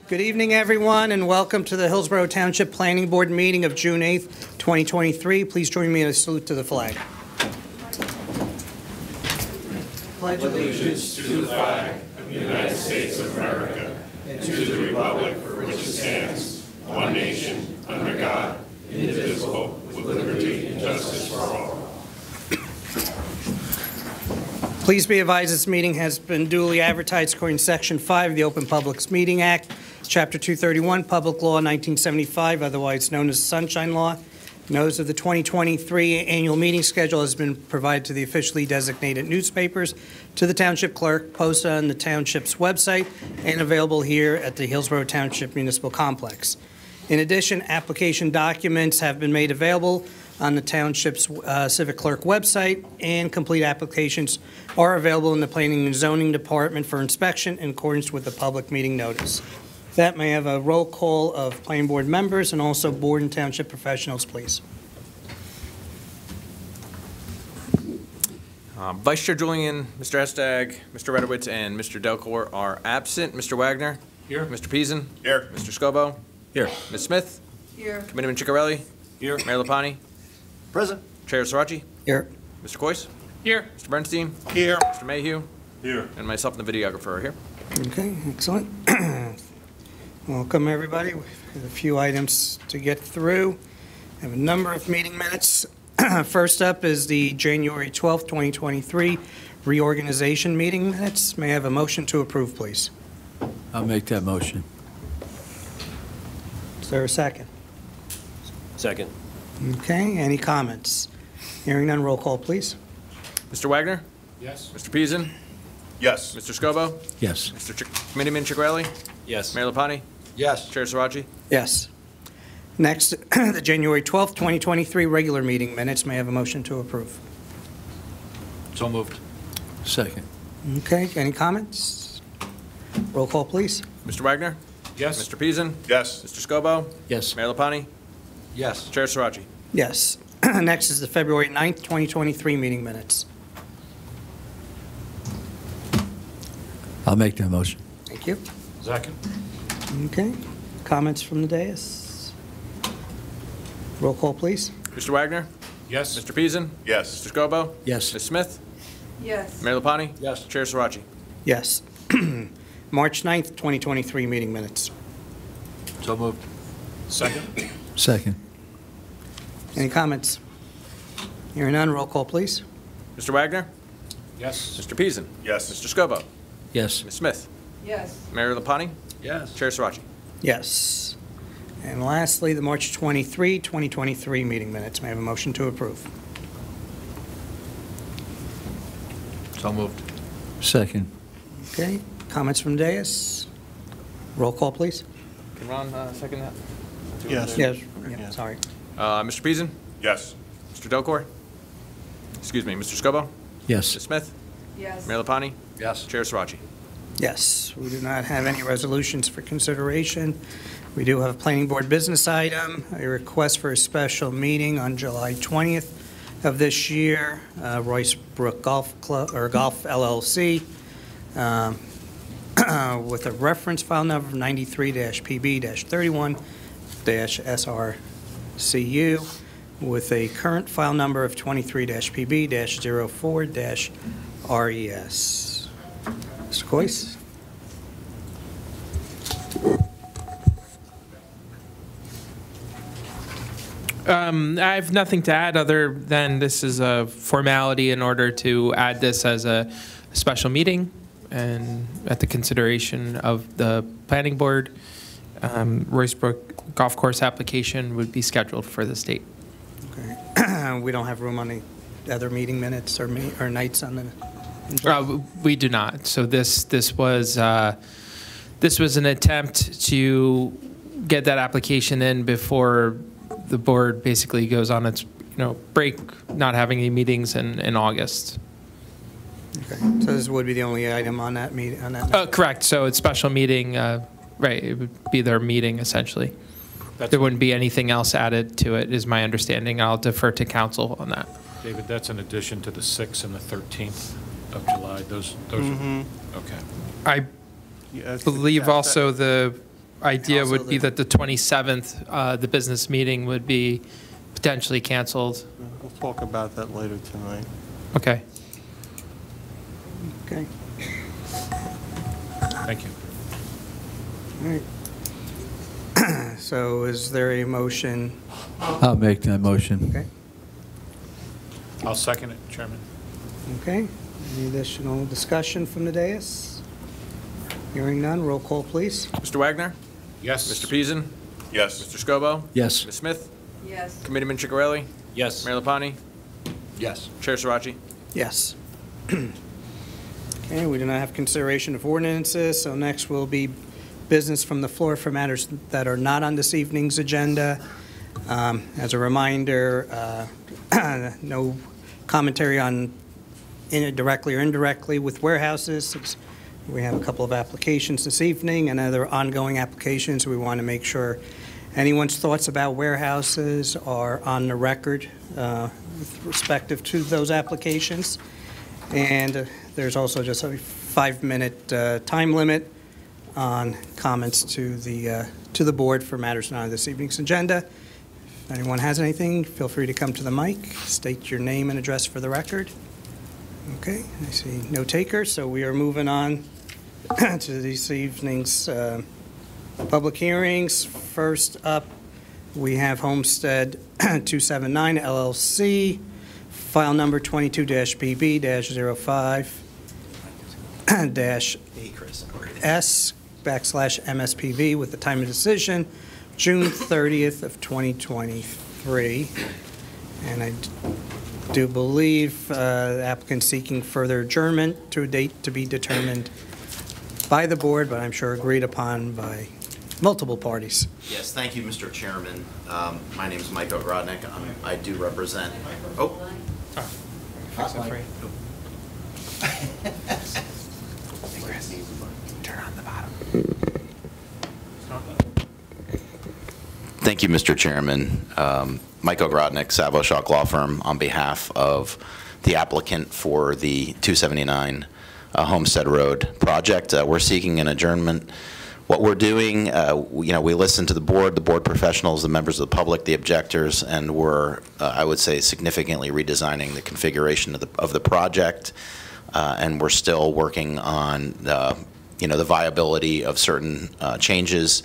Good evening, everyone, and welcome to the Hillsborough Township Planning Board meeting of June 8th, 2023. Please join me in a salute to the flag. Pledge allegiance to the flag of the United States of America and to the republic for which it stands, one nation, under God, indivisible, with liberty and justice for all. Please be advised this meeting has been duly advertised according to Section 5 of the Open Public Meeting Act, Chapter 231, Public Law 1975, otherwise known as Sunshine Law. Notice of the 2023 annual meeting schedule has been provided to the officially designated newspapers, to the Township Clerk, posted on the Township's website, and available here at the Hillsborough Township Municipal Complex. In addition, application documents have been made available on the Township's Civic Clerk website, and complete applications are available in the Planning and Zoning Department for inspection in accordance with the public meeting notice. That may have a roll call of Planning Board members and also Board and Township professionals, please. Vice Chair Julian, Mr. Estag, Mr. Redowitz, and Mr. Delcor are absent. Mr. Wagner? Here. Mr. Peason? Here. Mr. Scobo? Here. Ms. Smith? Here. Committeeman Ciccarelli? Here. Mayor Lapani? Present. Chair Sirachi? Here. Mr. Coyce? Here. Mr. Bernstein? Here. Mr. Mayhew? Here. And myself and the videographer are here. Okay, excellent. Welcome, everybody. We have a few items to get through. I have a number of meeting minutes. First up is the January 12th, 2023 reorganization meeting minutes. May I have a motion to approve, please? I'll make that motion. Is there a second? Second. Okay, any comments? Hearing none, roll call, please. Mr. Wagner? Yes. Mr. Peason? Yes. Mr. Scobo? Yes. Committeeman Ciccarelli? Yes. Mayor Lapani? Yes. Chair Sirachi? Yes. Next, the January 12th, 2023 regular meeting minutes. May I have a motion to approve? So moved. Second. Okay, any comments? Roll call, please. Mr. Wagner? Yes. Mr. Peason? Yes. Mr. Scobo? Yes. Mayor Lapani? Yes. Chair Sirachi? Yes. Next is the February 9th, 2023 meeting minutes. I'll make that motion. Thank you. Second. Okay. Comments from the dais? Roll call, please. Mr. Wagner? Yes. Mr. Peason? Yes. Mr. Scobo? Yes. Ms. Smith? Yes. Mayor Lapani? Yes. Chair Sirachi? Yes. March 9th, 2023 meeting minutes. So moved. Second. Second. Any comments? Hearing none, roll call, please. Mr. Wagner? Yes. Mr. Peason? Yes. Mr. Scobo? Yes. Ms. Smith? Yes. Mayor Lapani? Yes. Chair Sirachi? Yes. And lastly, the March 23, 2023 meeting minutes. May I have a motion to approve? So moved. Second. Okay. Comments from the dais? Roll call, please. Can Ron second that? Yes. Yes. Yeah, sorry. Mr. Peason? Yes. Mr. Delcor? Excuse me, Mr. Scobo? Yes. Ms. Smith? Yes. Mayor Lapani? Yes. Chair Sirachi? Yes, we do not have any resolutions for consideration. We do have a planning board business item, a request for a special meeting on July 20th of this year, Royce Brook Golf Club, or Golf LLC, with a reference file number of 93-PB-31-SRCU, with a current file number of 23-PB-04-RES. Mr. Coyce? I have nothing to add other than this is a formality in order to add this as a special meeting and at the consideration of the planning board. Royce Brook Golf Course application would be scheduled for this date. Okay. We don't have room on the other meeting minutes or nights on the... We do not. So this was an attempt to get that application in before the board basically goes on its break, not having any meetings in August. Okay. So this would be the only item on that meeting on that. Correct. So it's special meeting. Right. It would be their meeting essentially. There wouldn't be anything else added to it, is my understanding. I'll defer to council on that. David, that's in addition to the 6th and the 13th of July. Those are, okay. I believe also the idea Also would be the- that the 27th, the business meeting would be potentially canceled. We'll talk about that later tonight. Okay. Okay. Thank you. All right. So is there a motion? I'll make that motion. Okay. I'll second it, Chairman. Okay. Any additional discussion from the dais? Hearing none, roll call, please. Mr. Wagner? Yes. Mr. Peason? Yes. Mr. Scobo? Yes. Ms. Smith? Yes. Committeeman Chigarelli? Yes. Mayor Lapani? Yes. Chair Sirachi? Yes. Okay, we do not have consideration of ordinances, so next will be business from the floor for matters that are not on this evening's agenda. As a reminder, no commentary on directly or indirectly with warehouses. We have a couple of applications this evening and other ongoing applications. We want to make sure anyone's thoughts about warehouses are on the record with respective to those applications. And there's also just a 5-minute time limit on comments to the board for matters not on this evening's agenda. If anyone has anything, feel free to come to the mic, state your name and address for the record. Okay, I see no takers, so we are moving on to this evening's public hearings. First up, we have Homestead 279 LLC, file number 22-BB-05-S/MSPV with the time of decision, June 30th of 2023. And I do believe the applicant seeking further adjournment to a date to be determined by the board, but I'm sure agreed upon by multiple parties. Yes, thank you, Mr. Chairman. My name is Mike Ogrodnik. I do represent, Turn on the bottom. Thank you, Mr. Chairman. Mike Ogrodnik, Savoy-Shock Law Firm, on behalf of the applicant for the 279 Homestead Road project. We're seeking an adjournment. What we're doing, we listen to the board professionals, the members of the public, the objectors, and we're, I would say, significantly redesigning the configuration of the project. And we're still working on the viability of certain changes.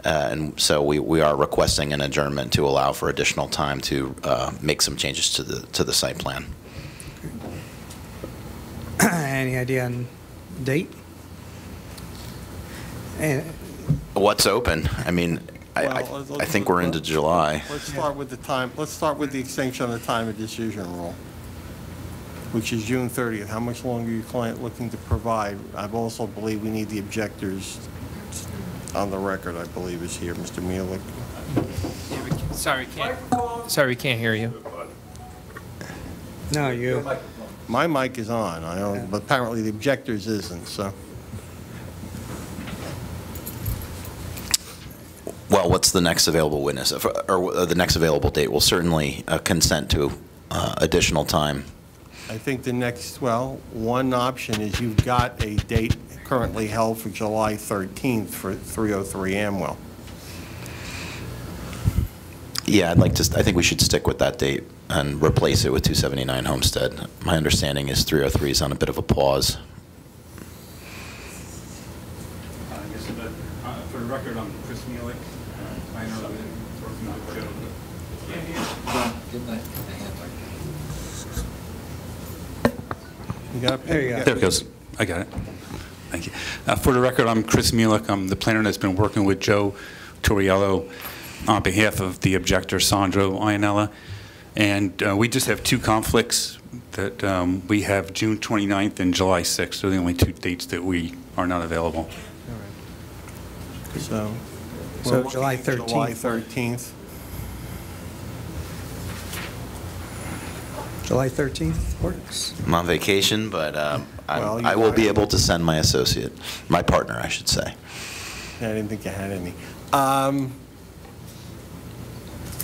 And so we are requesting an adjournment to allow for additional time to make some changes to the site plan. Any idea on date? And What's open? I mean, I think we're into July. Let's start with the time, let's start with the extension of the time of decision rule, which is June 30th. How much longer are your client looking to provide? I also believe we need the objectors on the record, I believe, is here, Mr. Mielek. Sorry, we can't hear you. no, you. My mic is on, I don't, but apparently the objectors isn't, so. Well, what's the next available witness, or the next available date? We'll certainly consent to additional time. I think the next, well, one option is you've got a date currently held for July 13th for 303 Amwell. Yeah, I think we should stick with that date and replace it with 279 Homestead. My understanding is 303 is on a bit of a pause. For the record, I'm Chris Mielek, planner working with Joe. You got it? There you go. There it goes. I got it. Thank you. For the record, I'm Chris Mielek. I'm the planner that's been working with Joe Torriello on behalf of the objector, Sandro Ianella. And we just have two conflicts that we have June 29th and July 6th. They're the only two dates that we are not available. So July 13th. July 13th. July 13th works. I'm on vacation, but Well, you I will be are- able to send my associate, my partner, I should say. I didn't think you had any. Going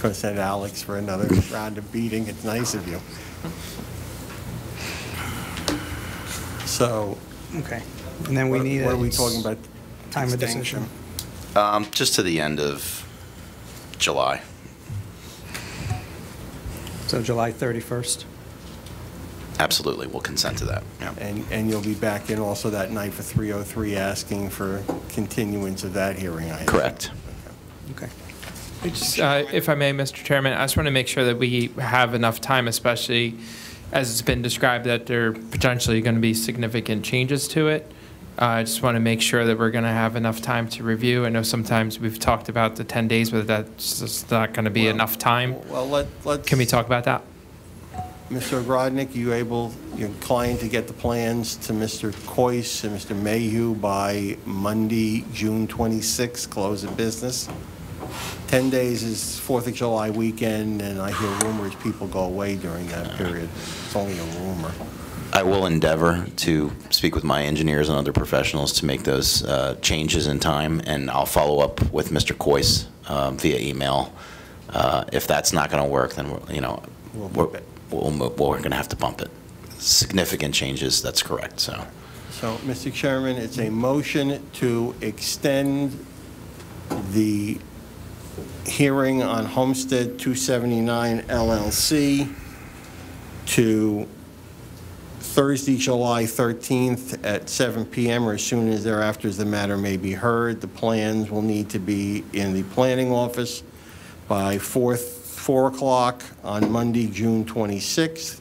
to send Alex for another round of beating. It's nice of you. So, Okay. And then we need what a are we talking about? time of Extension. decision. Just to the end of July. So July 31st? Absolutely, we'll consent to that. Yeah. And you'll be back in also that night for 303 asking for continuance of that hearing, I assume? Correct. Okay. If I may, Mr. Chairman, I just want to make sure that we have enough time, especially as it's been described that there are potentially going to be significant changes to it. I just want to make sure that we're going to have enough time to review. I know sometimes we've talked about the 10 days, but that's just not going to be enough time. Well, let's... Can we talk about that? Mr. Ogrodnik, you your client to get the plans to Mr. Coyce and Mr. Mayhew by Monday, June 26th, close of business? 10 days is 4th of July weekend, and I hear rumors people go away during that period. It's only a rumor. I will endeavor to speak with my engineers and other professionals to make those changes in time, and I'll follow up with Mr. Coyce via email. If that's not going to work, then we're going to have to bump it. Significant changes, that's correct. So, Mr. Chairman, it's a motion to extend the hearing on Homestead 279 LLC to Thursday, July 13th at 7 p.m. or as soon as thereafter as the matter may be heard. The plans will need to be in the planning office by 4 o'clock on Monday, June 26th,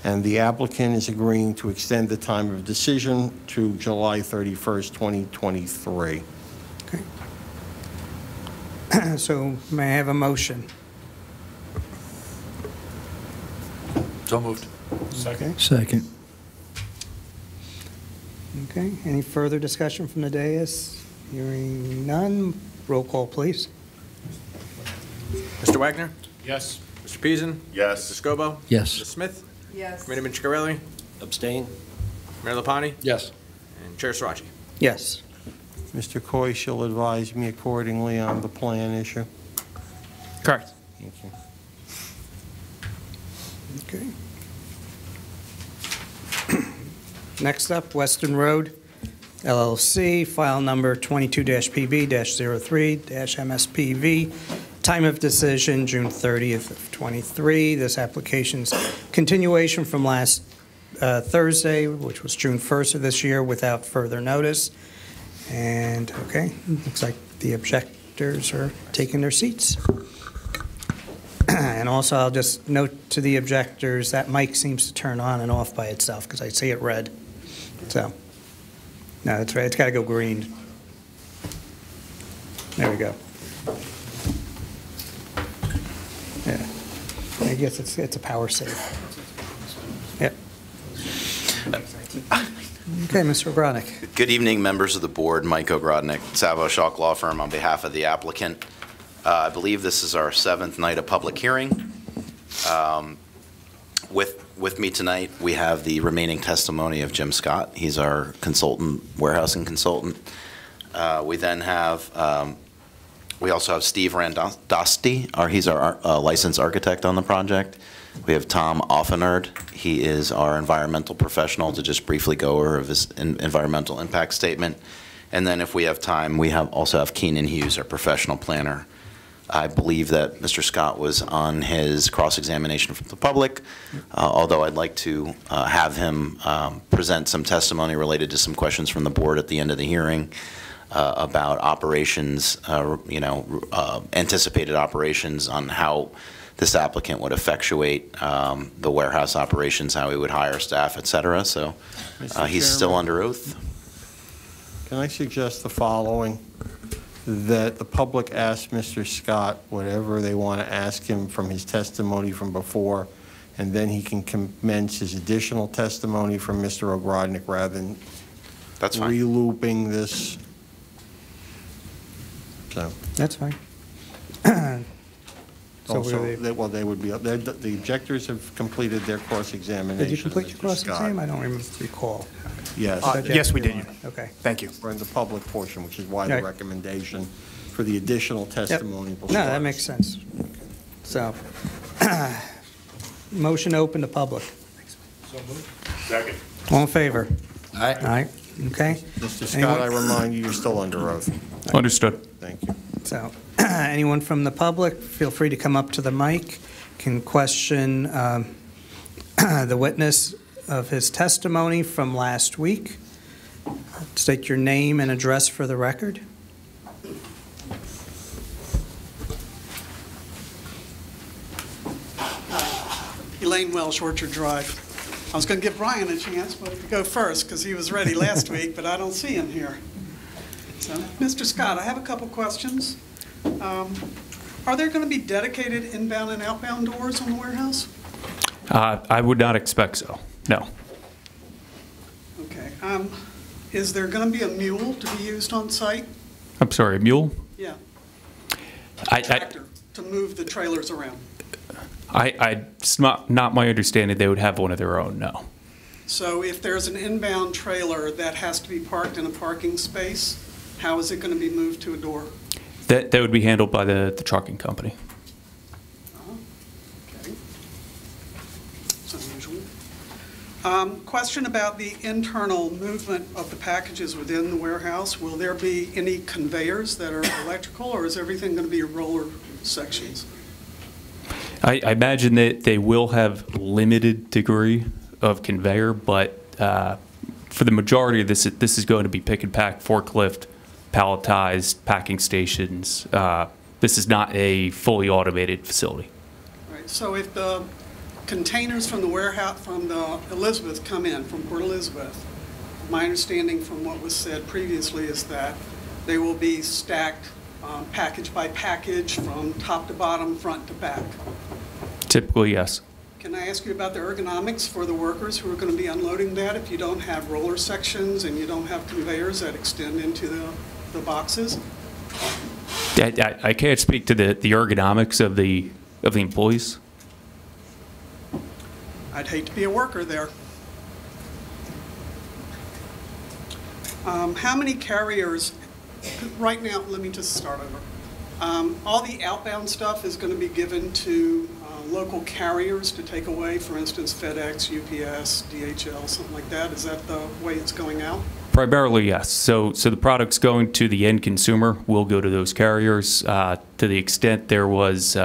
and the applicant is agreeing to extend the time of decision to July 31st, 2023. Okay. So may I have a motion? So moved. Okay. Second. Okay. Any further discussion from the dais? Hearing none. Roll call, please. Mr. Wagner? Yes. Mr. Peason? Yes. Mr. Scobo? Yes. Ms. Smith? Yes. Committeeman Chicarelli? Abstain? Mayor Lapani? Yes. And Chair Sirachi. Yes. Mr. Coyce, you'll advise me accordingly on the plan issue? Correct. Thank you. Okay. Next up, Western Road, LLC, file number 22-PB-03-MSPV. Time of decision, June 30th of 23. This application's continuation from last Thursday, which was June 1st of this year, without further notice. And, okay, looks like the objectors are taking their seats. And also, I'll just note to the objectors, that mic seems to turn on and off by itself because I see it red. So, no, that's right. It's got to go green. There we go. Yeah. I guess it's a power save. Yep. Okay, Mr. Ogrodnik. Good evening, members of the board. Mike Ogrodnik, Savo Schalk Law Firm, on behalf of the applicant. I believe this is our 7th night of public hearing. With me tonight, we have the remaining testimony of Jim Scott. He's our consultant, warehousing consultant. We then have, we also have Steve Randosty. He's our licensed architect on the project. We have Tom Offenerd. He is our environmental professional to just briefly go over his environmental impact statement. And then if we have time, we also have Keenan Hughes, our professional planner. I believe that Mr. Scott was on his cross-examination from the public, although I'd like to have him present some testimony related to some questions from the board at the end of the hearing about operations, anticipated operations on how this applicant would effectuate the warehouse operations, how he would hire staff, et cetera. So he's still under oath. Can I suggest the following? That the public ask Mr. Scott whatever they want to ask him from his testimony from before, and then he can commence his additional testimony from Mr. Ogrodnik rather than re-looping this. So that's fine. Also, they would be up there. The objectors have completed their cross-examination. Did you complete your cross-exam? I don't recall. Yes. Yes, we did. Okay. Thank you. We're in the public portion, which is why the recommendation for the additional testimony. Yep. No, that makes sense. So, motion open to public. So moved. Second. All in favor? Aye. Aye. Okay. Mr. Scott, I remind you, you're still under oath. Understood. Thank you. So anyone from the public, feel free to come up to the mic, can question the witness of his testimony from last week. State your name and address for the record. Elaine Welsh, Orchard Drive. I was going to give Brian a chance, but to go first because he was ready last week, but I don't see him here. So, Mr. Scott, I have a couple questions. Are there going to be dedicated inbound and outbound doors on the warehouse? I would not expect so, no. Okay. Is there going to be a mule to be used on site? I'm sorry, a mule? Yeah. Tractor to move the trailers around. It's not my understanding they would have one of their own, no. So if there's an inbound trailer that has to be parked in a parking space, how is it going to be moved to a door? That would be handled by the trucking company. Okay. It's unusual. Question about the internal movement of the packages within the warehouse. Will there be any conveyors that are electrical, or is everything going to be roller sections? I imagine that they will have limited degree of conveyor, but for the majority of this is going to be pick and pack, forklift, palletized, packing stations. This is not a fully automated facility. Right. So if the containers from the warehouse, from the Elizabeth come in, from Port Elizabeth, my understanding from what was said previously is that they will be stacked package by package from top to bottom, front to back. Typically, yes. Can I ask you about the ergonomics for the workers who are going to be unloading that if you don't have roller sections and you don't have conveyors that extend into the boxes? I can't speak to the ergonomics of the employees. I'd hate to be a worker there. How many carriers, right now, let me just start over. All the outbound stuff is going to be given to local carriers to take away, for instance, FedEx, UPS, DHL, something like that. Is that the way it's going out? Primarily, yes. So the products going to the end consumer will go to those carriers. To the extent there was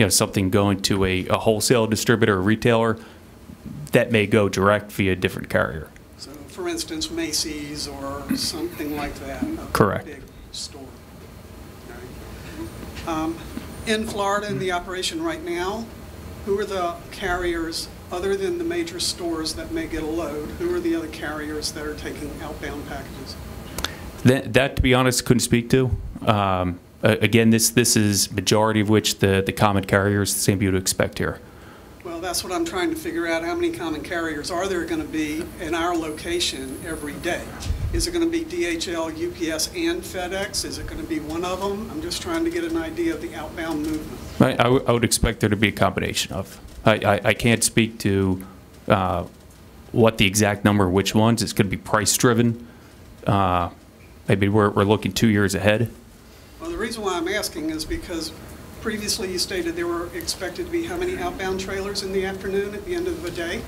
something going to a wholesale distributor or retailer, that may go direct via a different carrier. So, for instance, Macy's or something like that. Correct. A big store. All right. In Florida, in the operation right now, who are the carriers, other than the major stores that may get a load, who are the other carriers that are taking outbound packages? That to be honest, couldn't speak to. Again, this is majority of which the common carriers, the same you would expect here. Well, that's what I'm trying to figure out. How many common carriers are there going to be in our location every day? Is it going to be DHL, UPS, and FedEx? Is it going to be one of them? I'm just trying to get an idea of the outbound movement. I would expect there to be a combination of. I can't speak to what the exact number, which ones. It's going to be price driven. Maybe we're looking 2 years ahead. Well, the reason why I'm asking is because previously you stated there were expected to be how many outbound trailers in the afternoon at the end of the day?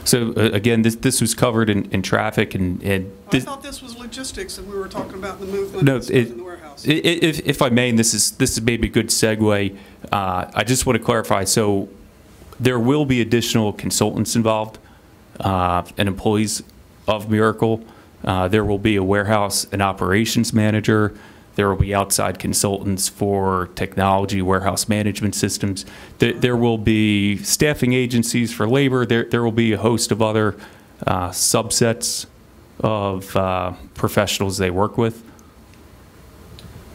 So again, this was covered in traffic and I thought this was logistics and we were talking about the movement of stuff in the warehouse. If I may, and this is maybe a good segue, I just want to clarify. So there will be additional consultants involved and employees of Miracle. There will be a warehouse and operations manager. There will be outside consultants for technology, warehouse management systems. There will be staffing agencies for labor. There will be a host of other subsets of professionals they work with.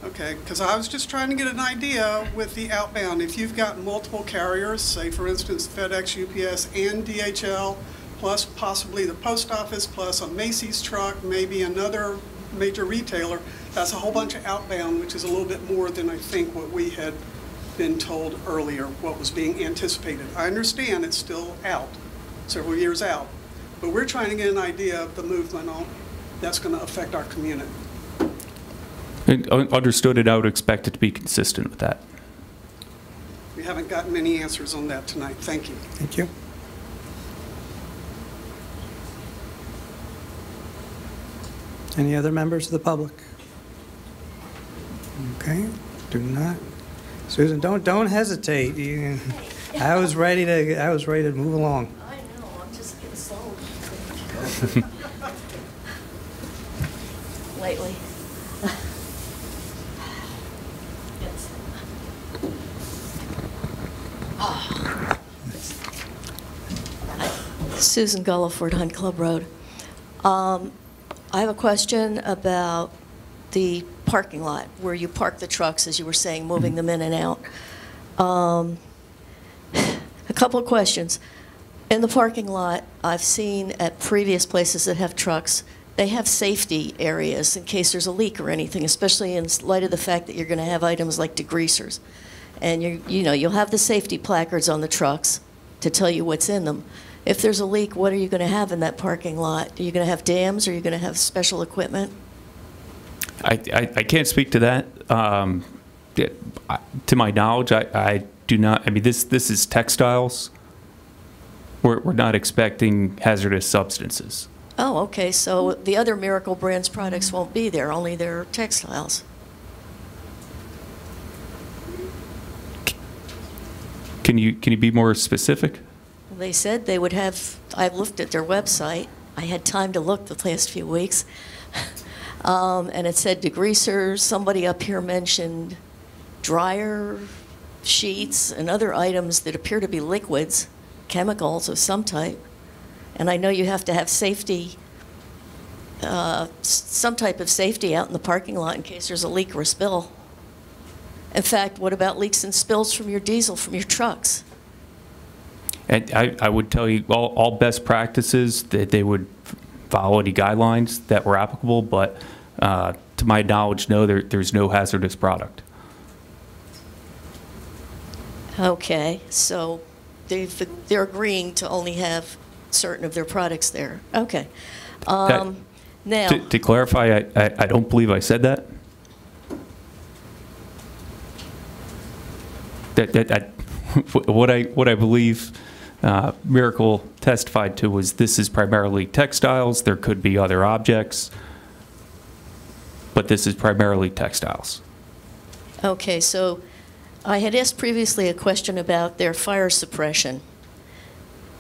Okay, because I was just trying to get an idea with the outbound. If you've got multiple carriers, say for instance FedEx, UPS, and DHL, plus possibly the post office, plus a Macy's truck, maybe another major retailer, that's a whole bunch of outbound, which is a little bit more than I think what we had been told earlier, what was being anticipated. I understand it's still out, several years out, but we're trying to get an idea of the movement that's going to affect our community. Understood, and I would expect it to be consistent with that. We haven't gotten many answers on that tonight. Thank you. Thank you. Any other members of the public? Okay, do not. Susan, don't hesitate. I was ready to move along. I know, I'm just getting slow. Lately. Yes. Susan Gulliford, Hunt Club Road. I have a question about the parking lot where you park the trucks, as you were saying, moving them in and out. A couple of questions. In the parking lot, I've seen at previous places that have trucks, they have safety areas in case there's a leak or anything, especially in light of the fact that you're going to have items like degreasers. And you'll have the safety placards on the trucks to tell you what's in them. If there's a leak, what are you going to have in that parking lot? Are you going to have dams? Or are you going to have special equipment? I can't speak to that. To my knowledge, I do not. I mean, this is textiles. We're not expecting hazardous substances. Oh, okay. So the other Miracle Brands products won't be there, only their textiles. Can you be more specific? They said they would have, I looked at their website. I had time to look the last few weeks. And it said degreasers. Somebody up here mentioned dryer sheets and other items that appear to be liquids, chemicals of some type. And I know you have to have safety, some type of safety out in the parking lot in case there's a leak or a spill. In fact, what about leaks and spills from your diesel, from your trucks? And I would tell you all best practices that they would follow any guidelines that were applicable, but to my knowledge, no, there's no hazardous product. Okay, so they're agreeing to only have certain of their products there. Okay. Now, to clarify, I don't believe I said that. What I believe Miracle testified to was this is primarily textiles. There could be other objects, but this is primarily textiles. okay, so I had asked previously a question about their fire suppression.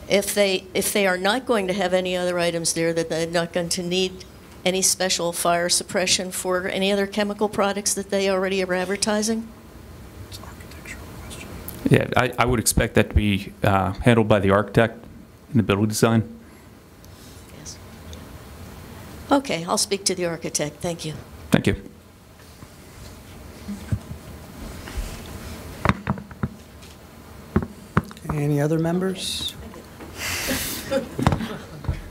If they are not going to have any other items there, that they're not going to need any special fire suppression for any other chemical products that they already are advertising? Yeah, I would expect that to be handled by the architect in the building design. Yes. Okay, I'll speak to the architect. Thank you. Thank you. Any other members?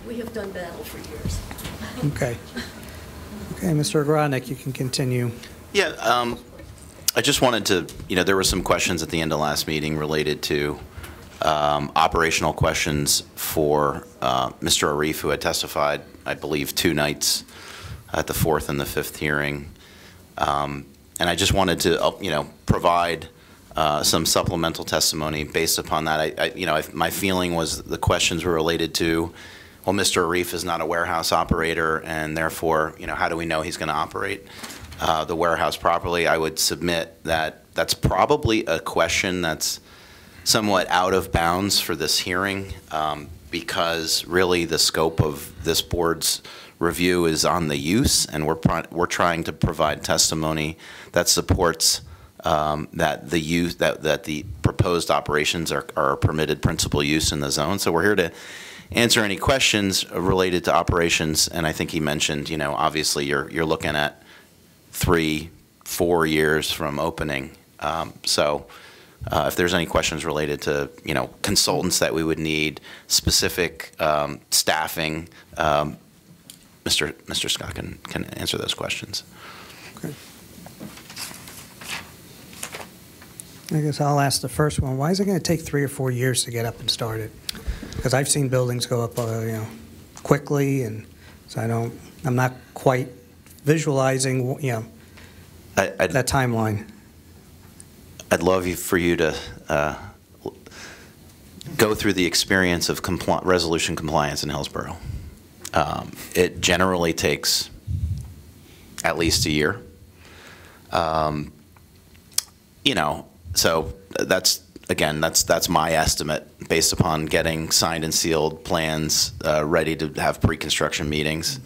We have done battle for years. Okay. Okay, Mr. Agrodnik, you can continue. Yeah, I just wanted to, there were some questions at the end of last meeting related to operational questions for Mr. Arif, who had testified, I believe, 2 nights at the 4th and the 5th hearing. And I just wanted to, provide some supplemental testimony based upon that. My feeling was the questions were related to, well, Mr. Arif is not a warehouse operator, and therefore, how do we know he's going to operate the warehouse properly? I would submit that that's probably a question that's somewhat out of bounds for this hearing, because really the scope of this board's review is on the use, and we're trying to provide testimony that supports that the use that the proposed operations are permitted principal use in the zone. So we're here to answer any questions related to operations, and I think he mentioned, obviously you're looking at 3-4 years from opening. So if there's any questions related to, consultants that we would need, specific staffing, Mr. Scott can answer those questions. Okay. I guess I'll ask the first one. Why is it going to take 3 or 4 years to get up and started? Because I've seen buildings go up, quickly, and so I'm not quite visualizing, that timeline. I'd love for you to go through the experience of resolution compliance in Hillsborough. It generally takes at least a year. You know, so that's, again, that's my estimate based upon getting signed and sealed plans ready to have pre-construction meetings.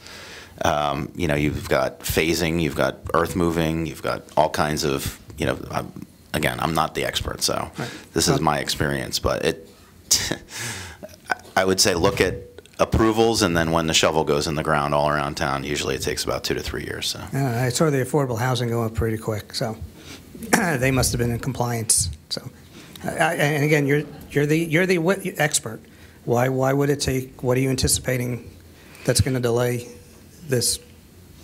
You know, you've got phasing, you've got earth moving, you've got all kinds of, you know, again, I'm not the expert, so this is my experience, but it, I would say look at approvals, and then when the shovel goes in the ground all around town, usually it takes about 2 to 3 years. So I saw the affordable housing go up pretty quick, so they must have been in compliance. So, and again, you're the expert. Why would it take? What are you anticipating that's going to delay this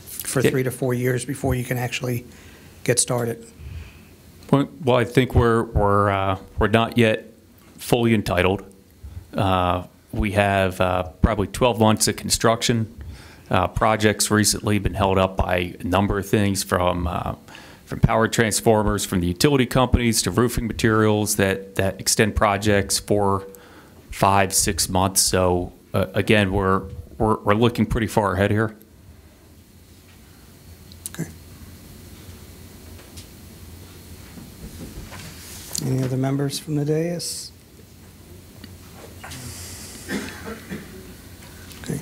for 3 to 4 years before you can actually get started? Well, I think we're not yet fully entitled. We have probably 12 months of construction. Projects recently been held up by a number of things, from power transformers from the utility companies to roofing materials that extend projects 4, 5, 6 months. So again, we're looking pretty far ahead here. Okay. Any other members from the dais? Okay.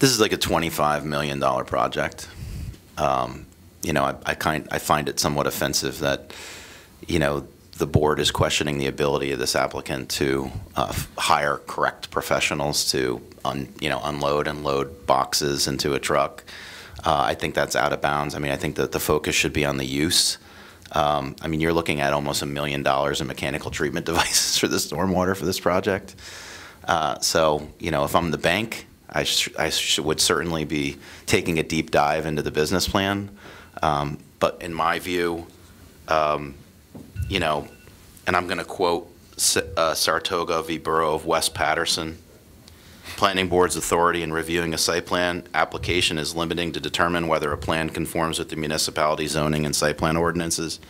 this is like a $25 million project. You know, I find it somewhat offensive that, you know, the board is questioning the ability of this applicant to hire correct professionals to, unload and load boxes into a truck. I think that's out of bounds. I mean, I think that the focus should be on the use. I mean, you're looking at almost $1 million in mechanical treatment devices for the stormwater for this project. So, you know, if I'm the bank, I would certainly be taking a deep dive into the business plan. But in my view, you know, and I'm going to quote Sartoga v. Borough of West Patterson, Planning Board's authority in reviewing a site plan application is limiting to determine whether a plan conforms with the municipality zoning and site plan ordinances.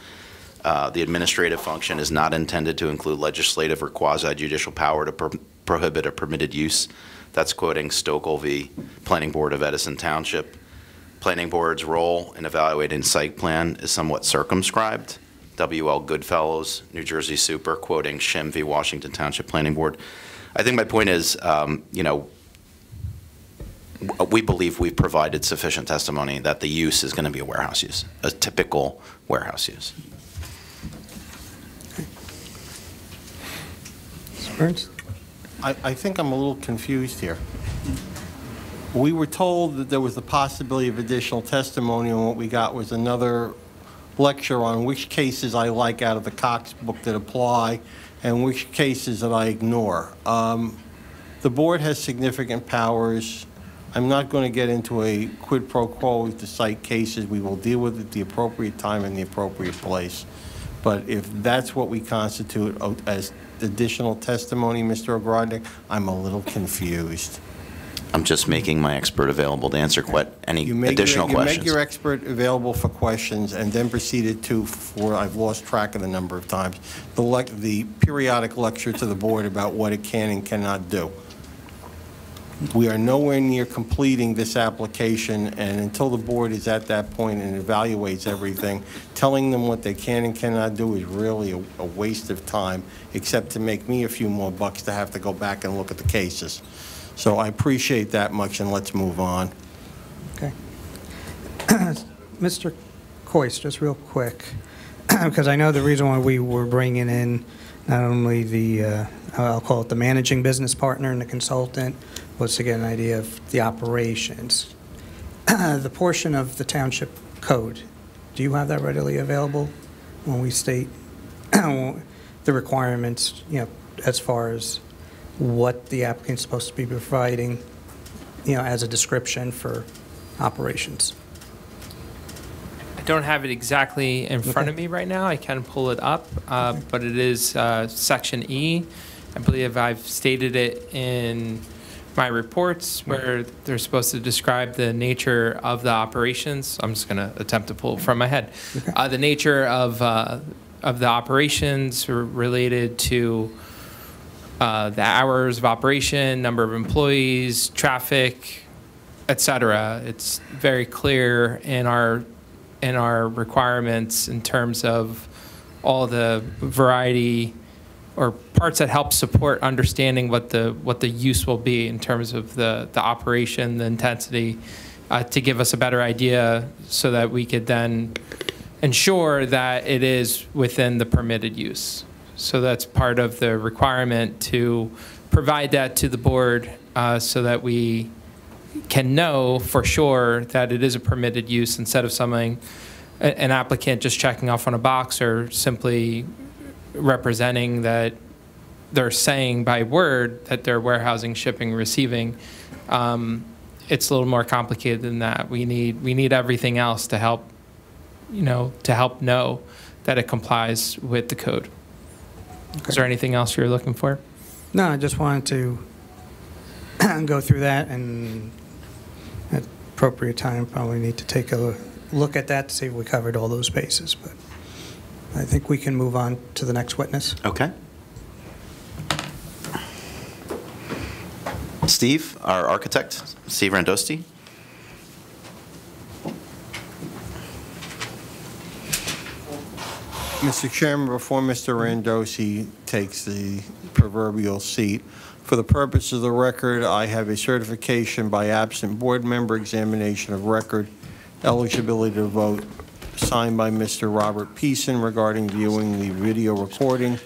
The administrative function is not intended to include legislative or quasi-judicial power to prohibit a permitted use. That's quoting Stokel v. Planning Board of Edison Township. Planning Board's role in evaluating site plan is somewhat circumscribed. W.L. Goodfellows, New Jersey Super, quoting Shim v. Washington Township Planning Board. I think my point is, you know, we believe we've provided sufficient testimony that the use is going to be a warehouse use, a typical warehouse use. Mr. Burns? I think I'm a little confused here. We were told that there was the possibility of additional testimony, and what we got was another lecture on which cases I like out of the Cox book that apply and which cases that I ignore. The board has significant powers. I'm not going to get into a quid pro quo with the site cases. We will deal with it at the appropriate time and the appropriate place. But if that's what we constitute as additional testimony, Mr. Ogrodnik, I'm a little confused. I'm just making my expert available to answer any additional questions. You make your expert available for questions and then proceeded to, I've lost track of the number of times, the periodic lecture to the board about what it can and cannot do. We are nowhere near completing this application, and until the board is at that point and evaluates everything, telling them what they can and cannot do is really a waste of time, except to make me a few more bucks to have to go back and look at the cases. So I appreciate that much, and let's move on. Okay. Mr. Coyce, just real quick, because I know the reason why we were bringing in not only the, I'll call it the managing business partner and the consultant, was to get an idea of the operations. The portion of the township code, do you have that readily available when we state the requirements, you know, as far as what the applicant's supposed to be providing, you know, as a description for operations? I don't have it exactly in front of me right now. I can pull it up, but it is Section E. I believe I've stated it in my reports where they're supposed to describe the nature of the operations. I'm just going to attempt to pull it from my head. Okay. The nature of the operations related to the hours of operation, number of employees, traffic, etc. It's very clear in our in our requirements in terms of all the variety or parts that help support understanding what the use will be in terms of the operation, the intensity, to give us a better idea so that we could then ensure that it is within the permitted use. So that's part of the requirement, to provide that to the board so that we can know for sure that it is a permitted use, instead of an applicant just checking off on a box or simply representing that they're saying by word that they're warehousing, shipping, receiving. It's a little more complicated than that. We need everything else to help, to help know that it complies with the code. Okay. Is there anything else you're looking for? No, I just wanted to go through that, and at appropriate time probably need to take a look at that to see if we covered all those bases. But I think we can move on to the next witness. Okay. Steve, our architect, Steve Randosti. Mr. Chairman, before Mr. Randosi takes the proverbial seat, for the purpose of the record, I have a certification by absent board member, examination of record, eligibility to vote, signed by Mr. Robert Peason regarding viewing the video recording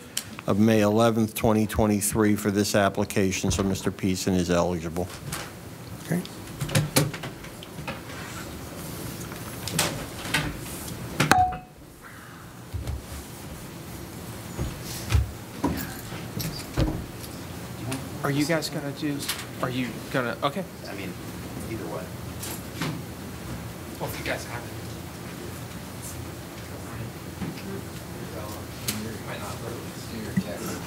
of May 11th, 2023 for this application, so Mr. Peason is eligible. Okay. Are you guys gonna okay. I mean, either way. Well, if you guys have it. Might not do your text.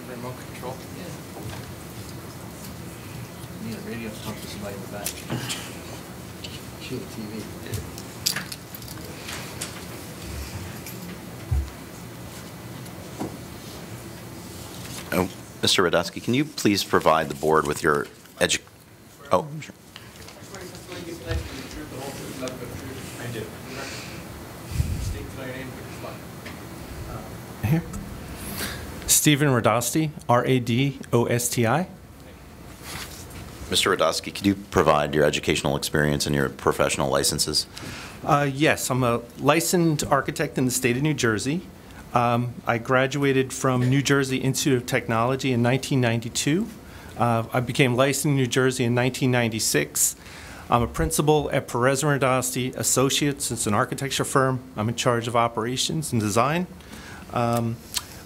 Remote control. Yeah. Need a radio to talk to somebody in the back. Shoot the TV. Oh, Mr. Radosky, can you please provide the board with your Oh, sure. I do. Here. Stephen Radosti, R-A-D-O-S-T-I. Mr. Radosky, could you provide your educational experience and your professional licenses? Yes, I'm a licensed architect in the state of New Jersey. I graduated from New Jersey Institute of Technology in 1992. I became licensed in New Jersey in 1996. I'm a principal at Perez & Radosti Associates. It's an architecture firm. I'm in charge of operations and design.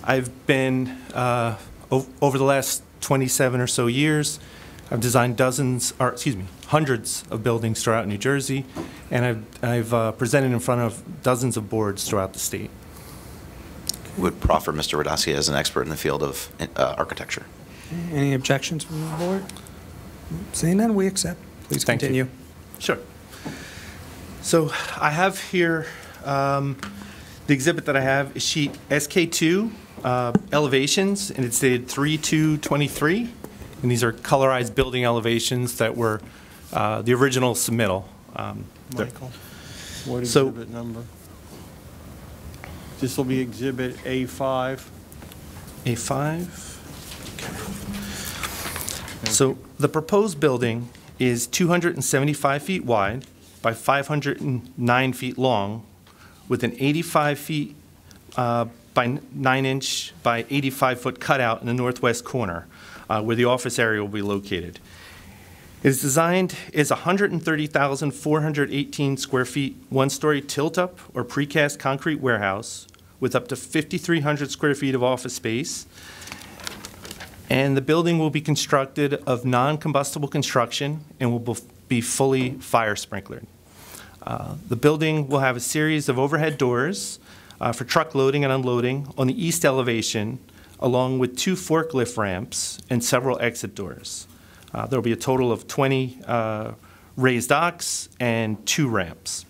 I've been, over the last 27 or so years, I've designed hundreds of buildings throughout New Jersey, and I've presented in front of dozens of boards throughout the state. Would proffer Mr. Radosky as an expert in the field of architecture. Any objections from the board? Seeing none, we accept. Please continue. Sure. So I have here, the exhibit that I have is sheet SK2, elevations, and it's dated 3/2/23. And these are colorized building elevations that were the original submittal. Michael, what exhibit number? This will be exhibit A5. A5. Okay. So the proposed building is 275 feet wide by 509 feet long, with an 85 feet by 9-inch by 85-foot cutout in the northwest corner where the office area will be located. It is designed as 130,418 square feet, one-story tilt-up or precast concrete warehouse with up to 5,300 square feet of office space. And the building will be constructed of non-combustible construction and will be fully fire sprinklered. The building will have a series of overhead doors for truck loading and unloading on the east elevation, along with 2 forklift ramps and several exit doors. There will be a total of 20 raised docks and 2 ramps.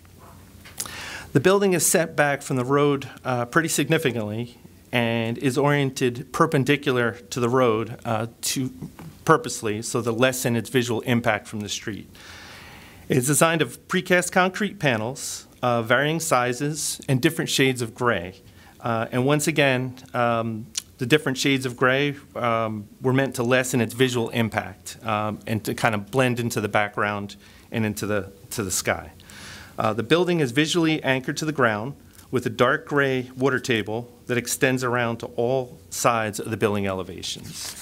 The building is set back from the road pretty significantly and is oriented perpendicular to the road purposely so to lessen its visual impact from the street. It is designed of precast concrete panels, varying sizes and different shades of gray. And once again, the different shades of gray were meant to lessen its visual impact and to kind of blend into the background and into the sky. The building is visually anchored to the ground with a dark gray water table that extends around to all sides of the building elevations.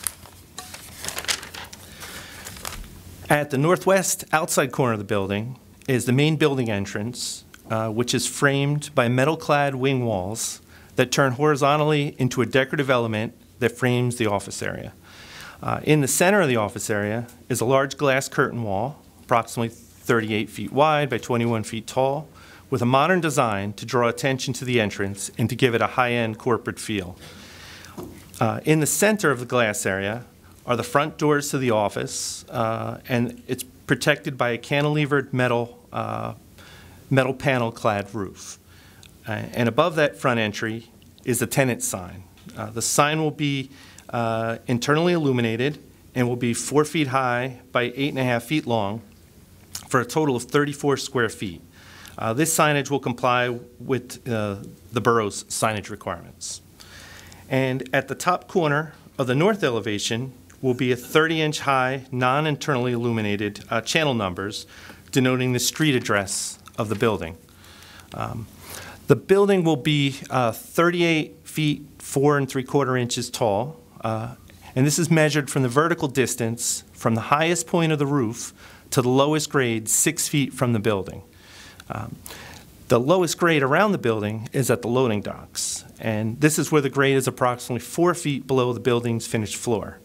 At the northwest outside corner of the building is the main building entrance, which is framed by metal-clad wing walls that turn horizontally into a decorative element that frames the office area. In the center of the office area is a large glass curtain wall, approximately 38 feet wide by 21 feet tall, with a modern design to draw attention to the entrance and to give it a high-end corporate feel. In the center of the glass area are the front doors to the office, and it's protected by a cantilevered metal panel-clad roof. And above that front entry is the tenant sign. The sign will be internally illuminated and will be 4 feet high by 8.5 feet long for a total of 34 square feet. This signage will comply with the borough's signage requirements. And at the top corner of the north elevation will be a 30-inch high, non-internally illuminated channel numbers denoting the street address of the building. The building will be 38 feet 4 3/4 inches tall, and this is measured from the vertical distance from the highest point of the roof to the lowest grade 6 feet from the building. The lowest grade around the building is at the loading docks, and this is where the grade is approximately 4 feet below the building's finished floor.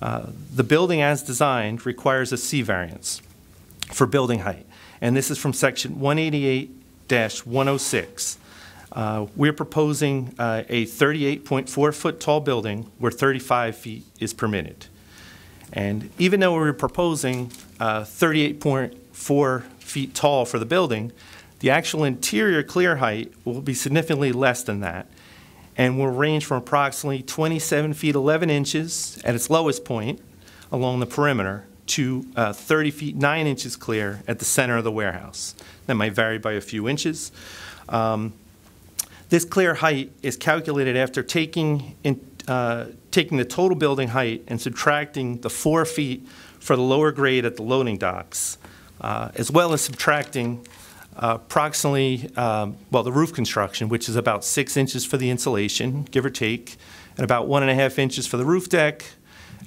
The building as designed requires a C variance for building height, and this is from section 188-106. We're proposing a 38.4 foot tall building where 35 feet is permitted. And even though we're proposing 38.4 feet tall for the building, the actual interior clear height will be significantly less than that and will range from approximately 27 feet 11 inches at its lowest point along the perimeter to 30 feet 9 inches clear at the center of the warehouse. That might vary by a few inches. This clear height is calculated after taking the total building height and subtracting the 4 feet for the lower grade at the loading docks, as well as subtracting approximately, the roof construction, which is about 6 inches for the insulation, give or take, and about 1.5 inches for the roof deck,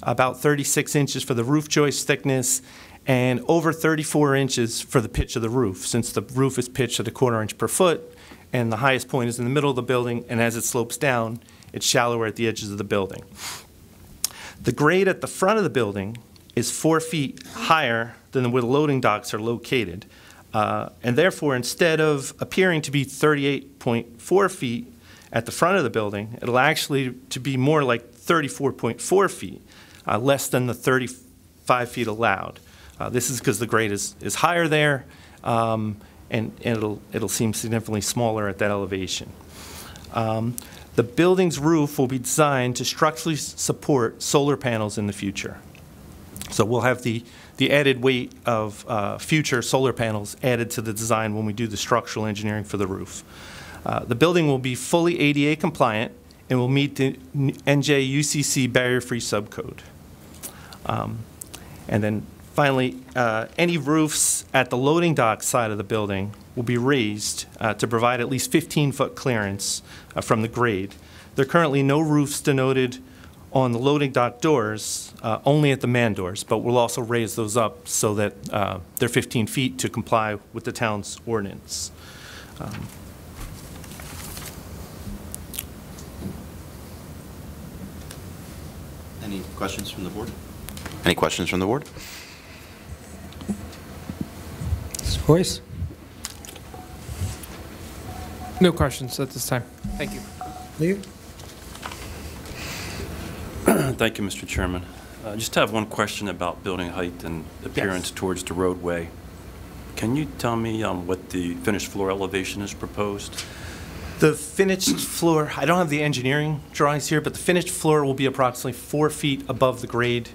about 36 inches for the roof joist thickness, and over 34 inches for the pitch of the roof, since the roof is pitched at 1/4 inch per foot, and the highest point is in the middle of the building, and as it slopes down, it's shallower at the edges of the building. The grade at the front of the building is 4 feet higher than where the loading docks are located, and therefore, instead of appearing to be 38.4 feet at the front of the building, it'll actually to be more like 34.4 feet, less than the 35 feet allowed. This is because the grade is higher there, and it'll seem significantly smaller at that elevation. The building's roof will be designed to structurally support solar panels in the future. So we'll have the added weight of future solar panels added to the design when we do the structural engineering for the roof. The building will be fully ADA compliant and will meet the NJ UCC barrier-free subcode. And then Finally, any roofs at the loading dock side of the building will be raised to provide at least 15-foot clearance from the grade. There are currently no roofs denoted on the loading dock doors, only at the man doors, but we'll also raise those up so that they're 15 feet to comply with the town's ordinance. Any questions from the board? Any questions from the board? Mr. Boyce? No questions at this time. Thank you. Lee? Thank you, Mr. Chairman. Just have one question about building height and appearance towards the roadway. Can you tell me what the finished floor elevation is proposed? The finished floor, I don't have the engineering drawings here, but the finished floor will be approximately 4 feet above the grade,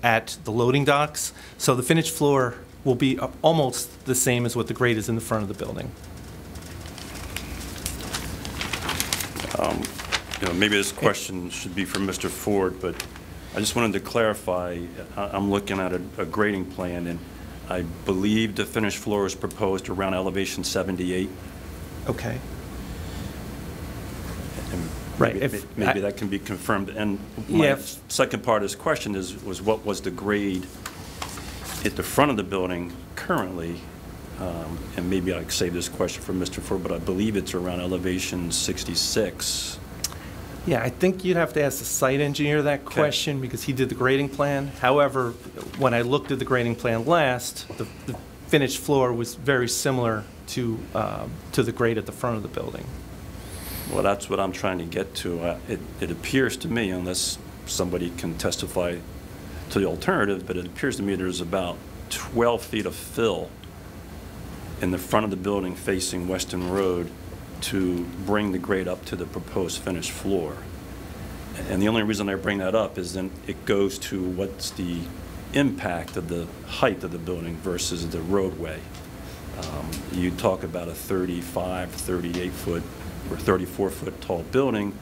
at the loading docks. So the finished floor will be almost the same as what the grade is in the front of the building. Maybe this question should be for Mr. Ford, but I just wanted to clarify. I'm looking at a grading plan, and I believe the finished floor is proposed around elevation 78. Okay. And Right. Maybe that can be confirmed. And my second part of this question was what was the grade at the front of the building currently? And maybe I could save this question for Mr. Ford, but I believe it's around elevation 66. Yeah, I think you'd have to ask the site engineer that question because he did the grading plan. However, when I looked at the grading plan last, the finished floor was very similar to the grade at the front of the building. Well, that's what I'm trying to get to. It appears to me, unless somebody can testify to the alternative, but it appears to me there's about 12 feet of fill in the front of the building facing Weston Road to bring the grade up to the proposed finished floor. And the only reason I bring that up is then it goes to what's the impact of the height of the building versus the roadway. You talk about a 35, 38 foot or 34 foot tall building,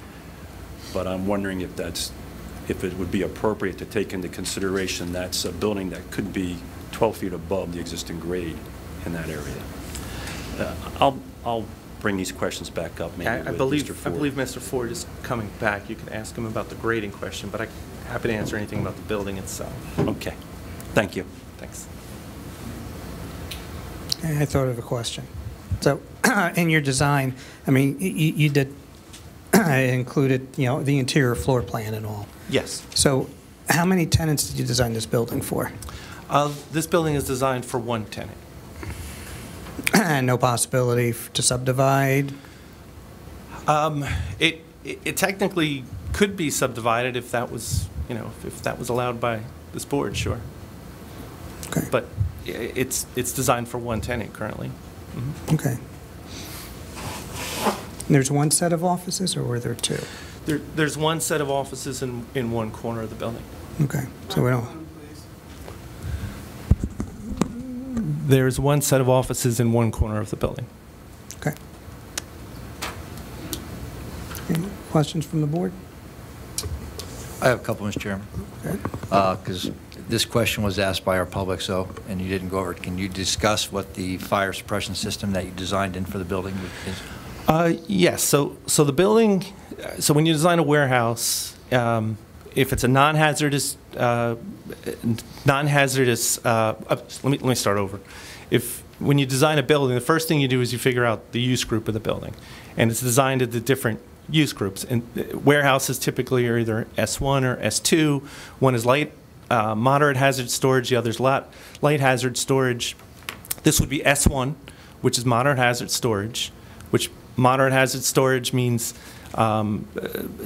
but I'm wondering if it would be appropriate to take into consideration that's a building that could be 12 feet above the existing grade in that area. I'll bring these questions back up maybe I with believe Mr. Ford. I believe Mr. Ford is coming back. You can ask him about the grading question, but I'm happy to answer anything about the building itself. Okay. Thank you. Thanks. I thought of a question. So in your design, I mean, you did included, the interior floor plan and all. Yes. So how many tenants did you design this building for? This building is designed for one tenant. And no possibility to subdivide? It technically could be subdivided if that was, if that was allowed by this board, sure. Okay. But it's designed for one tenant currently. Mm-hmm. Okay. And there's one set of offices, or were there two? There's one set of offices in one corner of the building. Okay. So we don't. There's one set of offices in one corner of the building. Okay. Any questions from the board? I have a couple, Mr. Chairman. Because this question was asked by our public, and you didn't go over it. Can you discuss what the fire suppression system that you designed in for the building is? Yes. So the building. So when you design a warehouse, if it's a non-hazardous, let me start over. When you design a building, the first thing you do is you figure out the use group of the building, and it's designed to the different use groups. And warehouses typically are either S1 or S2. One is moderate hazard storage. The other is light hazard storage. This would be S1, which is moderate hazard storage. Which moderate hazard storage means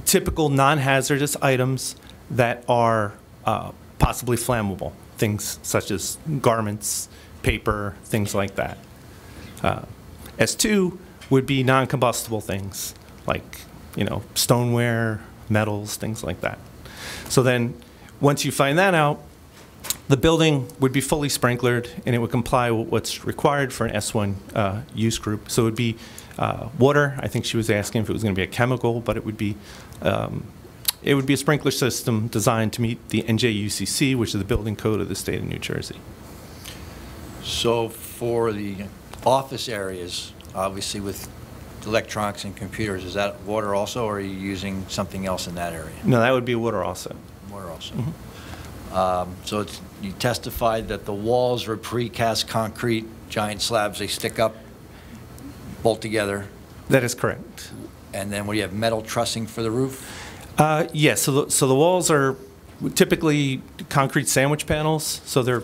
typical non-hazardous items that are possibly flammable, things such as garments, paper, things like that. S2 would be non-combustible things like, stoneware, metals, things like that. So then once you find that out, the building would be fully sprinklered and it would comply with what's required for an S1 use group. So it would be water. I think she was asking if it was going to be a chemical, but it would be It would be a sprinkler system designed to meet the NJUCC, which is the building code of the state of New Jersey. So for the office areas, obviously with electronics and computers, is that water also, or are you using something else in that area? No, that would be water also. Water also. Mm-hmm. So you testified that the walls were precast concrete, giant slabs, they stick up, bolt together. That is correct. And then what do you have, metal trussing for the roof? Yes, so the walls are typically concrete sandwich panels, so they're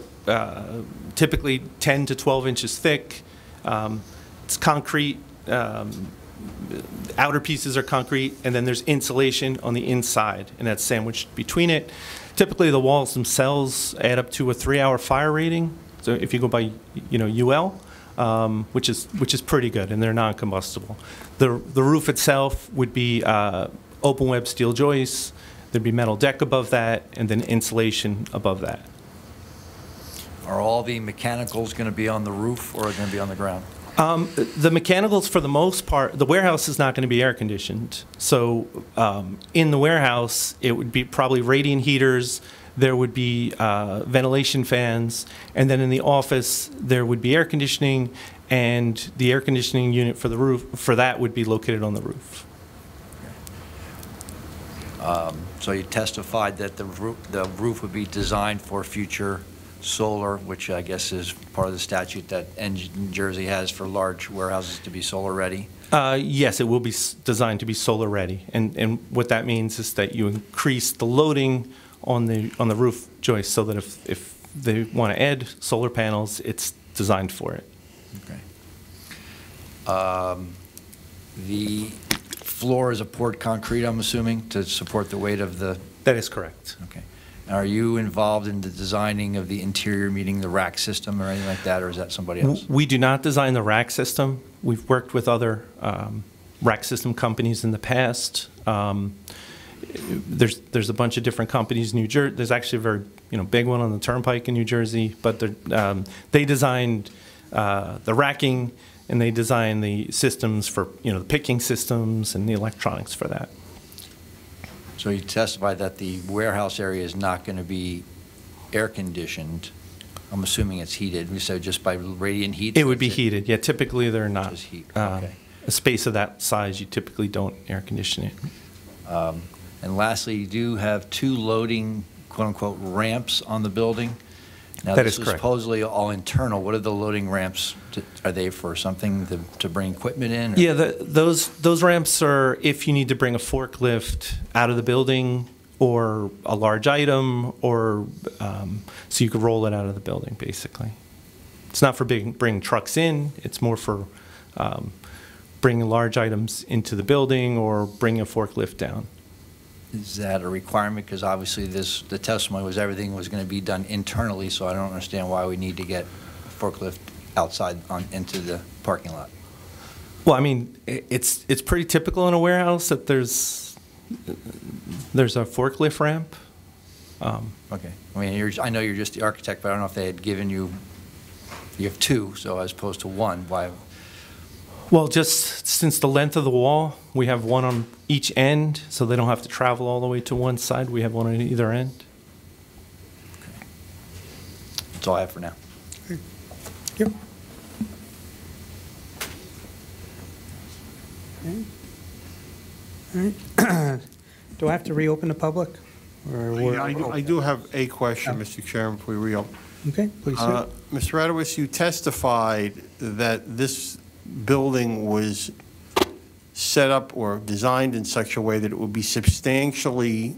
typically 10 to 12 inches thick. It's concrete, outer pieces are concrete, and then there's insulation on the inside, and that's sandwiched between it. Typically, the walls themselves add up to a 3-hour fire rating. So if you go by, UL, which is pretty good, and they're non-combustible. The roof itself would be open web steel joists. There'd be metal deck above that, and then insulation above that. Are all the mechanicals going to be on the roof, or are they going to be on the ground? The mechanicals, for the most part, the warehouse is not going to be air conditioned. So in the warehouse, it would be probably radiant heaters. There would be ventilation fans, and then in the office there would be air conditioning, and the air conditioning unit for the roof would be located on the roof. So you testified that the roof would be designed for future solar, which I guess is part of the statute that New Jersey has for large warehouses to be solar ready. Yes, it will be designed to be solar ready, and what that means is that you increase the loading on the roof joist, so that if they want to add solar panels, it's designed for it. Okay. The floor is a poured concrete, I'm assuming, to support the weight of the... That is correct. Okay. Are you involved in the designing of the interior, meaning the rack system or anything like that, or is that somebody else? We do not design the rack system. We've worked with other rack system companies in the past. There's a bunch of different companies in New Jersey. There's actually a very big one on the Turnpike in New Jersey, but they designed the racking, and they designed the systems for the picking systems and the electronics for that. So you testified that the warehouse area is not going to be air conditioned. I'm assuming it's heated. So just by radiant heat? It would be heated. Yeah, typically they're not. Just heat. Okay. A space of that size, you typically don't air condition it. And lastly, you do have 2 loading, quote-unquote, ramps on the building. Now, that this is is correct. supposedly all internal. What are the loading ramps? Are they for something to bring equipment in? Or? Yeah, those ramps are if you need to bring a forklift out of the building or a large item, or so you could roll it out of the building, basically. It's not for bringing trucks in. It's more for bringing large items into the building or bringing a forklift down. Is that a requirement? Because obviously the testimony was everything was going to be done internally, so I don't understand why we need to get a forklift outside into the parking lot. Well, I mean, it's pretty typical in a warehouse that there's a forklift ramp. Okay. I mean, I know you're just the architect, but I don't know if they had given you have 2, so as opposed to 1, why? Well, just since the length of the wall, we have one on each end, so they don't have to travel all the way to one side. We have one on either end. Okay. That's all I have for now. Yep. Okay. All right. Do I have to reopen the public? Or I do have a question, Mr. Chairman, before we reopen. Okay, please. Mr. Radowitz, you testified that this building was set up or designed in such a way that it would be substantially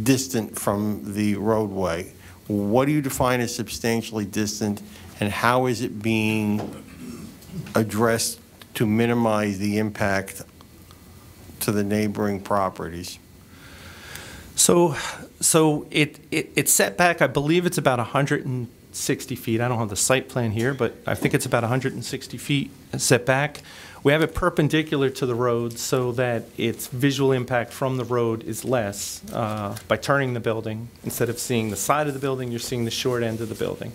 distant from the roadway. What do you define as substantially distant, and how is it being addressed to minimize the impact to the neighboring properties? So it's set back, I believe it's about 160 feet. I don't have the site plan here, but I think it's about 160 feet set back. We have it perpendicular to the road so that its visual impact from the road is less by turning the building. Instead of seeing the side of the building, you're seeing the short end of the building.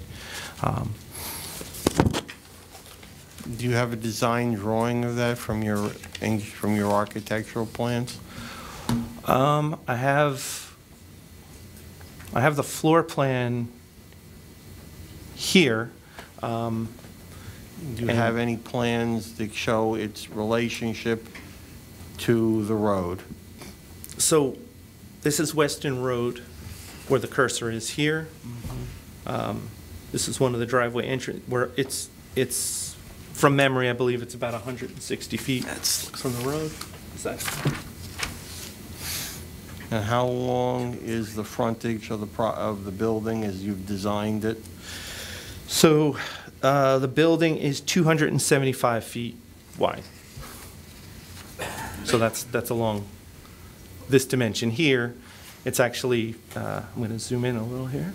Do you have a design drawing of that from your architectural plans? I have the floor plan here. Do you have any plans that show its relationship to the road? So this is Western Road, where the cursor is here. This is one of the driveway entrance, where it's from memory, I believe it's about 160 feet from the road. Is that? And how long is the frontage of the building as you've designed it? So the building is 275 feet wide. So that's along this dimension here. It's actually, I'm going to zoom in a little here.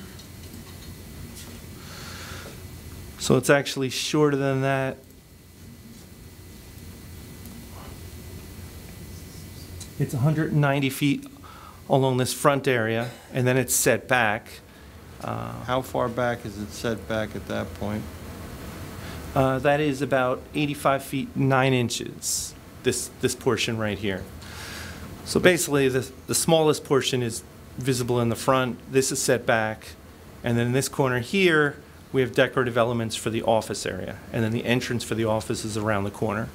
So it's actually shorter than that. It's 190 feet along this front area, and then it's set back. How far back is it set back at that point? That is about 85 feet 9 inches, this portion right here. So basically, the smallest portion is visible in the front. This is set back. And then in this corner here, we have decorative elements for the office area. And then the entrance for the office is around the corner.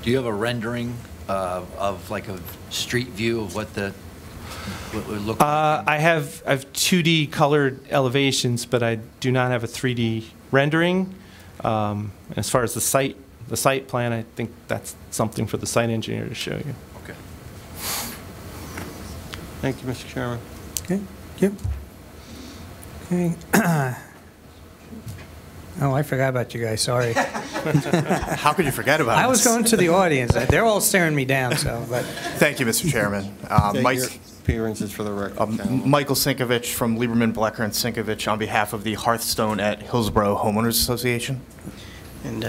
Do you have a rendering of like a street view of what it would look like? I have 2D colored elevations, but I do not have a 3D rendering. As far as the site plan, I think that's something for the site engineer to show you. Okay. Thank you, Mr. Chairman. Okay, yep. Okay. Oh, I forgot about you guys, sorry. How could you forget about us? I was going to the audience. They're all staring me down, so, but. Thank you, Mr. Chairman. Your appearances for the record. Michael Sinkovich from Lieberman, Blecker, and Sinkovich on behalf of the Hearthstone at Hillsborough Homeowners Association. And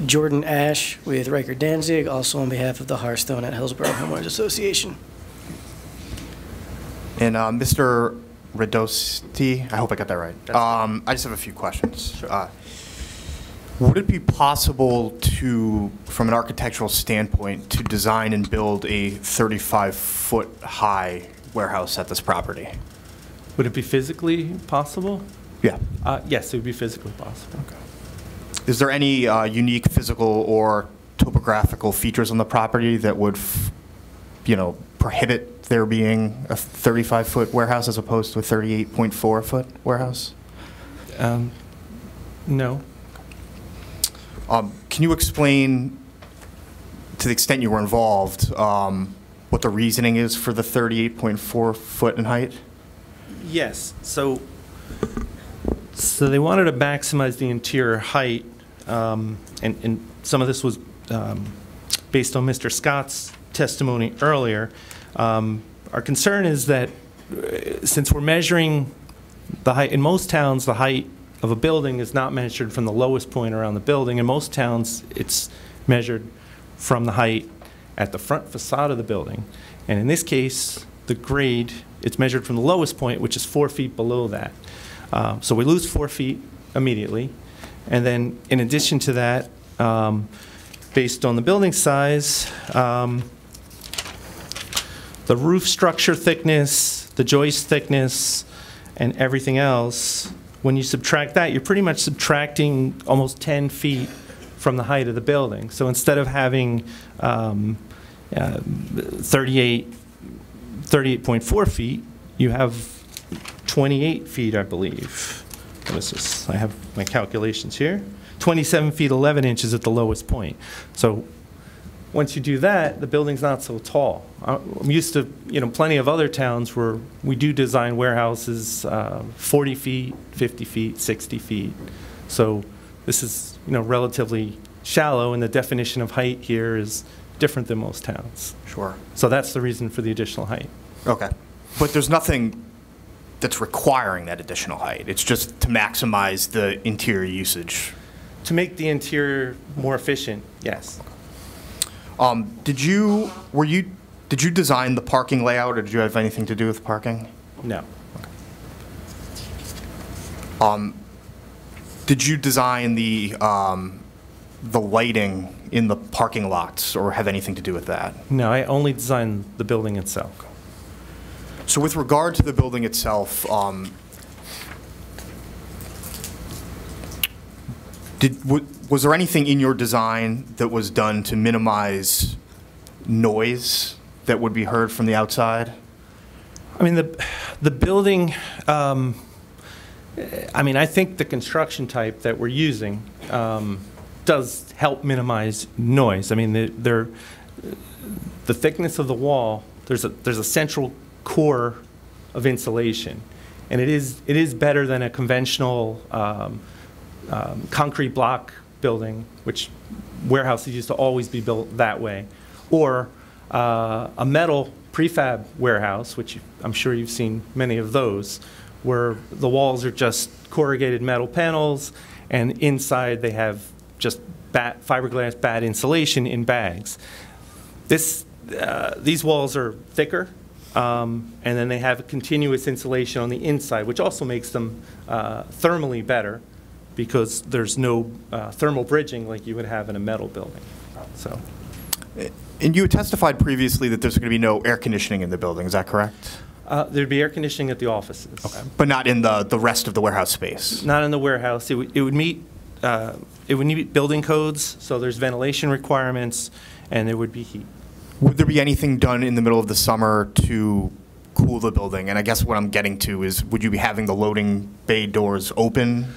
Jordan Ash with Riker Danzig, also on behalf of the Hearthstone at Hillsborough Homeowners Association. And Mr. Radosti, I hope I got that right. I just have a few questions. Sure. Would it be possible to, from an architectural standpoint, to design and build a 35-foot high warehouse at this property? Would it be physically possible? Yeah. Yes, it would be physically possible. Okay. Is there any unique physical or topographical features on the property that would, prohibit there being a 35-foot warehouse as opposed to a 38.4-foot warehouse? No. Can you explain, to the extent you were involved, what the reasoning is for the 38.4 foot in height? Yes. So they wanted to maximize the interior height, and some of this was based on Mr. Scott's testimony earlier. Our concern is that since we're measuring the height, in most towns, the height of a building is not measured from the lowest point around the building. In most towns, it's measured from the height at the front facade of the building. And in this case, the grade, it's measured from the lowest point, which is 4 feet below that. So we lose 4 feet immediately. And then in addition to that, based on the building size, the roof structure thickness, the joist thickness, and everything else, when you subtract that, you're pretty much subtracting almost 10 feet from the height of the building. So instead of having 38.4 feet, you have 28 feet, I believe. What is this? I have my calculations here. 27 feet 11 inches at the lowest point. So once you do that, the building's not so tall. I'm used to, plenty of other towns where we do design warehouses 40 feet, 50 feet, 60 feet. So this is, relatively shallow, and the definition of height here is different than most towns. Sure. So that's the reason for the additional height. Okay. But there's nothing that's requiring that additional height. It's just to maximize the interior usage. To make the interior more efficient, yes. Did you design the parking layout, or did you have anything to do with parking? No. Okay. Did you design the the lighting in the parking lots or have anything to do with that? No, I only designed the building itself. So with regard to the building itself, was there anything in your design that was done to minimize noise that would be heard from the outside? I mean, the building, I mean, I think the construction type that we're using does help minimize noise. I mean, the thickness of the wall, there's a central core of insulation, and it is better than a conventional concrete block building, which warehouses used to always be built that way, or a metal prefab warehouse, which I'm sure you've seen many of those, where the walls are just corrugated metal panels, and inside they have just fiberglass bad insulation in bags. These walls are thicker, and then they have a continuous insulation on the inside, which also makes them thermally better, because there's no thermal bridging like you would have in a metal building. So. And you had testified previously that there's going to be no air conditioning in the building, is that correct? There'd be air conditioning at the offices. Okay. But not in the rest of the warehouse space? Not in the warehouse. It would meet building codes, so there's ventilation requirements, and there would be heat. Would there be anything done in the middle of the summer to cool the building? And I guess what I'm getting to is, would you be having the loading bay doors open?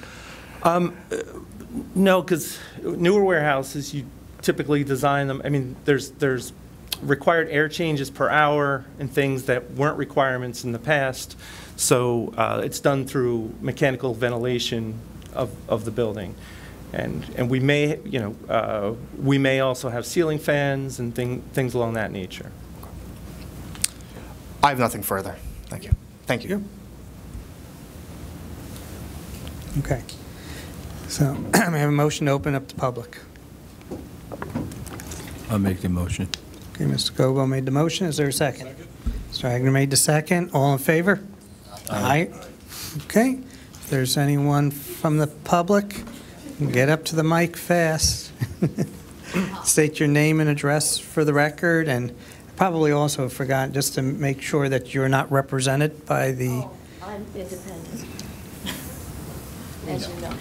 No, because newer warehouses, you typically design them, I mean, there's required air changes per hour and things that weren't requirements in the past, so it's done through mechanical ventilation of the building. And we may, we may also have ceiling fans and things along that nature. I have nothing further. Thank you. Thank you. Okay. So I have a motion to open up the public. I'll make the motion. Okay, Mr. Gobo made the motion. Is there a second? Mr. Agnew made the second. All in favor? Aye. Okay. If there's anyone from the public, get up to the mic fast. State your name and address for the record, and probably also forgot just to make sure that you're not represented by the... Oh, I'm independent, as you know.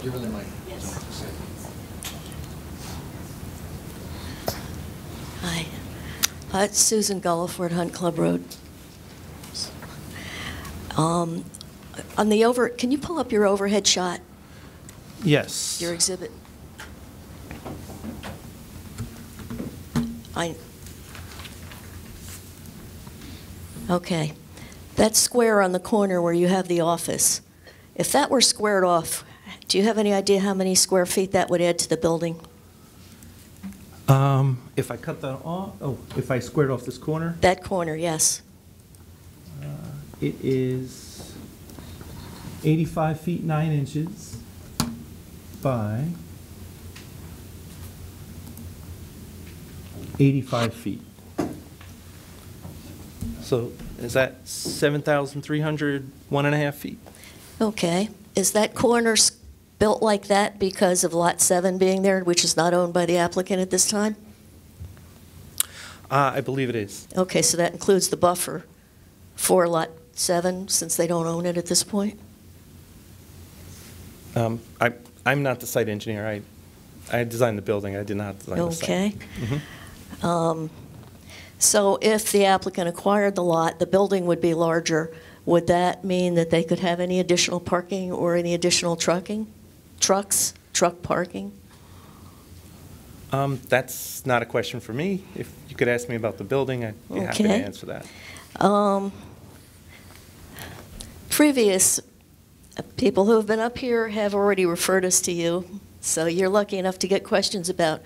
Give her the mic. Hi. It's Susan Gulliford, Hunt Club Road. On the can you pull up your overhead shot? Yes. Your exhibit. Okay. That square on the corner where you have the office, if that were squared off, do you have any idea how many square feet that would add to the building? If I cut that off, if I squared off this corner? That corner, yes. It is 85 feet 9 inches by 85 feet. So is that 7,300, 1.5 feet? Okay. Is that corner built like that because of Lot 7 being there, which is not owned by the applicant at this time? I believe it is. Okay, so that includes the buffer for Lot 7, since they don't own it at this point? I'm not the site engineer. I designed the building. I did not design the site. Okay. Mm-hmm. So if the applicant acquired the lot, the building would be larger. Would that mean that they could have any additional parking or any additional truck parking? That's not a question for me. If you could ask me about the building, I'd be happy to answer that. Previous people who have been up here have already referred us to you, so you're lucky enough to get questions about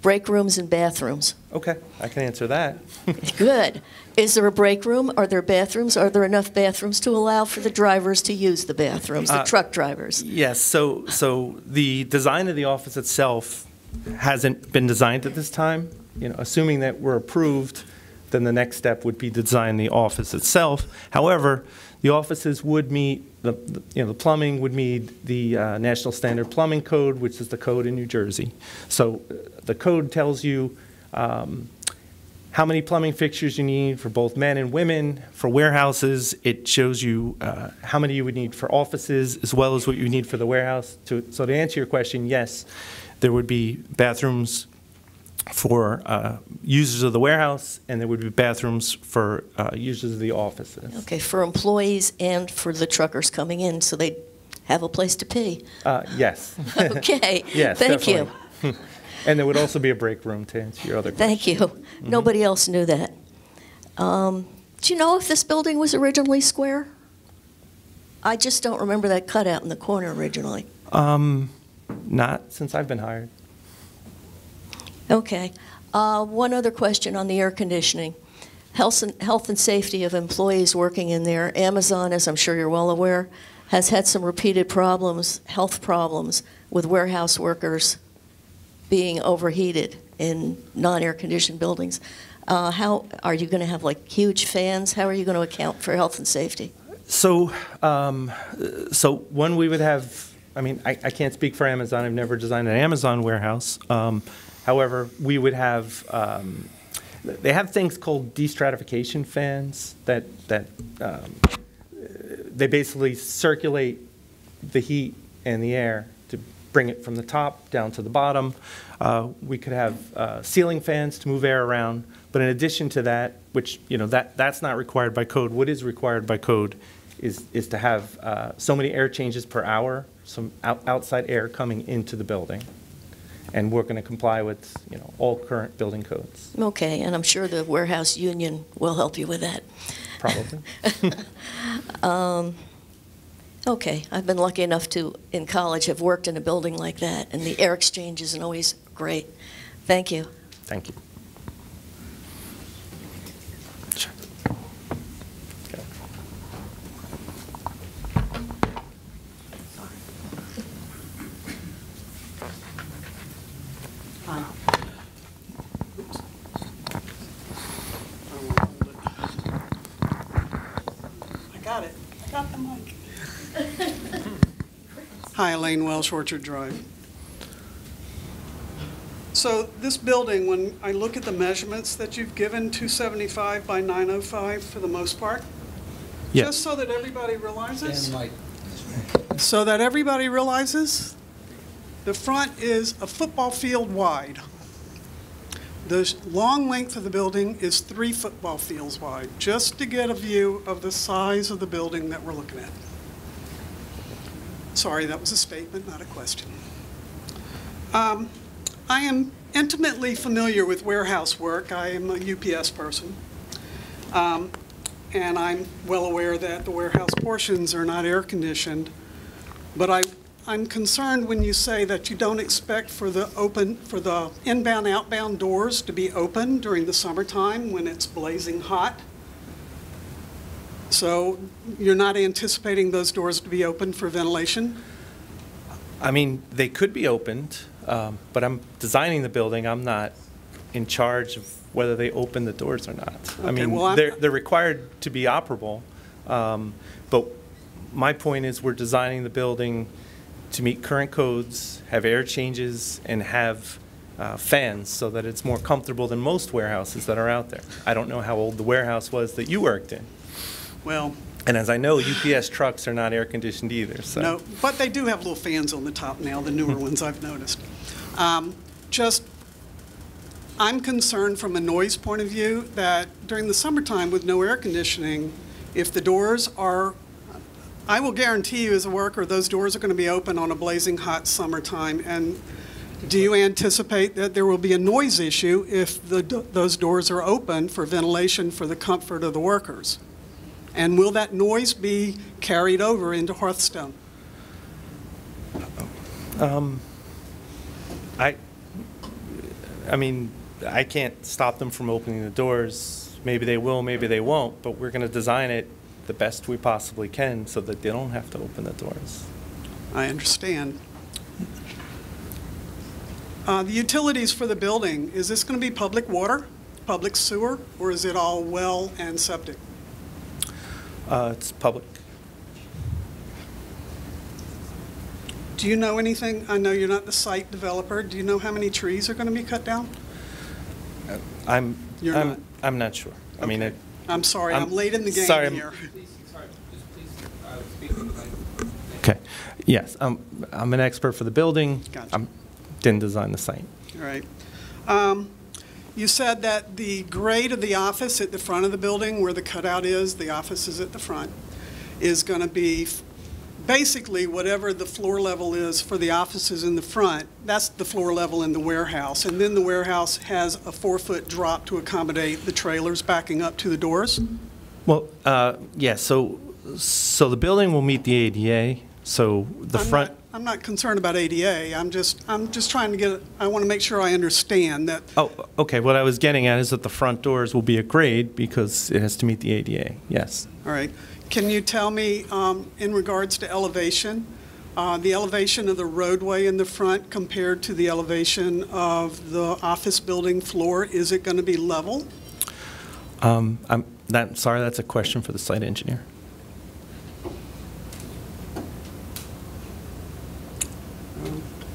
break rooms and bathrooms. Okay, I can answer that. Good. Is there a break room? Are there bathrooms? Are there enough bathrooms to allow for the drivers to use the bathrooms, the truck drivers? Yes, so the design of the office itself hasn't been designed at this time. Assuming that we're approved, then the next step would be to design the office itself. However, the offices would meet, the plumbing would meet the National Standard Plumbing Code, which is the code in New Jersey. So the code tells you how many plumbing fixtures you need for both men and women. For warehouses, it shows you how many you would need for offices, as well as what you need for the warehouse. So to answer your question, yes, there would be bathrooms for users of the warehouse, and there would be bathrooms for users of the offices. Okay, for employees and for the truckers coming in, so they have a place to pee. Yes. Okay, yes, thank you. And there would also be a break room, to answer your other question. Thank you. Mm-hmm. Nobody else knew that. Do you know if this building was originally square? I just don't remember that cutout in the corner originally. Not since I've been hired. Okay. One other question on the air conditioning. Health and safety of employees working in there. Amazon, as I'm sure you're well aware, has had some repeated problems, health problems, with warehouse workers being overheated in non-air conditioned buildings. How are you going to have like huge fans? How are you going to account for health and safety? So, so when we would have, I mean, I can't speak for Amazon. I've never designed an Amazon warehouse. However, we would have, they have things called destratification fans that they basically circulate the heat and the air to bring it from the top down to the bottom. We could have ceiling fans to move air around. But in addition to that, which, you know, that's not required by code. What is required by code is to have so many air changes per hour, some outside air coming into the building. And we're going to comply with, you know, all current building codes. Okay, and I'm sure the warehouse union will help you with that. Probably. Okay, I've been lucky enough to, in college, have worked in a building like that, and the air exchange isn't always great. Thank you. Thank you. Hi, Elaine Welsh, Orchard Drive. So this building, when I look at the measurements that you've given, 275 by 905 for the most part, yes. Just so that everybody realizes, the front is a football field wide. The long length of the building is 3 football fields wide, just to get a view of the size of the building that we're looking at. Sorry, that was a statement, not a question. I am intimately familiar with warehouse work. I am a UPS person. And I'm well aware that the warehouse portions are not air conditioned. But I'm concerned when you say that you don't expect for the inbound, outbound doors to be open during the summertime when it's blazing hot. So you're not anticipating those doors to be open for ventilation? I mean, they could be opened, but I'm designing the building. I'm not in charge of whether they open the doors or not. Okay, I mean, well, they're required to be operable, but my point is we're designing the building to meet current codes, have air changes, and have fans so that it's more comfortable than most warehouses that are out there. I don't know how old the warehouse was that you worked in. Well, and as I know, UPS trucks are not air conditioned either. So. No, but they do have little fans on the top now, the newer ones I've noticed. I'm concerned from a noise point of view that during the summertime with no air conditioning, if the doors are, I will guarantee you as a worker, those doors are going to be open on a blazing hot summertime. And do you anticipate that there will be a noise issue if those doors are open for ventilation for the comfort of the workers? And will that noise be carried over into Hearthstone? I mean, I can't stop them from opening the doors. Maybe they will, maybe they won't, but we're going to design it the best we possibly can so that they don't have to open the doors. I understand. The utilities for the building, is this going to be public water? public sewer, or is it all well and septic? It's public. Do you know anything? I know you're not the site developer. Do you know how many trees are going to be cut down? I'm You're not sure. I mean, I'm sorry, I'm late in the game sorry, here. okay. Yes, I'm an expert for the building. Gotcha. Didn't design the site. All right. You said that the grade of the office at the front of the building, where the cutout is, the office is at the front, is going to be basically whatever the floor level is for the offices in the front. That's the floor level in the warehouse. And then the warehouse has a 4-foot drop to accommodate the trailers backing up to the doors? Well, yeah, so the building will meet the ADA, so the front... I'm not concerned about ADA. I'm just trying to get, I want to make sure I understand that. Oh, okay, what I was getting at is that the front doors will be at grade because it has to meet the ADA, yes. All right. Can you tell me, in regards to elevation, the elevation of the roadway in the front compared to the elevation of the office building floor, is it going to be level? Sorry, that's a question for the site engineer.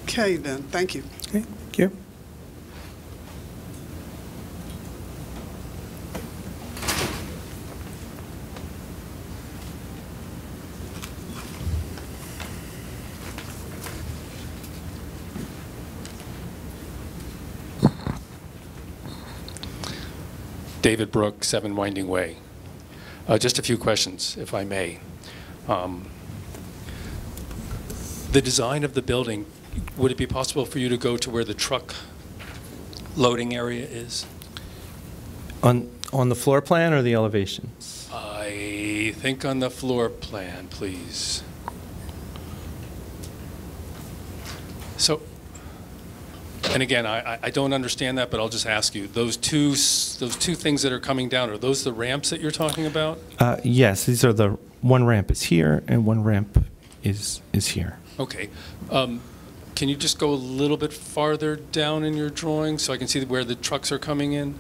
Okay, then. Thank you. Okay, thank you. David Brook, 7 Winding Way. Just a few questions, if I may. The design of the building, would it be possible for you to go to where the truck loading area is? On the floor plan or the elevations? I think on the floor plan, please. So, and again, I don't understand that, but I'll just ask you, those two things that are coming down, are those the ramps that you're talking about? Yes, these are one ramp is here and one ramp is here. Okay. Can you just go a little bit farther down in your drawing so I can see where the trucks are coming in?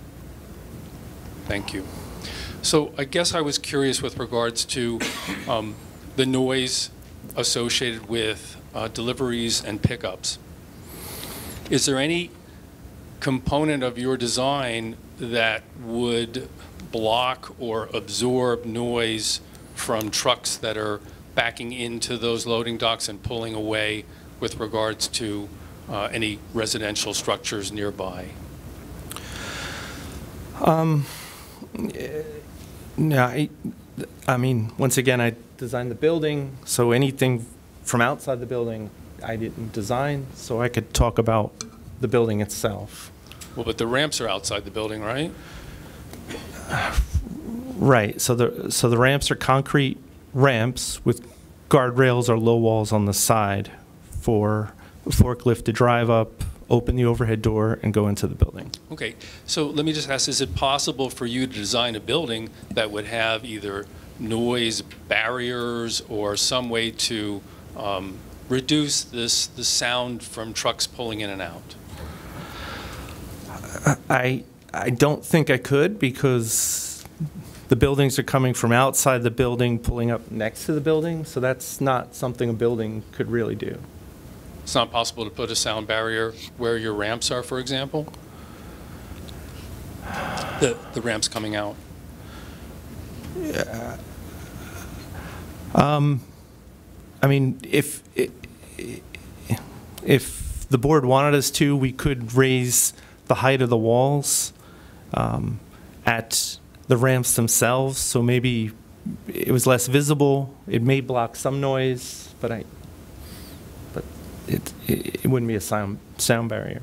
Thank you. So I guess I was curious with regards to the noise associated with deliveries and pickups. Is there any component of your design that would block or absorb noise from trucks that are backing into those loading docks and pulling away with regards to any residential structures nearby? No, I mean, once again, I designed the building, so anything from outside the building I didn't design, so I could talk about the building itself. Well, but the ramps are outside the building, right? Right. So the ramps are concrete ramps with guardrails or low walls on the side for a forklift to drive up, open the overhead door, and go into the building. Okay. So let me just ask, is it possible for you to design a building that would have either noise barriers or some way to reduce the sound from trucks pulling in and out? I don't think I could, because the buildings are coming from outside the building, pulling up next to the building, so that's not something a building could really do. It's not possible to put a sound barrier where your ramps are, for example? The ramps coming out. Yeah. I mean, if the board wanted us to, we could raise the height of the walls at the ramps themselves, so maybe it was less visible. It may block some noise, but it wouldn't be a sound barrier.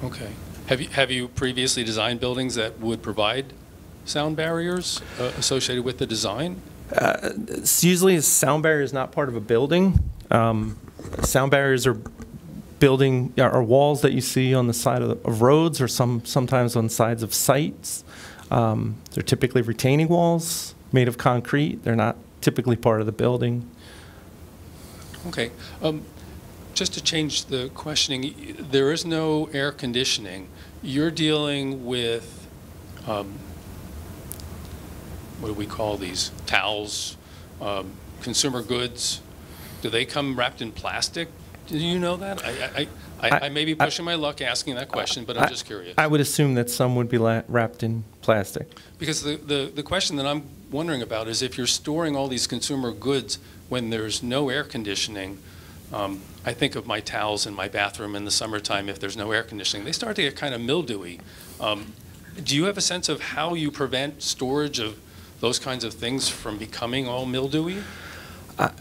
Okay. Have you previously designed buildings that would provide sound barriers associated with the design? Usually a sound barrier is not part of a building. Sound barriers are walls that you see on the side of roads, or sometimes on sides of sites. They're typically retaining walls made of concrete. They're not typically part of the building. Okay. Just to change the questioning, there is no air conditioning. You're dealing with, what do we call these? Towels, consumer goods. Do they come wrapped in plastic? Do you know that? I may be pushing my luck asking that question, but I'm just curious. I would assume that some would be wrapped in plastic. Because the question that I'm wondering about is if you're storing all these consumer goods when there's no air conditioning, I think of my towels in my bathroom in the summertime. If there's no air conditioning, they start to get kind of mildewy. Do you have a sense of how you prevent storage of those kinds of things from becoming all mildewy?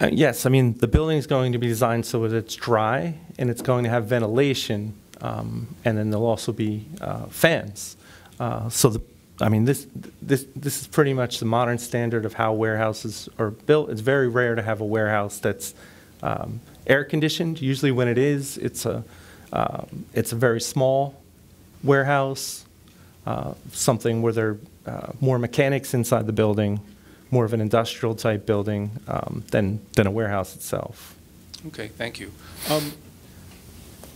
Yes, I mean, the building is going to be designed so that it's dry and it's going to have ventilation, and then there'll also be fans. I mean, this is pretty much the modern standard of how warehouses are built. It's very rare to have a warehouse that's air conditioned. Usually, when it is, it's a very small warehouse, something where there are more mechanics inside the building, more of an industrial type building than a warehouse itself. Okay, thank you.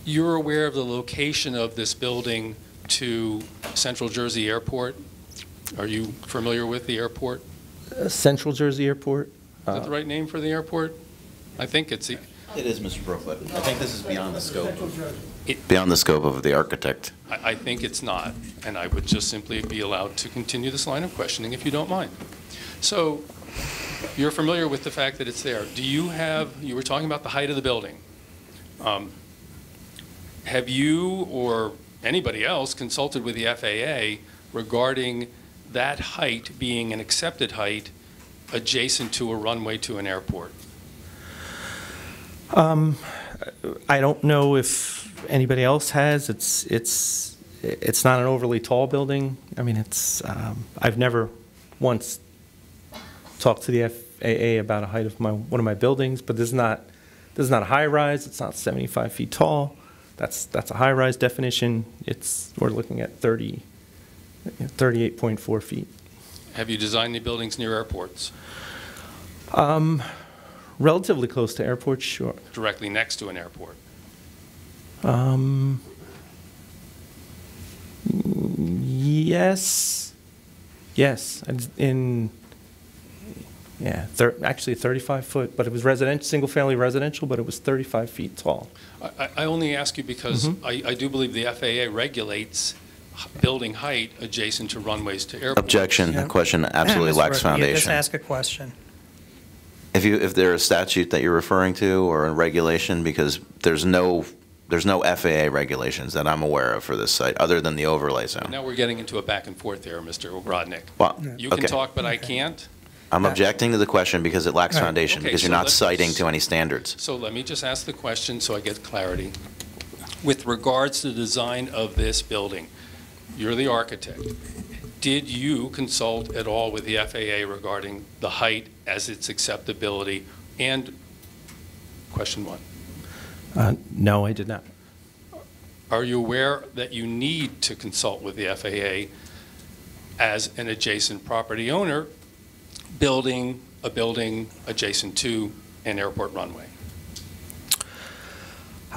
You're aware of the location of this building to Central Jersey Airport? Are you familiar with the airport? Central Jersey Airport? Is that the right name for the airport? I think it's the... It is, Mr. Brookwood. I think this is beyond the scope. Beyond the scope of the architect. I think it's not, and I would just simply be allowed to continue this line of questioning if you don't mind. So, you're familiar with the fact that it's there. Do you have, you were talking about the height of the building. Have you or anybody else consulted with the FAA regarding that height being an accepted height adjacent to a runway to an airport? I don't know if anybody else has. It's not an overly tall building. I mean, I've never once talked to the FAA about a height of one of my buildings, but this is not a high rise. It's not 75 feet tall. That's a high rise definition. We're looking at 38.4 feet. Have you designed any buildings near airports? Relatively close to airports, sure. Directly next to an airport? Yes. Yes. Actually 35 foot, but it was single-family residential, but it was 35 feet tall. I only ask you because I do believe the FAA regulates building height adjacent to runways to airports. Objection. The question absolutely lacks foundation. Just ask a question. If there's a statute that you're referring to or a regulation, because there's no FAA regulations that I'm aware of for this site other than the overlay zone. Now we're getting into a back and forth here, Mr. Rodnick. Well, you can talk, but I can't. I'm objecting to the question because it lacks foundation, because you're not citing to any standards. So let me just ask the question so I get clarity. With regards to the design of this building, you're the architect. Did you consult at all with the FAA regarding the height as its acceptability? And question one. No, I did not. Are you aware that you need to consult with the FAA as an adjacent property owner building a building adjacent to an airport runway?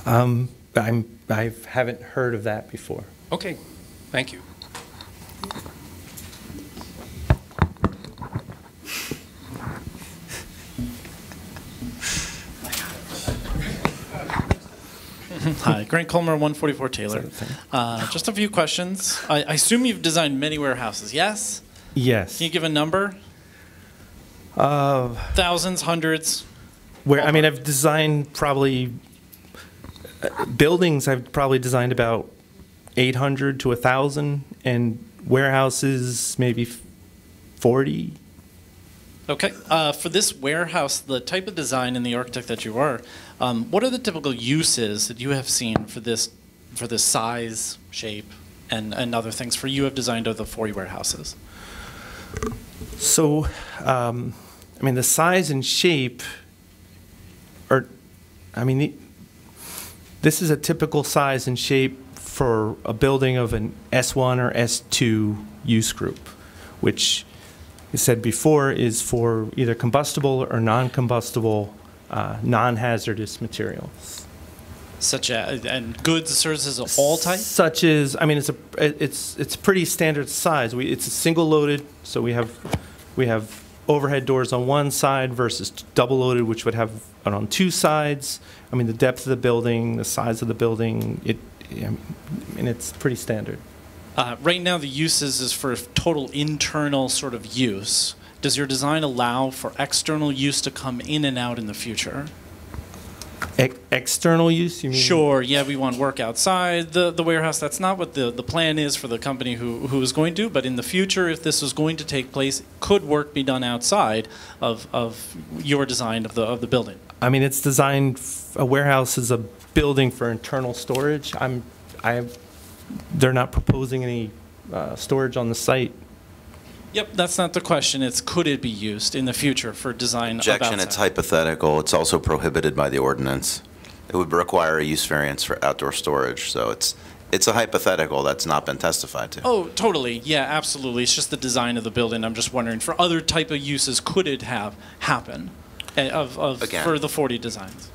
I haven't heard of that before. Okay, thank you. Hi, Grant Colmer, 144 Taylor. Just a few questions. I assume you've designed many warehouses, yes? Yes. Can you give a number? Thousands, hundreds? I mean, I've designed probably buildings. I've probably designed about 800 to 1,000, and warehouses maybe 40. Okay. For this warehouse, the type of design and the architect that you are, what are the typical uses that you have seen for this size, shape, and other things for you have designed of the 40 warehouses? So, I mean, the size and shape are, I mean, this is a typical size and shape for a building of an S1 or S2 use group, which I said before is for either combustible or non-combustible, non-hazardous materials. Such as, and goods, services of all types? Such as, I mean, it's pretty standard size. It's a single loaded, so we have overhead doors on one side versus double loaded, which would have it on two sides. I mean, the depth of the building, the size of the building, it's pretty standard. Right now, the uses is for total internal sort of use. Does your design allow for external use to come in and out in the future? External use, you mean? Sure, yeah, we want work outside the warehouse. That's not what the plan is for the company who is going to, but in the future, if this was going to take place, could work be done outside of your design of the building? I mean, it's designed, a warehouse is a building for internal storage. They're not proposing any storage on the site. Yep, that's not the question. It's could it be used in the future for design of Objection, outside? it's hypothetical. It's also prohibited by the ordinance. It would require a use variance for outdoor storage, so it's a hypothetical that's not been testified to. Oh, totally. Yeah, absolutely. It's just the design of the building. I'm just wondering, for other type of uses, could it have happen Again. for the 40 designs?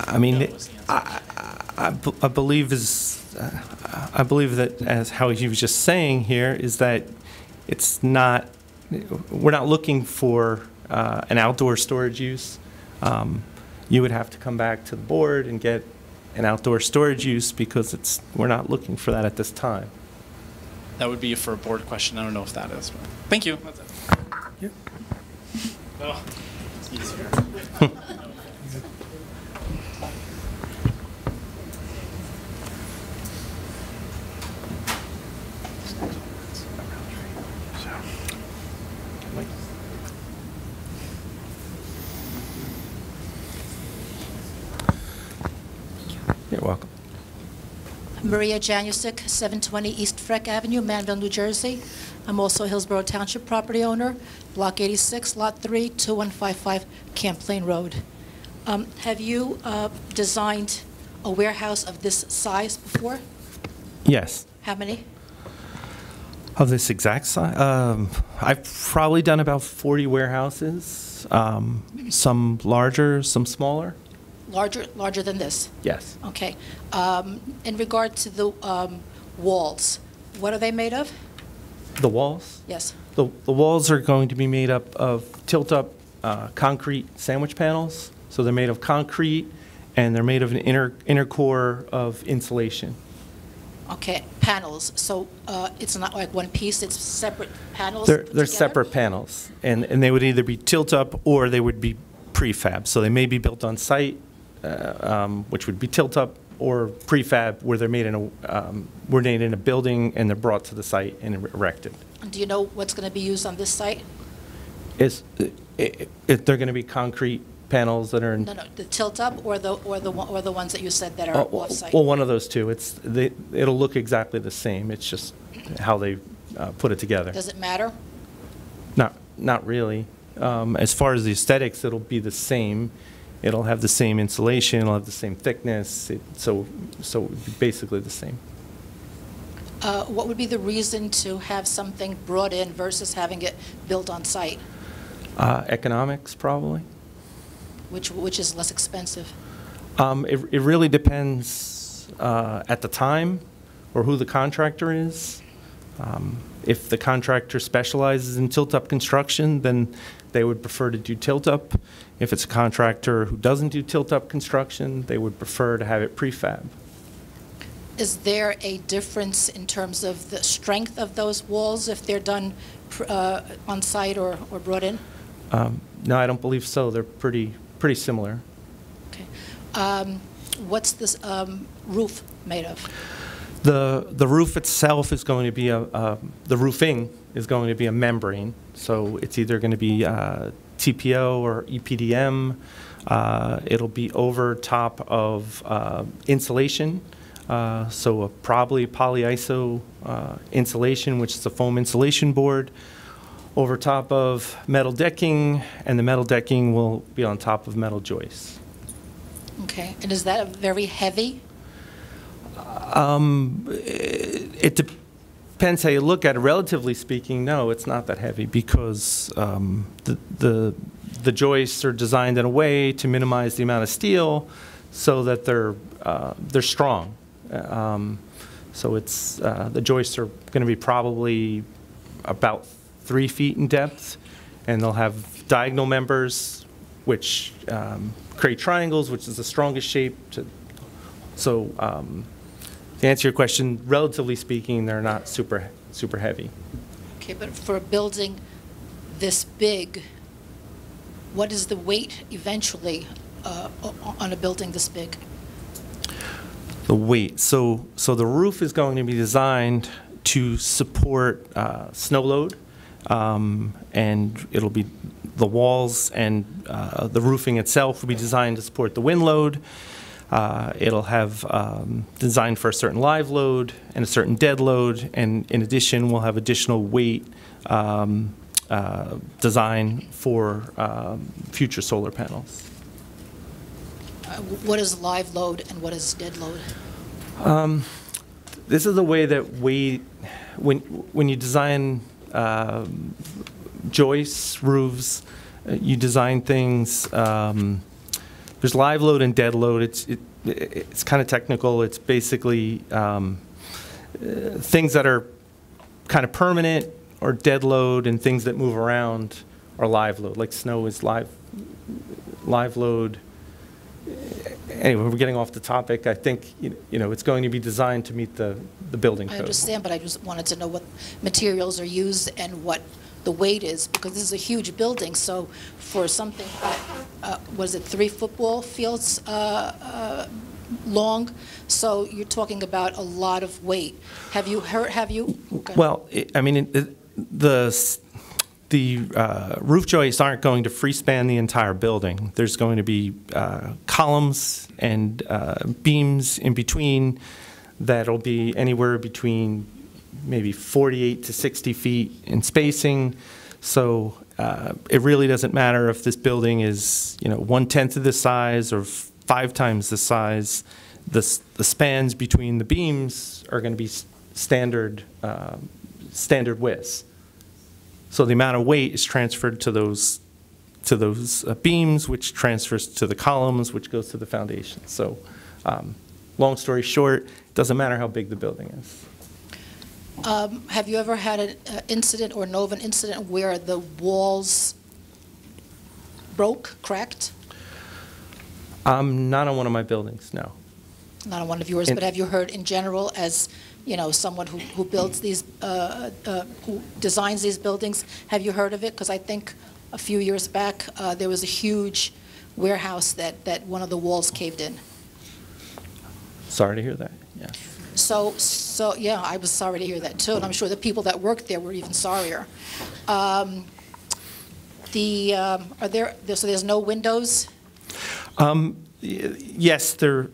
I mean, I believe that, as how he was just saying here, is that it's not, we're not looking for an outdoor storage use. You would have to come back to the board and get an outdoor storage use because we're not looking for that at this time. That would be for a board question. I don't know if that is. But thank you. That's it. Yep. Oh, it's easier. You're welcome. Maria Janusik, 720 East Freck Avenue, Manville, New Jersey. I'm also a Hillsborough Township property owner, Block 86, Lot 3, 2155 Camp Plain Road. Have you designed a warehouse of this size before? Yes. How many? Of this exact size? I've probably done about 40 warehouses, some larger, some smaller. Larger than this? Yes. Okay. In regard to the walls, what are they made of? The walls? Yes. The walls are going to be made up of tilt-up concrete sandwich panels. So they're made of concrete, and they're made of an inner core of insulation. Okay, panels. So it's not like one piece, it's separate panels? They're separate panels, and they would either be tilt-up or they would be prefab. So they may be built on site, which would be tilt-up, or prefab, where they're made in a building and they're brought to the site and erected. Do you know what's going to be used on this site? They're going to be concrete panels that are in. No, the tilt-up or the ones that you said that are off-site? Well, one of those two. It'll look exactly the same. It's just how they put it together. Does it matter? Not really. As far as the aesthetics, it'll be the same. It'll have the same insulation. It'll have the same thickness. So it would be basically the same. What would be the reason to have something brought in versus having it built on site? Economics, probably. Which is less expensive? It really depends at the time or who the contractor is. If the contractor specializes in tilt-up construction, then they would prefer to do tilt-up. If it's a contractor who doesn't do tilt-up construction, they would prefer to have it prefab. Is there a difference in terms of the strength of those walls if they're done on site or brought in? No, I don't believe so. They're pretty similar. Okay. What's this roof made of? The roof itself is going to be the roofing is going to be a membrane. So it's either going to be TPO or EPDM. It'll be over top of insulation. So probably polyiso insulation, which is a foam insulation board, over top of metal decking, and the metal decking will be on top of metal joists. Okay. And is that very heavy? It depends how you look at it. Relatively speaking, no, it's not that heavy because the joists are designed in a way to minimize the amount of steel. so that they're strong. So it's the joists are going to be probably about 3 feet in depth, and they'll have diagonal members, which create triangles, which is the strongest shape. So to answer your question, relatively speaking, they're not super heavy. Okay, but for a building this big, what is the weight eventually on a building this big? The weight. So the roof is going to be designed to support snow load, and it'll be the walls and the roofing itself will be designed to support the wind load. It'll have designed for a certain live load and a certain dead load, and in addition, we'll have additional weight design for future solar panels. What is live load and what is dead load? This is the way that when you design joists, roofs, you design things. There's live load and dead load. It's kind of technical. It's basically things that are kind of permanent or dead load, and things that move around are live load. Like snow is live load. Anyway, we're getting off the topic. I think it's going to be designed to meet the building code. I understand, but I just wanted to know what materials are used and what the weight is, because this is a huge building. So for something, was it 3 football fields long? So you're talking about a lot of weight. Have you heard? Okay. Well, I mean, the roof joists aren't going to free span the entire building. There's going to be columns and beams in between that'll be anywhere between maybe 48 to 60 feet in spacing. So it really doesn't matter if this building is 1/10 of the size or 5 times the size. The spans between the beams are going to be standard widths. So the amount of weight is transferred to those beams, which transfers to the columns, which goes to the foundation. So long story short, it doesn't matter how big the building is. Have you ever had an incident or know of an incident where the walls broke, cracked? Not on one of my buildings, no. Not on one of yours, but have you heard in general, as someone who builds these, who designs these buildings, have you heard of it? Because I think a few years back there was a huge warehouse that one of the walls caved in. Sorry to hear that. Yeah. So yeah, I was sorry to hear that too, and I'm sure the people that worked there were even sorrier. So there's no windows? Yes, there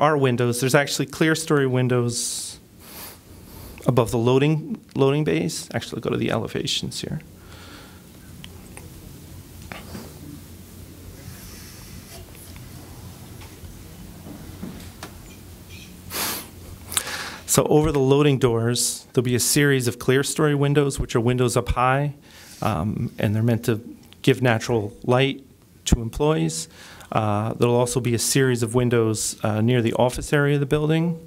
are windows. There's actually clear story windows above the loading bays. Actually, go to the elevations here. So over the loading doors, there'll be a series of clear story windows, which are windows up high, and they're meant to give natural light to employees. There'll also be a series of windows near the office area of the building,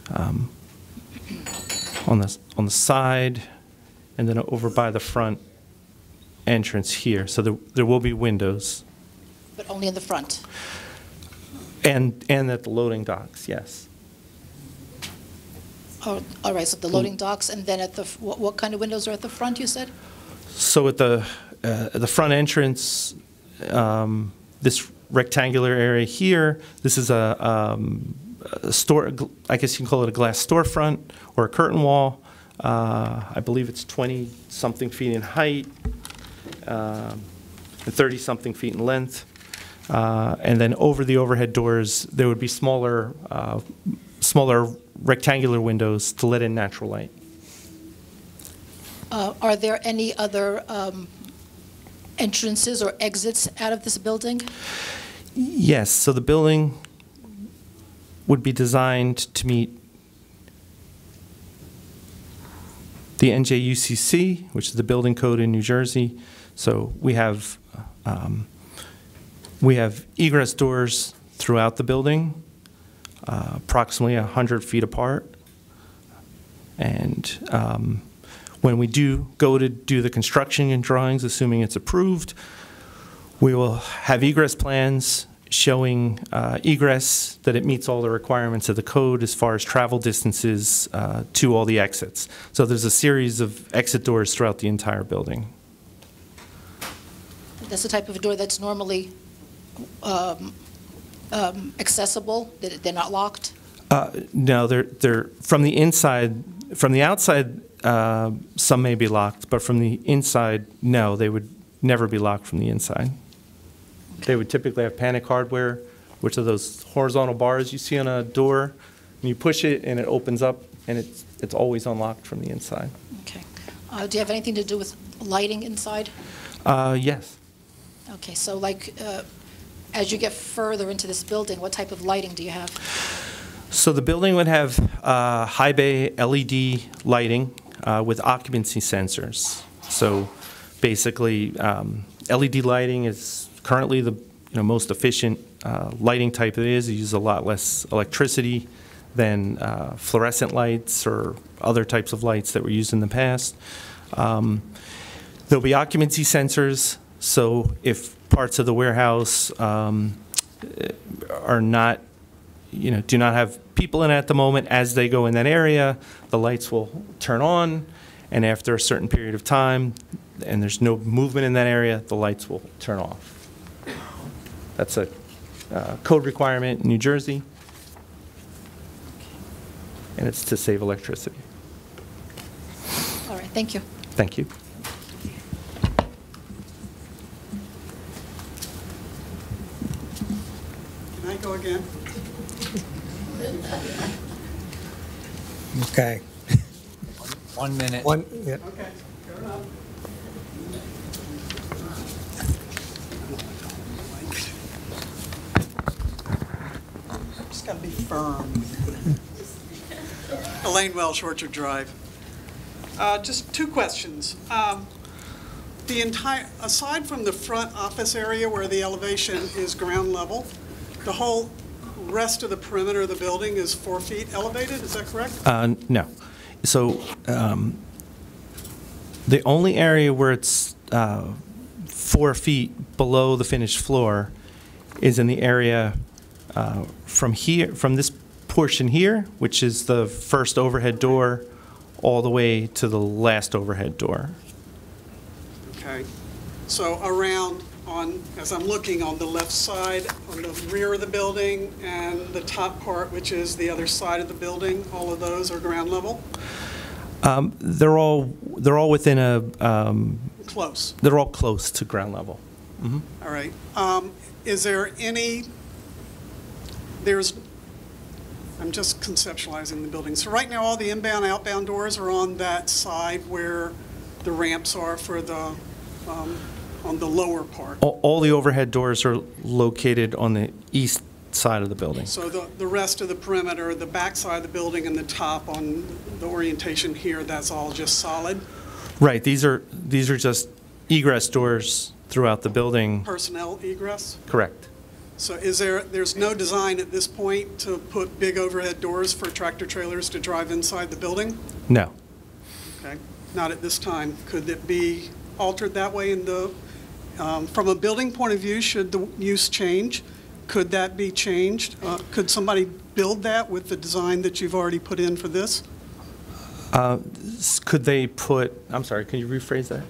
on the side, and then over by the front entrance here. So there will be windows. But only in the front? And at the loading docks, yes. Oh, all right, so the loading docks, and then at the, what kind of windows are at the front, you said? So at the front entrance, this rectangular area here, this is a store, I guess you can call it a glass storefront or a curtain wall. I believe it's 20-something feet in height and 30-something feet in length. And then over the overhead doors, there would be smaller rectangular windows to let in natural light. Are there any other entrances or exits out of this building? Yes, so the building would be designed to meet the NJUCC, which is the building code in New Jersey. So we have egress doors throughout the building, approximately 100 feet apart. And when we do go to do the construction and drawings, assuming it's approved, we will have egress plans showing egress, that it meets all the requirements of the code as far as travel distances to all the exits. So there's a series of exit doors throughout the entire building. That's the type of a door that's normally accessible, they're not locked? No, they're from the inside. From the outside, some may be locked, but from the inside, no, they would never be locked from the inside. Okay. They would typically have panic hardware, which are those horizontal bars you see on a door, and you push it and it opens up, and it's always unlocked from the inside. Okay. Do you have anything to do with lighting inside? Yes. Okay, so like as you get further into this building, what type of lighting do you have? So the building would have high bay LED lighting with occupancy sensors. So basically, LED lighting is currently the most efficient lighting type it is. It uses a lot less electricity than fluorescent lights or other types of lights that were used in the past. There'll be occupancy sensors. So if parts of the warehouse are not, do not have people in at the moment, as they go in that area, the lights will turn on, and after a certain period of time, and there's no movement in that area, the lights will turn off. That's a code requirement in New Jersey, and it's to save electricity. All right, thank you. Thank you. Can I go again? Okay. 1 minute. Yeah. Okay, fair enough. Just got to be firm. Elaine Welsh, Orchard Drive. Just two questions. Aside from the front office area where the elevation is ground level, the whole rest of the perimeter of the building is 4 feet elevated, is that correct? No. So the only area where it's 4 feet below the finished floor is in the area from this portion here, which is the first overhead door, all the way to the last overhead door. Okay. So around as I'm looking on the left side, on the rear of the building, and the top part, which is the other side of the building, all of those are ground level? They're all within a close. They're all close to ground level. Mm-hmm. All right. Is there any? I'm just conceptualizing the building. So right now, all the inbound, outbound doors are on that side where the ramps are for the on the lower part. All the overhead doors are located on the east side of the building. So the rest of the perimeter, the back side of the building and the top on the orientation here, that's all just solid? Right. These are just egress doors throughout the building. Personnel egress? Correct. So there's no design at this point to put big overhead doors for tractor trailers to drive inside the building? No. Okay. Not at this time. Could it be altered that way in the from a building point of view, should the use change? Could that be changed? Could somebody build that with the design that you've already put in for this? Could they put, I'm sorry, can you rephrase that?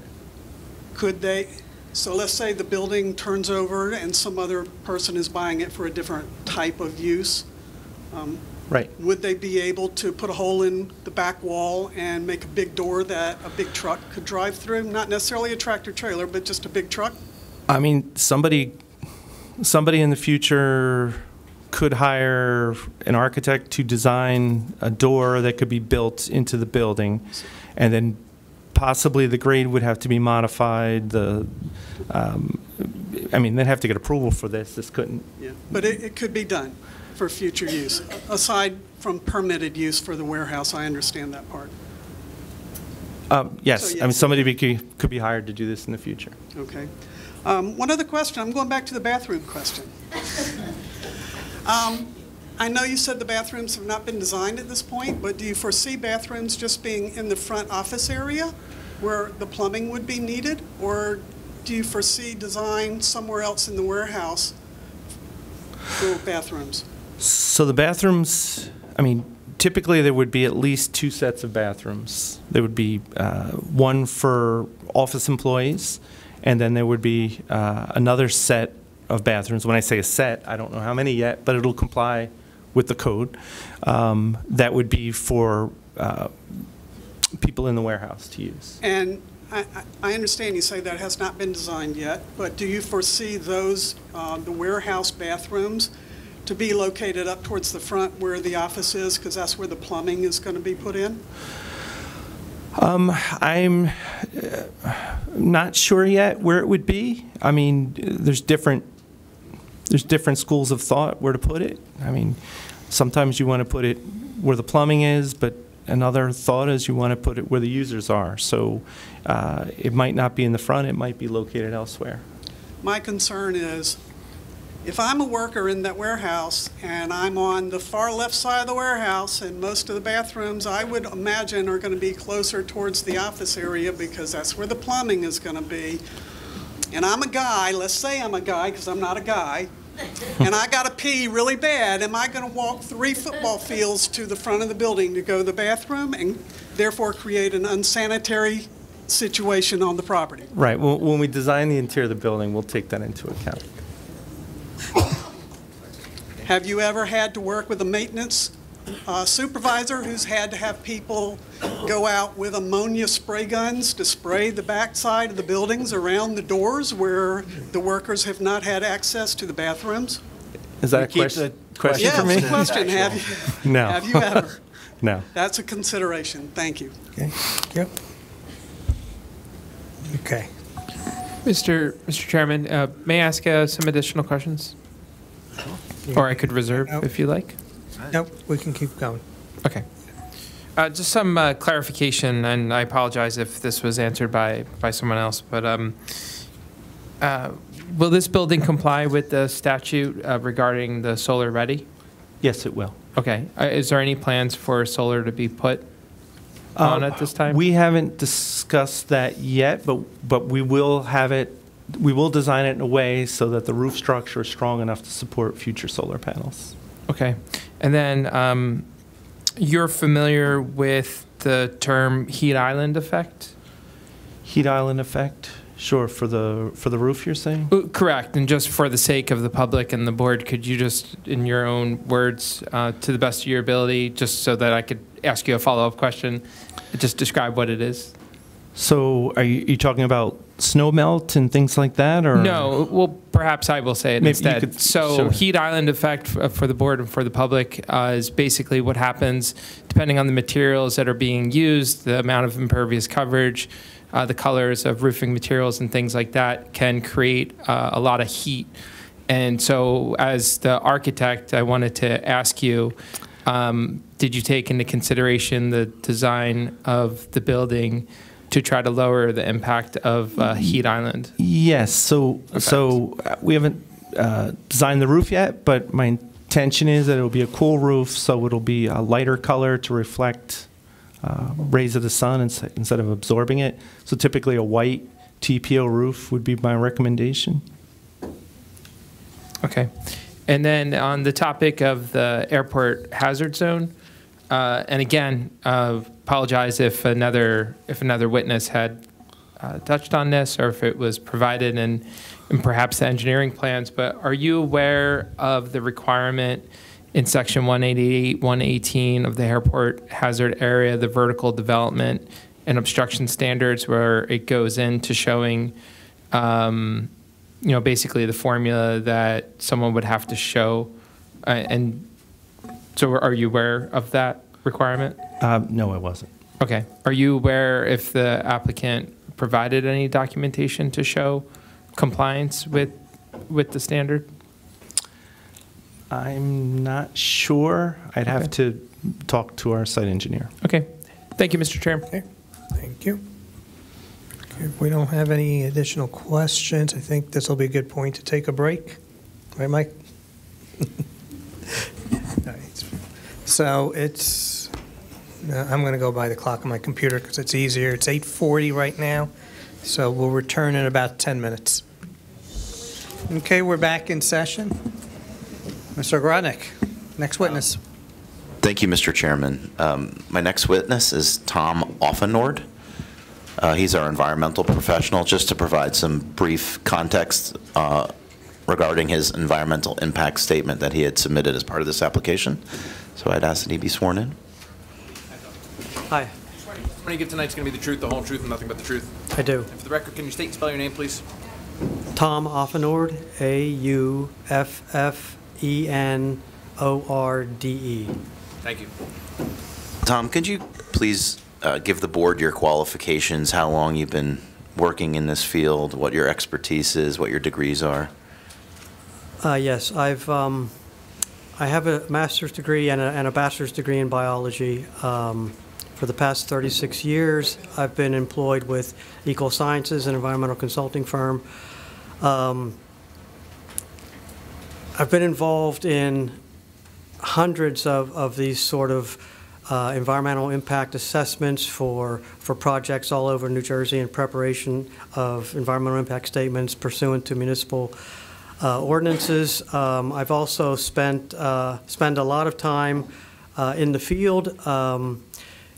Could they, so let's say the building turns over and some other person is buying it for a different type of use. Right. Would they be able to put a hole in the back wall and make a big door that a big truck could drive through? Not necessarily a tractor trailer, but just a big truck? I mean, somebody in the future could hire an architect to design a door that could be built into the building, and then possibly the grade would have to be modified. I mean, they'd have to get approval for this. This couldn't. Yeah, but it could be done for future use, aside from permitted use for the warehouse. I understand that part. Yes, So, yes. I mean, somebody could be hired to do this in the future. Okay. One other question. I'm going back to the bathroom question. I know you said the bathrooms have not been designed at this point, but do you foresee bathrooms just being in the front office area where the plumbing would be needed? Or do you foresee design somewhere else in the warehouse for bathrooms? So the bathrooms, I mean, typically there would be at least 2 sets of bathrooms. There would be one for office employees, and then there would be another set of bathrooms. When I say a set, I don't know how many yet, but it'll comply with the code. That would be for people in the warehouse to use. And I understand you say that has not been designed yet, but do you foresee those, the warehouse bathrooms, to be located up towards the front where the office is, because that's where the plumbing is going to be put in? I'm not sure yet where it would be. I mean, there's different schools of thought where to put it. I mean, sometimes you want to put it where the plumbing is, but another thought is you want to put it where the users are. So it might not be in the front, it might be located elsewhere. My concern is, if I'm a worker in that warehouse and I'm on the far left side of the warehouse, and most of the bathrooms I would imagine are going to be closer towards the office area because that's where the plumbing is going to be, and I'm a guy, let's say I'm a guy because I'm not a guy, and I got to pee really bad, am I going to walk 3 football fields to the front of the building to go to the bathroom and therefore create an unsanitary situation on the property? Right. Well, when we design the interior of the building, we'll take that into account. Have you ever had to work with a maintenance supervisor who's had to have people go out with ammonia spray guns to spray the backside of the buildings around the doors where the workers have not had access to the bathrooms? Is that a question for me? Yeah, it's a question. Have you, No. have you ever? No. That's a consideration. Thank you. Okay. Yep. Okay. Mr. Chairman, may I ask some additional questions? Or I could reserve if you like. Nope, we can keep going. Okay. Just some clarification, and I apologize if this was answered by someone else, but will this building comply with the statute regarding the solar ready? Yes, it will. Okay. Is there any plans for solar to be put on at this time? We haven't discussed that yet, but we will have it. We will design it in a way so that the roof structure is strong enough to support future solar panels. Okay. And then you're familiar with the term heat island effect? Heat island effect? Sure, for the roof, you're saying? Correct. And just for the sake of the public and the board, could you just, in your own words, to the best of your ability, just so that I could ask you a follow-up question, just describe what it is? So are you talking about snow melt and things like that? Or No. Well, perhaps I will say it Maybe instead. Sure. Heat island effect for the board and for the public is basically what happens depending on the materials that are being used, the amount of impervious coverage, the colors of roofing materials and things like that can create a lot of heat. And so as the architect, I wanted to ask you, did you take into consideration the design of the building to try to lower the impact of heat island? Yes. So we haven't designed the roof yet, but my intention is that it will be a cool roof, so it'll be a lighter color to reflect rays of the sun instead of absorbing it. So typically a white TPO roof would be my recommendation. Okay. And then on the topic of the airport hazard zone, and again, apologize if another witness had touched on this or if it was provided in perhaps the engineering plans, but are you aware of the requirement in section 188, 118 of the airport hazard area, the vertical development and obstruction standards, where it goes into showing, basically the formula that someone would have to show, and so are you aware of that requirement? No, I wasn't. Okay. Are you aware if the applicant provided any documentation to show compliance with the standard? I'm not sure. I'd have to talk to our site engineer. Okay. Thank you, Mr. Chairman. Okay. Thank you. Okay, if we don't have any additional questions, I think this will be a good point to take a break. Right, Mike? So it's, I'm going to go by the clock on my computer because it's easier. It's 8:40 right now, so we'll return in about 10 minutes. Okay, we're back in session. Mr. Grodnick, next witness. Thank you, Mr. Chairman. My next witness is Tom Offenord. He's our environmental professional. Just to provide some brief context regarding his environmental impact statement that he had submitted as part of this application. So I'd ask that he be sworn in. Hi. When you give tonight's going to be the truth, the whole truth, and nothing but the truth. I do. And for the record, can you state and spell your name, please? Tom Offenord, A-U-F-F-E-N-O-R-D-E. Thank you. Tom, could you please give the board your qualifications, how long you've been working in this field, what your expertise is, what your degrees are? Yes, I have a master's degree and a bachelor's degree in biology. For the past 36 years, I've been employed with Eco Sciences, an environmental consulting firm. I've been involved in hundreds of these sort of environmental impact assessments for projects all over New Jersey in preparation of environmental impact statements pursuant to municipal ordinances. I've also spent a lot of time in the field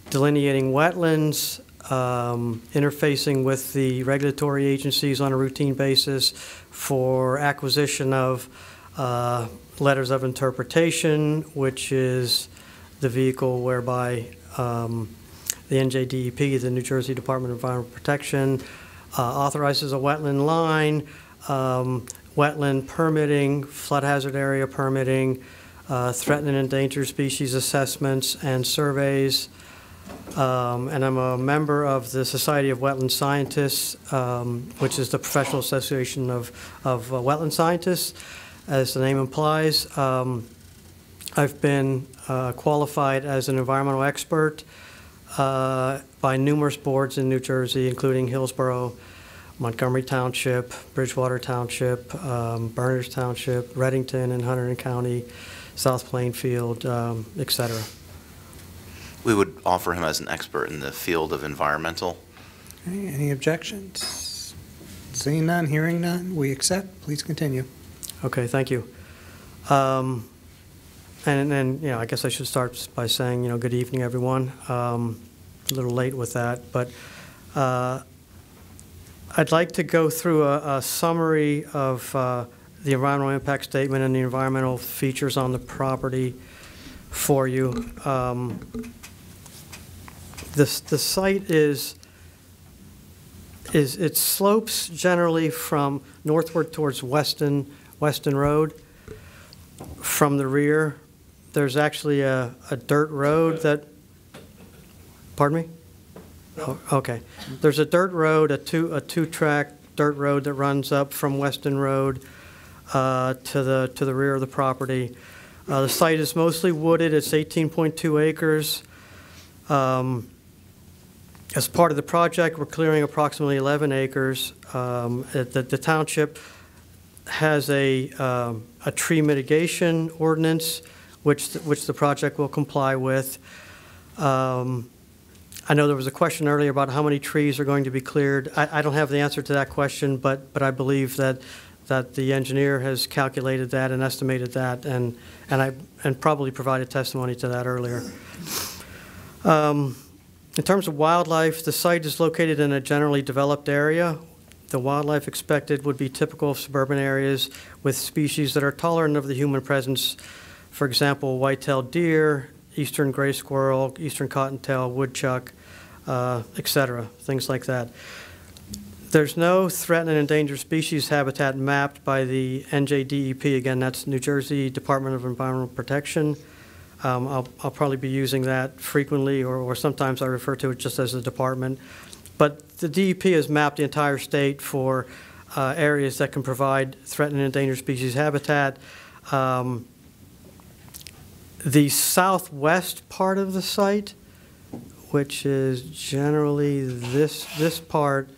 delineating wetlands, interfacing with the regulatory agencies on a routine basis for acquisition of letters of interpretation, which is the vehicle whereby the NJDEP, the New Jersey Department of Environmental Protection, authorizes a wetland line, wetland permitting, flood hazard area permitting, threatened and endangered species assessments and surveys. And I'm a member of the Society of Wetland Scientists, which is the professional association of wetland scientists. As the name implies, I've been qualified as an environmental expert by numerous boards in New Jersey, including Hillsborough, Montgomery Township, Bridgewater Township, Berners Township, Reddington and Hunterdon County, South Plainfield, et cetera. We would offer him as an expert in the field of environmental. Okay, any objections? Seeing none, hearing none, we accept. Please continue. Okay, thank you. And then, you know, I guess I should start by saying, you know, good evening, everyone. A little late with that, but I'd like to go through a summary of the environmental impact statement and the environmental features on the property for you. The site it slopes generally from northward towards Weston Road. From the rear, there's actually a dirt road that, pardon me? Oh, okay. There's a dirt road, a two-track dirt road that runs up from Weston Road to the rear of the property. The site is mostly wooded. It's 18.2 acres. As part of the project, we're clearing approximately 11 acres. The township has a tree mitigation ordinance, which the project will comply with. I know there was a question earlier about how many trees are going to be cleared. I don't have the answer to that question, but I believe that the engineer has calculated that and estimated that, and probably provided testimony to that earlier. In terms of wildlife, the site is located in a generally developed area. The wildlife expected would be typical of suburban areas with species that are tolerant of the human presence. For example, white-tailed deer, eastern gray squirrel, eastern cottontail, woodchuck, etc., things like that. There's no threatened and endangered species habitat mapped by the NJDEP. Again, that's New Jersey Department of Environmental Protection. I'll probably be using that frequently, or sometimes I refer to it just as the department. But the DEP has mapped the entire state for areas that can provide threatened and endangered species habitat. The southwest part of the site, which is generally this part,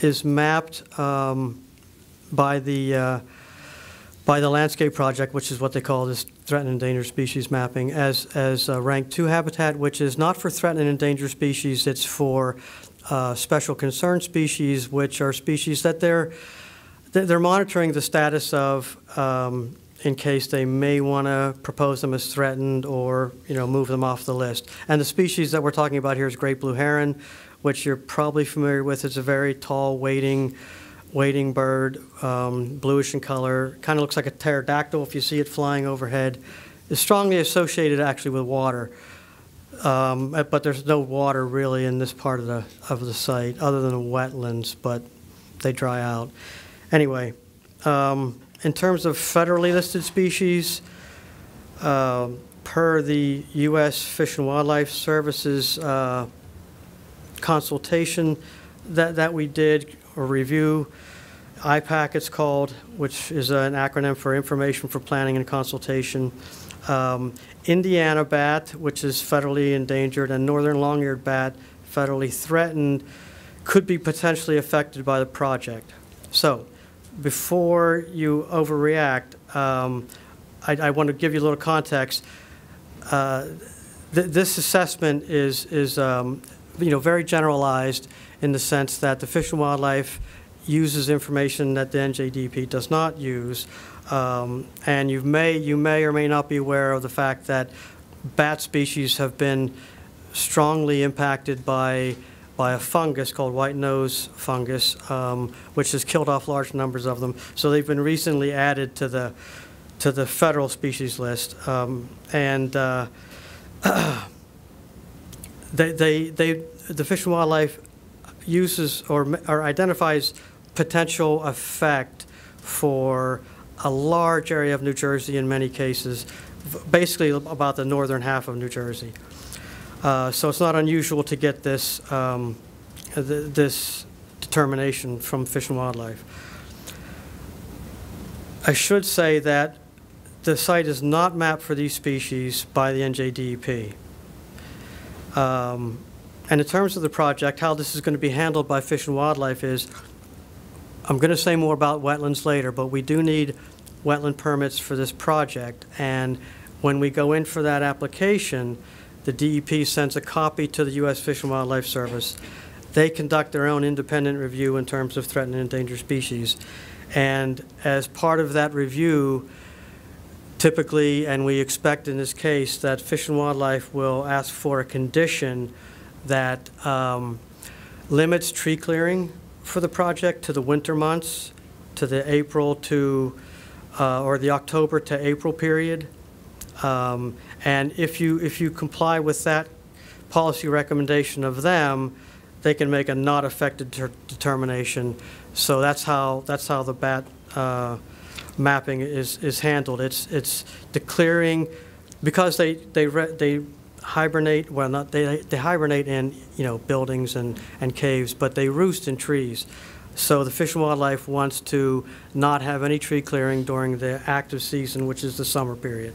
is mapped by the landscape project, which is what they call this threatened and endangered species mapping as rank 2 habitat, which is not for threatened and endangered species. It's for special concern species, which are species that they're monitoring the status of in case they may want to propose them as threatened or, move them off the list. And the species that we're talking about here is great blue heron, which you're probably familiar with. It's a very tall, wading bird, bluish in color. Kind of looks like a pterodactyl if you see it flying overhead. It's strongly associated actually with water, but there's no water really in this part of the site other than the wetlands, but they dry out. Anyway, in terms of federally listed species, per the U.S. Fish and Wildlife Service's consultation that we did, or review, IPAC it's called, which is an acronym for Information for Planning and Consultation. Indiana bat, which is federally endangered, and northern long-eared bat, federally threatened, could be potentially affected by the project. So, before you overreact, I want to give you a little context. This assessment is very generalized in the sense that the Fish and Wildlife uses information that the NJDP does not use, and you may or may not be aware of the fact that bat species have been strongly impacted by a fungus called white nose fungus, which has killed off large numbers of them. So they've been recently added to the federal species list, the Fish and Wildlife uses or identifies potential effect for a large area of New Jersey in many cases, basically about the northern half of New Jersey. So it's not unusual to get this this determination from Fish and Wildlife. I should say that the site is not mapped for these species by the NJDEP. And in terms of the project, how this is going to be handled by Fish and Wildlife is, I'm going to say more about wetlands later, but we do need wetland permits for this project. And when we go in for that application, the DEP sends a copy to the U.S. Fish and Wildlife Service. They conduct their own independent review in terms of threatened and endangered species. And as part of that review, typically, and we expect in this case, that Fish and Wildlife will ask for a condition that limits tree clearing for the project to the winter months, to the April to, or the October to April period. And if you comply with that policy recommendation of them, they can make a not affected determination. So that's how the bat mapping is handled. It's the clearing, because they hibernate. Well, not they hibernate in buildings and caves, but they roost in trees. So the Fish and Wildlife wants to not have any tree clearing during the active season, which is the summer period.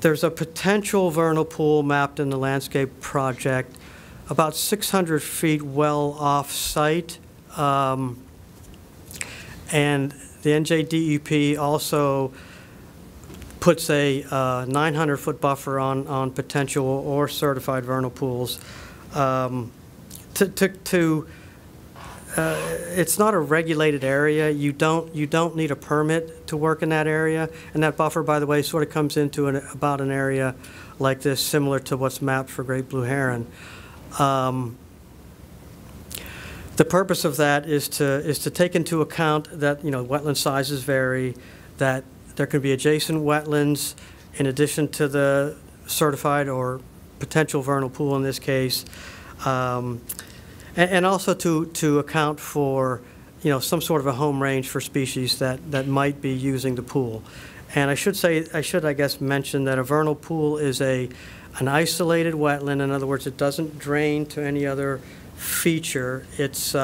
There's a potential vernal pool mapped in the landscape project, about 600 feet well off-site. And the NJDEP also puts a 900-foot buffer on potential or certified vernal pools. It's not a regulated area. You don't need a permit to work in that area. And that buffer, by the way, sort of comes into about an area like this, similar to what's mapped for great blue heron. The purpose of that is to take into account that wetland sizes vary, that there can be adjacent wetlands in addition to the certified or potential vernal pool in this case. And also to account for, some sort of a home range for species that might be using the pool. And I should, I guess, mention that a vernal pool is an isolated wetland. In other words, it doesn't drain to any other feature. It's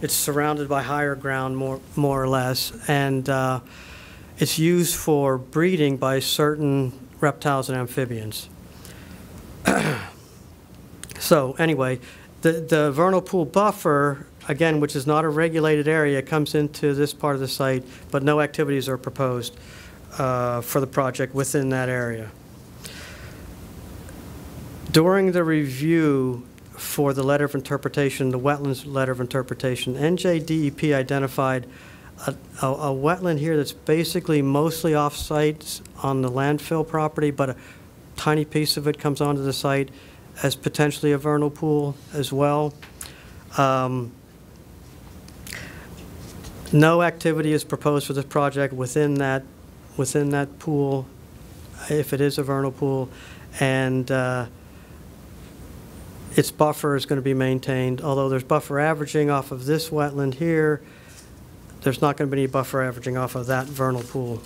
surrounded by higher ground, more or less, and it's used for breeding by certain reptiles and amphibians. So anyway, The vernal pool buffer, again, which is not a regulated area, comes into this part of the site, but no activities are proposed for the project within that area. During the review for the letter of interpretation, the wetlands letter of interpretation, NJDEP identified a wetland here that's basically mostly off-site on the landfill property, but a tiny piece of it comes onto the site as potentially a vernal pool as well. No activity is proposed for this project within that pool, if it is a vernal pool, and its buffer is going to be maintained. Although there's buffer averaging off of this wetland here, there's not going to be any buffer averaging off of that vernal pool.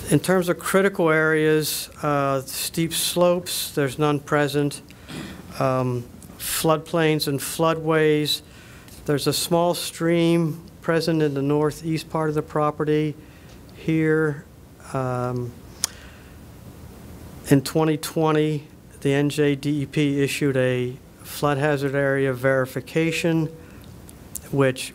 In terms of critical areas, steep slopes, there's none present. Floodplains and floodways, there's a small stream present in the northeast part of the property here. In 2020, the NJDEP issued a flood hazard area verification, which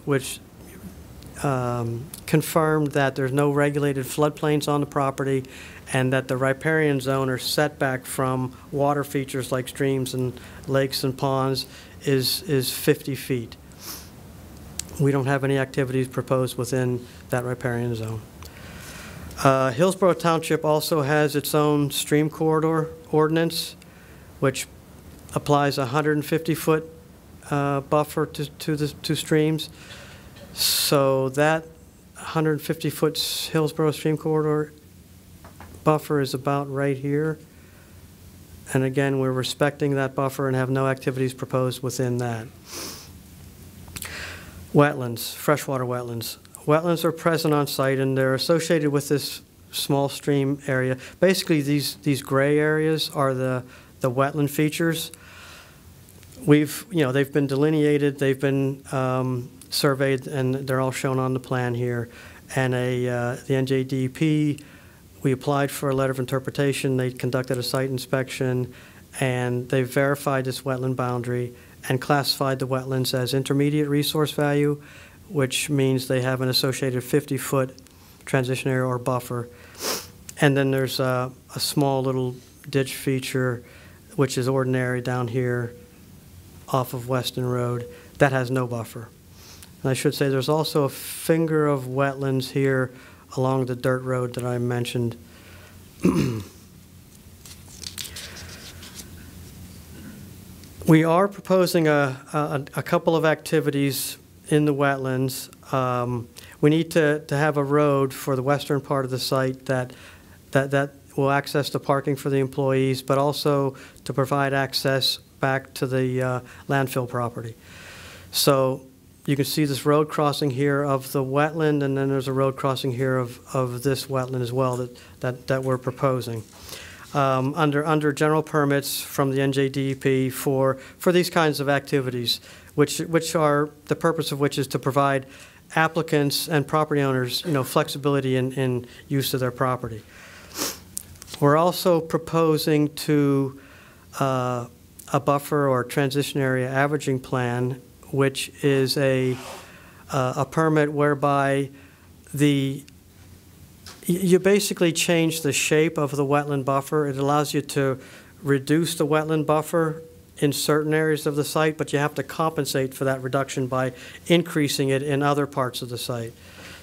confirmed that there's no regulated floodplains on the property and that the riparian zone or setback from water features like streams and lakes and ponds is 50 feet. We don't have any activities proposed within that riparian zone. Hillsborough Township also has its own stream corridor ordinance, which applies a 150-foot buffer to streams. So that 150-foot Hillsborough stream corridor buffer is about right here. And again, we're respecting that buffer and have no activities proposed within that. Wetlands, freshwater wetlands. Wetlands are present on site and they're associated with this small stream area. Basically, these gray areas are the wetland features. They've been delineated, they've been surveyed, and they're all shown on the plan here. And the NJDEP, we applied for a letter of interpretation. They conducted a site inspection, and they verified this wetland boundary and classified the wetlands as intermediate resource value, which means they have an associated 50-foot transition area or buffer. And then there's a small little ditch feature, which is ordinary down here off of Weston Road. That has no buffer. And I should say there's also a finger of wetlands here along the dirt road that I mentioned. We are proposing a couple of activities in the wetlands. We need to have a road for the western part of the site that will access the parking for the employees, but also to provide access back to the landfill property. So you can see this road crossing here of the wetland, and then there's a road crossing here of this wetland as well that we're proposing. Under general permits from the NJDEP for these kinds of activities, which are the purpose of which is to provide applicants and property owners, flexibility in use of their property. We're also proposing to a buffer or transition area averaging plan, which is a permit whereby you basically change the shape of the wetland buffer. It allows you to reduce the wetland buffer in certain areas of the site, but you have to compensate for that reduction by increasing it in other parts of the site.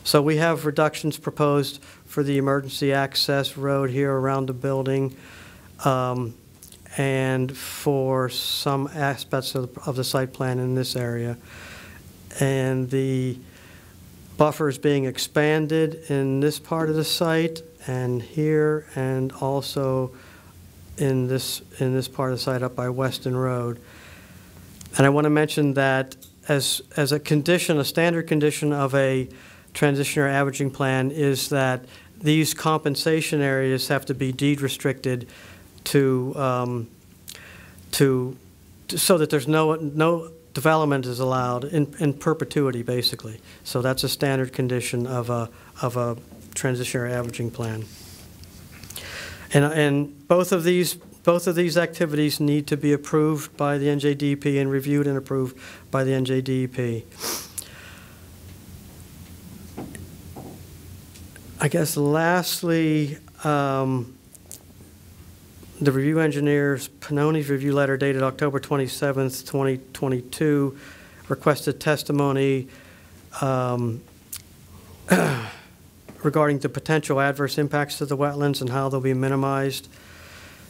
So we have reductions proposed for the emergency access road here around the building, and for some aspects of the site plan in this area. And the buffer is being expanded in this part of the site and here, and also in this part of the site up by Weston Road. And I want to mention that as a condition, a standard condition of a transition area averaging plan is that these compensation areas have to be deed restricted so that there's no development is allowed in perpetuity, basically. So that's a standard condition of a transition area averaging plan. And both of these both of these activities need to be approved by the NJDEP and reviewed and approved by the NJDEP. I guess lastly, the review engineer's Pannoni's review letter dated October 27th, 2022 requested testimony regarding the potential adverse impacts to the wetlands and how they'll be minimized.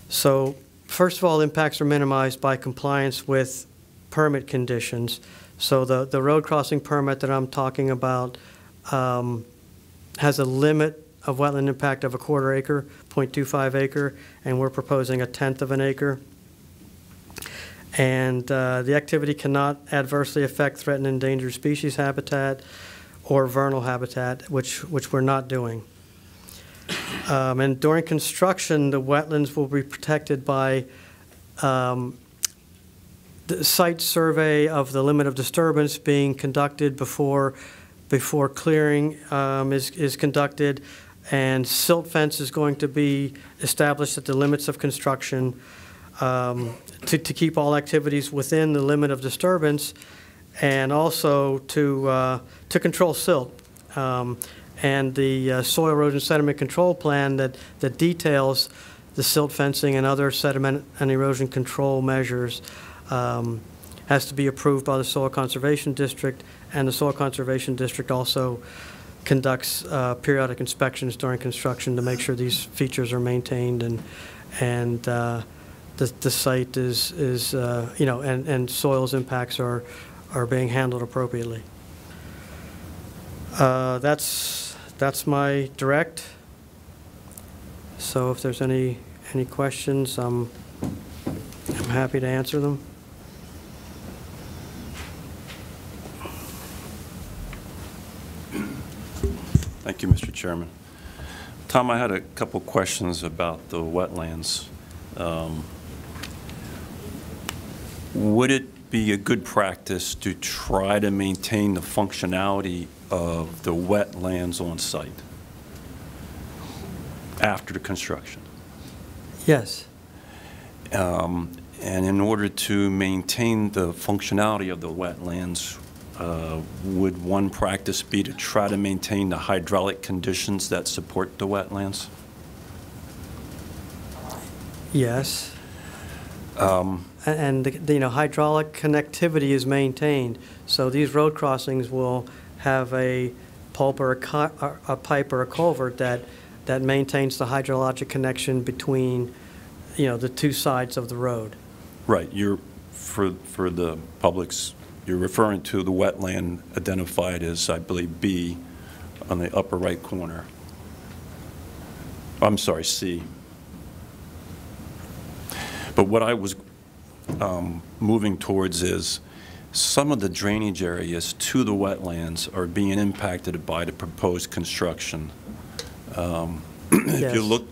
So first of all, impacts are minimized by compliance with permit conditions. So the road crossing permit that I'm talking about has a limit of wetland impact of 1/4 acre, 0.25 acre, and we're proposing 1/10 of an acre. And the activity cannot adversely affect threatened and endangered species habitat or vernal habitat, which we're not doing. And during construction, the wetlands will be protected by the site survey of the limit of disturbance being conducted before clearing is conducted, and silt fence is going to be established at the limits of construction to keep all activities within the limit of disturbance, and also to control silt. And the soil erosion sediment control plan that details the silt fencing and other sediment and erosion control measures has to be approved by the Soil Conservation District, and the Soil Conservation District also conducts periodic inspections during construction to make sure these features are maintained and the site is you know, and soils impacts are being handled appropriately. That's my direct. So if there's any questions, I'm happy to answer them. Thank you, Mr. Chairman. Tom, I had a couple questions about the wetlands. Would it be a good practice to try to maintain the functionality of the wetlands on site after the construction? Yes. And in order to maintain the functionality of the wetlands, would one practice be to try to maintain the hydraulic conditions that support the wetlands? Yes. And the, you know, hydraulic connectivity is maintained. So these road crossings will have a pulp or a pipe or a culvert that maintains the hydrologic connection between, you know, the two sides of the road. Right. You're for the public's. You're referring to the wetland identified as, I believe, B on the upper right corner. I'm sorry, C. But what I was moving towards is some of the drainage areas to the wetlands are being impacted by the proposed construction. If you look...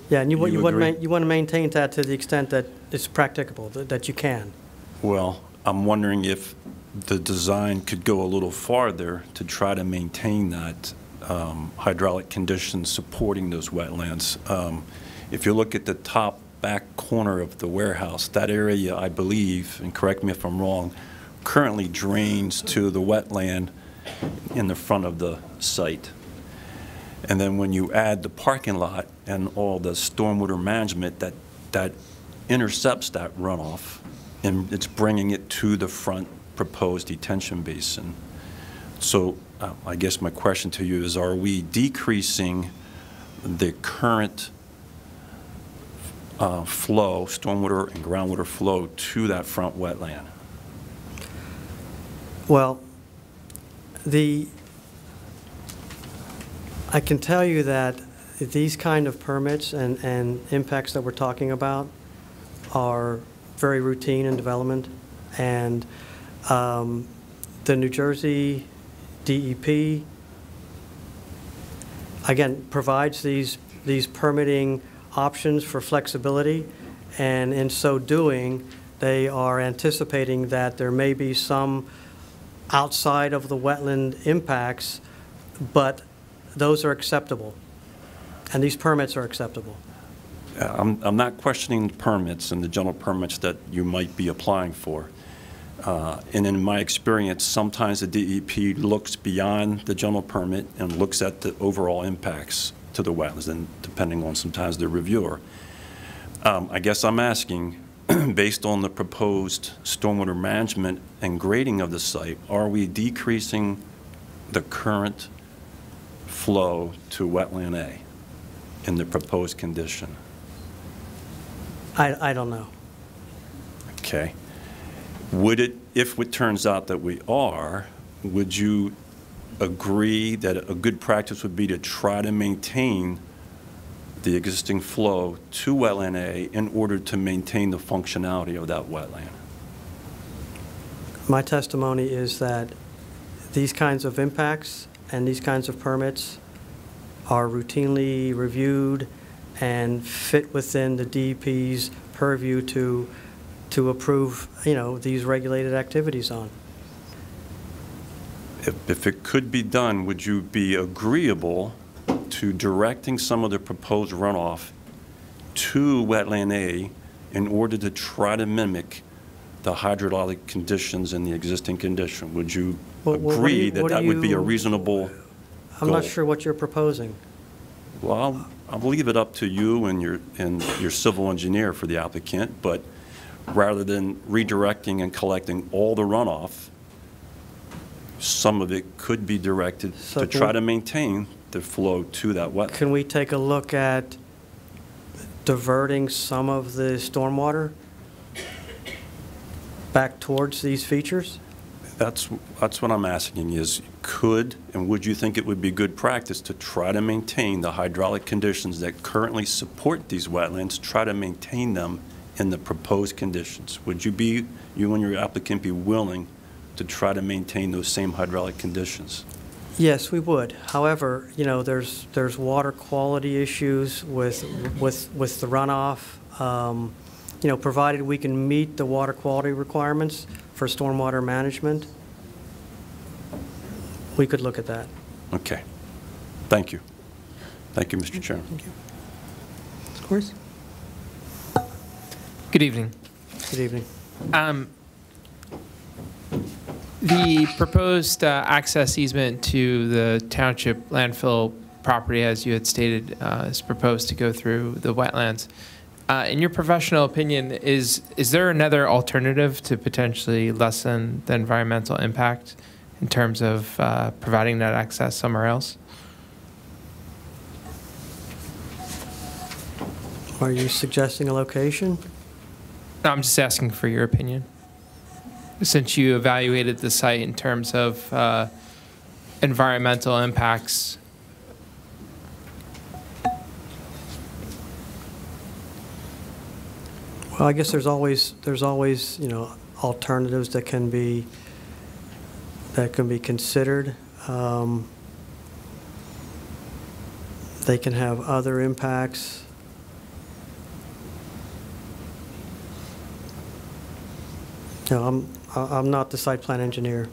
Yeah, and you want to maintain that to the extent that it's practicable, that you can. Well, I'm wondering if the design could go a little farther to try to maintain that hydraulic conditions supporting those wetlands. If you look at the top back corner of the warehouse, that area, I believe, and correct me if I'm wrong, currently drains to the wetland in the front of the site. And then when you add the parking lot and all the stormwater management that intercepts that runoff, and it's bringing it to the front proposed detention basin. So I guess my question to you is, are we decreasing the current flow, stormwater and groundwater flow to that front wetland? Well, I can tell you that these kind of permits and impacts that we're talking about are very routine in development, and the New Jersey DEP again provides these permitting options for flexibility, and in so doing they are anticipating that there may be some outside of the wetland impacts, but those are acceptable, and these permits are acceptable. I'm not questioning the permits and the general permits that you might be applying for. And in my experience, sometimes the DEP looks beyond the general permit and looks at the overall impacts to the wetlands, and depending on sometimes the reviewer. I guess I'm asking, based on the proposed stormwater management and grading of the site, are we decreasing the current flow to wetland A in the proposed condition? I don't know. Okay. Would it, if it turns out that we are, would you agree that a good practice would be to try to maintain the existing flow to wetland A in order to maintain the functionality of that wetland? My testimony is that these kinds of impacts and these kinds of permits are routinely reviewed and fit within the DEP's purview to approve, these regulated activities on. If it could be done, would you be agreeable to directing some of the proposed runoff to wetland A in order to try to mimic the hydrologic conditions in the existing condition? Would you agree that that would be a reasonable goal? I'm not sure what you're proposing. Well, I'll leave it up to you and your civil engineer for the applicant, but rather than redirecting and collecting all the runoff, some of it could be directed to try to maintain the flow to that wetland. Can we take a look at diverting some of the stormwater back towards these features? That's what I'm asking is, could and would you think it would be good practice to try to maintain the hydraulic conditions that currently support these wetlands, try to maintain them in the proposed conditions? Would you and your applicant be willing to try to maintain those same hydraulic conditions? Yes, we would. However, there's water quality issues with the runoff. Provided we can meet the water quality requirements for stormwater management, we could look at that. Okay. Thank you. Thank you, Mr. Chairman. Thank you. Of course. Good evening. Good evening. The proposed access easement to the township landfill property, as you had stated, is proposed to go through the wetlands. In your professional opinion, is there another alternative to potentially lessen the environmental impact in terms of providing that access somewhere else? Are you suggesting a location? No, I'm just asking for your opinion. Since you evaluated the site in terms of environmental impacts. Well, I guess there's always alternatives that can be considered. They can have other impacts. No, I'm not the site plan engineer.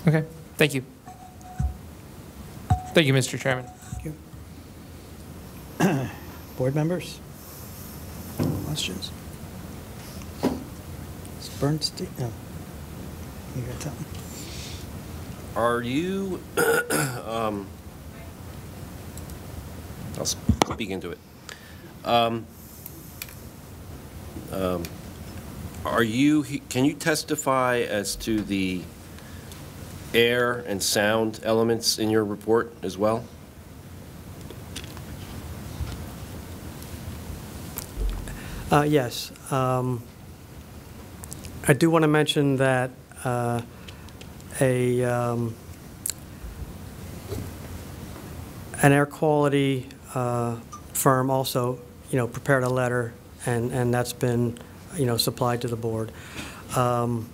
Okay, thank you. Thank you, Mr. Chairman. Thank you. Board members? Questions? Is Bernstein? No. You got something? Are you, I'll speak into it. Can you testify as to the air and sound elements in your report as well? Yes. I do want to mention that an air quality firm also, prepared a letter, and that's been, supplied to the board. And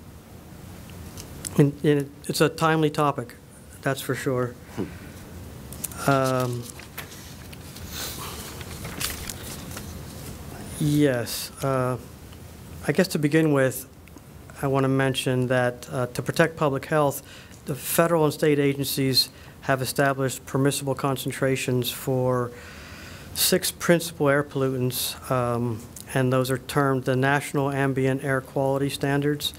it's a timely topic, that's for sure. Yes. I guess to begin with, I want to mention that to protect public health, the federal and state agencies have established permissible concentrations for 6 principal air pollutants, and those are termed the National Ambient Air Quality Standards.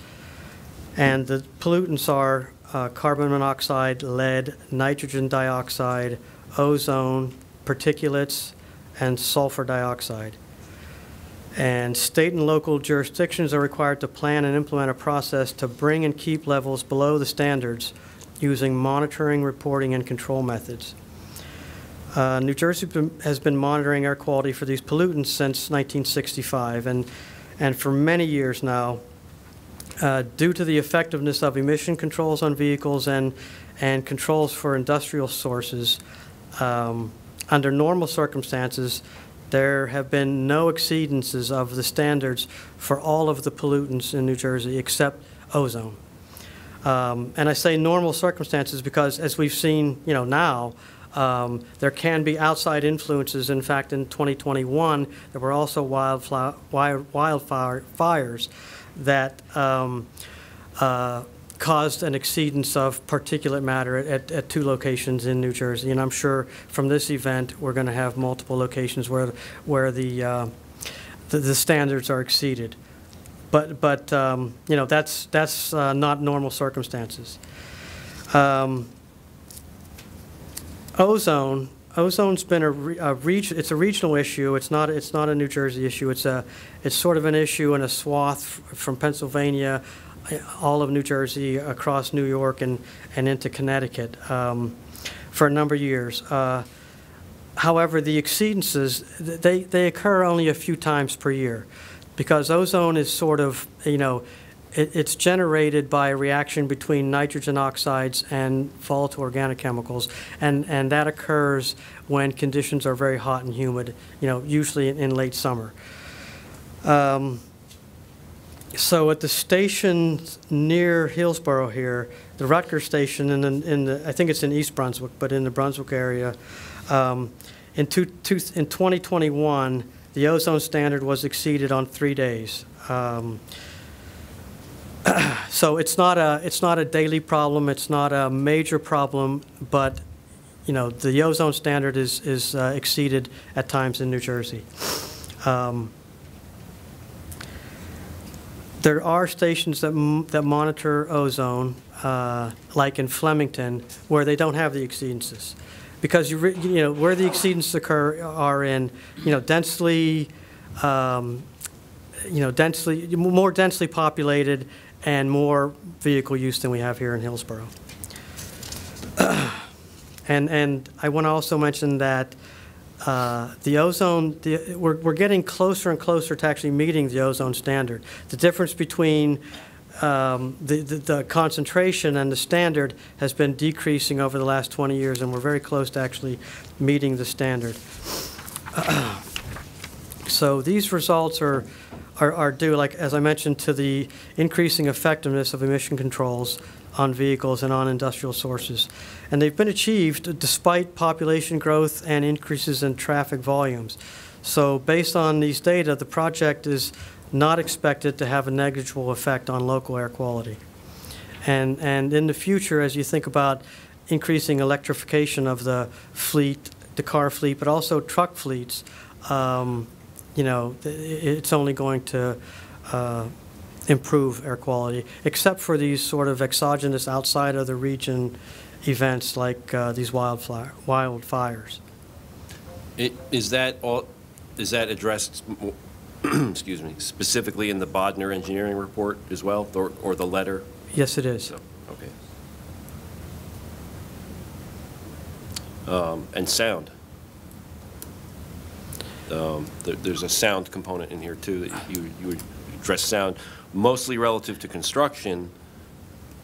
And the pollutants are carbon monoxide, lead, nitrogen dioxide, ozone, particulates, and sulfur dioxide. And state and local jurisdictions are required to plan and implement a process to bring and keep levels below the standards using monitoring, reporting, and control methods. New Jersey has been monitoring air quality for these pollutants since 1965, and for many years now, due to the effectiveness of emission controls on vehicles and controls for industrial sources, under normal circumstances, there have been no exceedances of the standards for all of the pollutants in New Jersey except ozone. And I say normal circumstances because, as we've seen, now, there can be outside influences. In fact, in 2021, there were also wildfires that caused an exceedance of particulate matter at 2 locations in New Jersey. And I'm sure from this event, we're going to have multiple locations where the standards are exceeded. But that's not normal circumstances. Ozone's been it's a regional issue. It's not a New Jersey issue. It's sort of an issue in a swath from Pennsylvania, all of New Jersey, across New York, and into Connecticut for a number of years. However, the exceedances, they occur only a few times per year, because ozone is sort of, it's generated by a reaction between nitrogen oxides and volatile organic chemicals, and that occurs when conditions are very hot and humid, usually in late summer. So at the station near Hillsborough here, the Rutgers station, I think it's in East Brunswick, but in the Brunswick area, in 2021, the ozone standard was exceeded on 3 days. So it's not a daily problem. It's not a major problem, but the ozone standard is exceeded at times in New Jersey. There are stations that monitor ozone, like in Flemington, where they don't have the exceedances, because where the exceedances occur are in more densely populated and more vehicle use than we have here in Hillsborough. And I want to also mention that the ozone, we're getting closer and closer to actually meeting the ozone standard. The difference between the concentration and the standard has been decreasing over the last 20 years, and we're very close to actually meeting the standard. So these results are due, like as I mentioned, to the increasing effectiveness of emission controls on vehicles and on industrial sources. And they've been achieved despite population growth and increases in traffic volumes. So based on these data, the project is not expected to have a negligible effect on local air quality. And in the future, as you think about increasing electrification of the fleet, the car fleet, but also truck fleets, it's only going to improve air quality, except for these sort of exogenous outside of the region events like these wildfires. Is that addressed, excuse me, specifically in the Bodner engineering report as well, or the letter? Yes, it is. So, okay. And sound. There's a sound component in here too, that you would address sound, mostly relative to construction,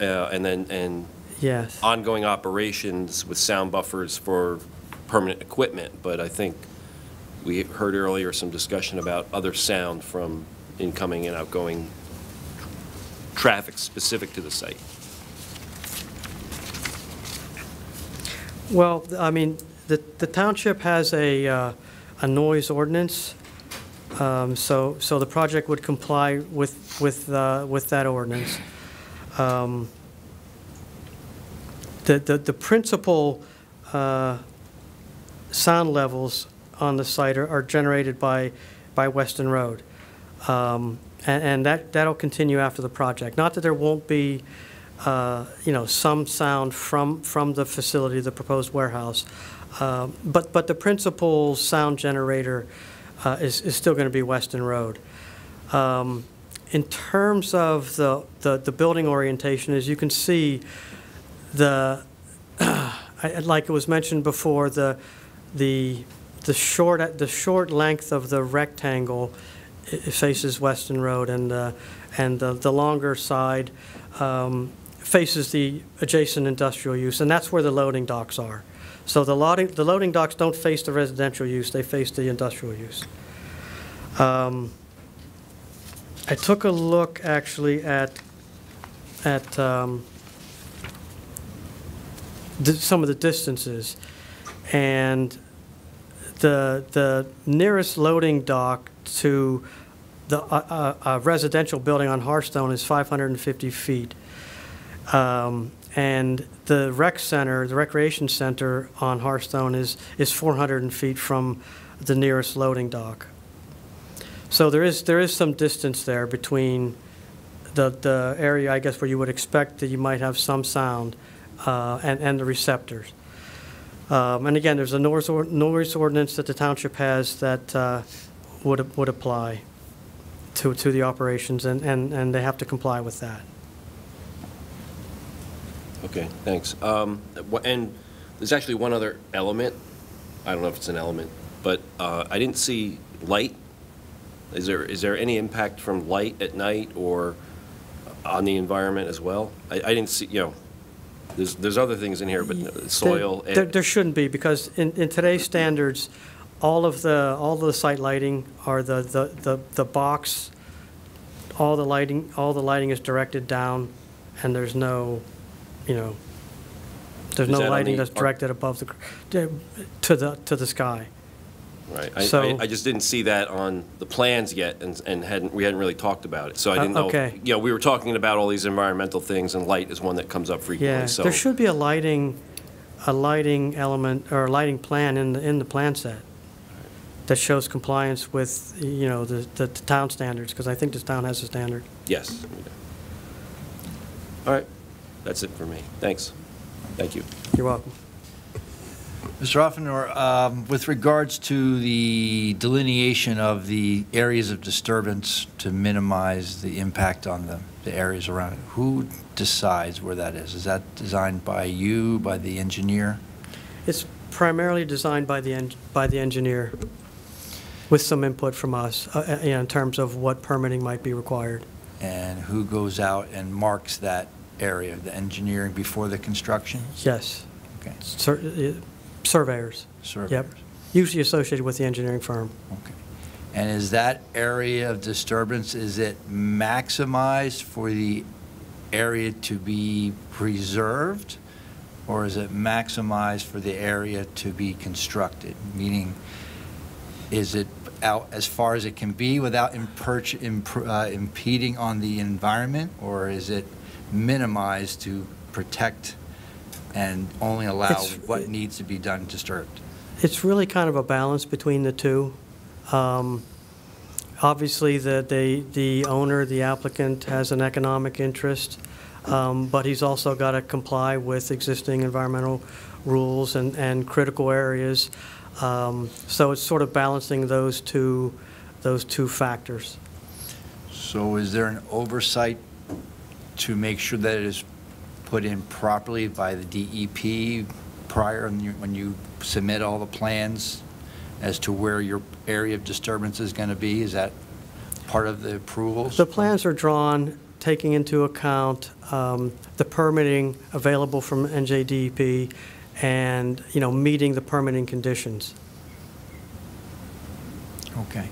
and yes, ongoing operations with sound buffers for permanent equipment. But I think we heard earlier some discussion about other sound from incoming and outgoing traffic specific to the site. Well, I mean, the township has a noise ordinance, so the project would comply with that ordinance. The principal sound levels on the site are generated by Weston Road. And that'll continue after the project. Not that there won't be, some sound from the facility, the proposed warehouse, but the principal sound generator is still going to be Weston Road. In terms of the building orientation, as you can see, like it was mentioned before, the short length of the rectangle, it faces Weston Road, and the longer side faces the adjacent industrial use, and that's where the loading docks are. So the loading docks don't face the residential use; they face the industrial use. I took a look actually at some of the distances, and the nearest loading dock to the residential building on Hearthstone is 550 feet. And the rec center, the recreation center on Hearthstone is 400 feet from the nearest loading dock. So there is some distance there between the area, I guess, where you would expect that you might have some sound and the receptors. And again, there's a noise ordinance that the township has that would apply to the operations, and they have to comply with that. Okay, thanks. And there's actually one other element. I don't know if it's an element, but I didn't see light. Is there any impact from light at night or on the environment as well? I didn't see, there's other things in here, but soil. There shouldn't be, because in today's standards, all the site lighting are the box. All the lighting is directed down, and there's no, there's no lighting that's directed above to the sky. Right. So, I just didn't see that on the plans yet, and we hadn't really talked about it. So I didn't know. Okay. We were talking about all these environmental things, and light is one that comes up frequently. Yeah, so there should be a lighting element or a lighting plan in the plan set that shows compliance with the town standards, because I think this town has a standard. Yes. All right. That's it for me. Thanks. Thank you. You're welcome. Mr. Offenor, with regards to the delineation of the areas of disturbance to minimize the impact on the areas around it, who decides where that is? Is that designed by you, by the engineer? It's primarily designed by the engineer, with some input from us in terms of what permitting might be required. And who goes out and marks that area, the engineering before the construction? Yes. Okay. Surveyors. Surveyors. Yep. Usually associated with the engineering firm. Okay. And is that area of disturbance, is it maximized for the area to be preserved, or is it maximized for the area to be constructed? Meaning, is it out as far as it can be without impeding on the environment, or is it minimized to protect and only allow what needs to be done disturbed? It's really kind of a balance between the two. Obviously, the owner, the applicant, has an economic interest, but he's also got to comply with existing environmental rules and critical areas. So it's sort of balancing those two factors. So is there an oversight to make sure that it is put in properly by the DEP prior when you submit all the plans as to where your area of disturbance is going to be? Is that part of the approvals? The plans are drawn taking into account the permitting available from NJDEP and meeting the permitting conditions. Okay.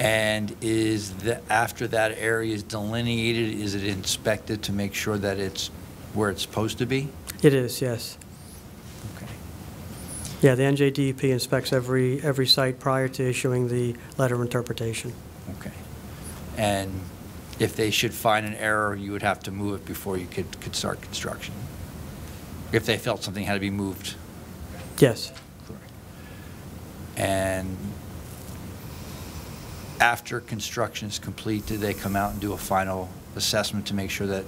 And is after that area is delineated, is it inspected to make sure that it's where it's supposed to be? It is, yes. Okay. Yeah, the NJDEP inspects every site prior to issuing the letter of interpretation. Okay. And if they should find an error, you would have to move it before you could start construction, if they felt something had to be moved? Yes. And after construction is complete, did they come out and do a final assessment to make sure that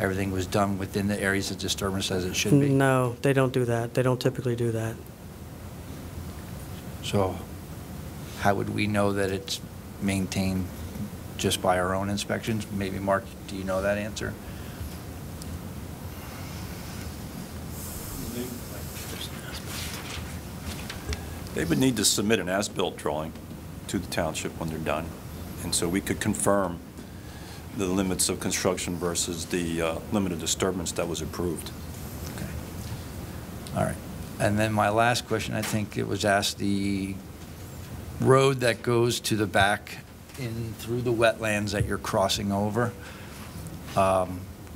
everything was done within the areas of disturbance as it should be? No, they don't do that. They don't typically do that. So how would we know that it's maintained just by our own inspections? Maybe, Mark, do you know that answer? They would need to submit an as-built drawing to the township when they're done. And so we could confirm the limits of construction versus the limit of disturbance that was approved. Okay. All right. And then my last question, I think it was asked, the road that goes to the back in through the wetlands that you're crossing over,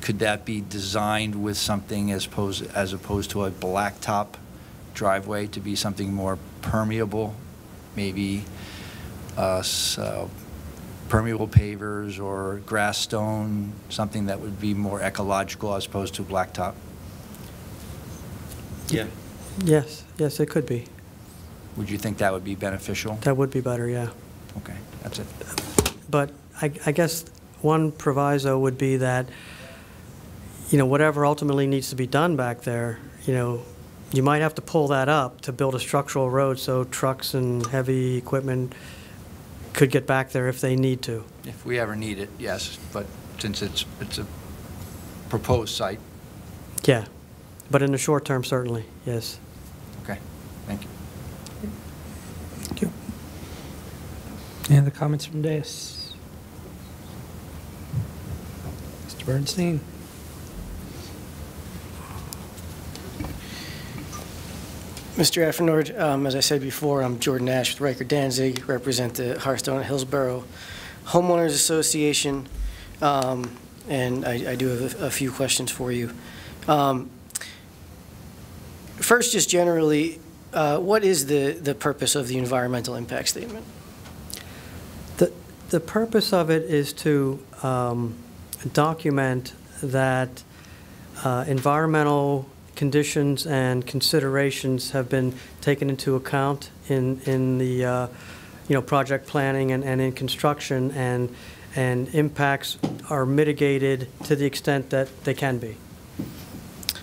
could that be designed with something as opposed to a blacktop driveway to be something more permeable, maybe permeable pavers or grass stone, something that would be more ecological as opposed to blacktop? Yeah. Yes, yes, it could be. Would you think that would be beneficial? That would be better, yeah. Okay, that's it. But I guess one proviso would be that, you know, whatever ultimately needs to be done back there, you know, you might have to pull that up to build a structural road so trucks and heavy equipment could get back there if they need to. If we ever need it, yes, but since it's a proposed site. Yeah, but in the short term, certainly, yes. Okay, thank you. Thank you. Any other comments from dais? Mr. Bernstein? Mr. Effenord, as I said before, I'm Jordan Ash with Riker Danzig, represent the Hearthstone and Hillsborough Homeowners Association, and I do have a few questions for you. First, just generally, what is the purpose of the environmental impact statement? The purpose of it is to document that environmental conditions and considerations have been taken into account in the you know, project planning and in construction, and impacts are mitigated to the extent that they can be.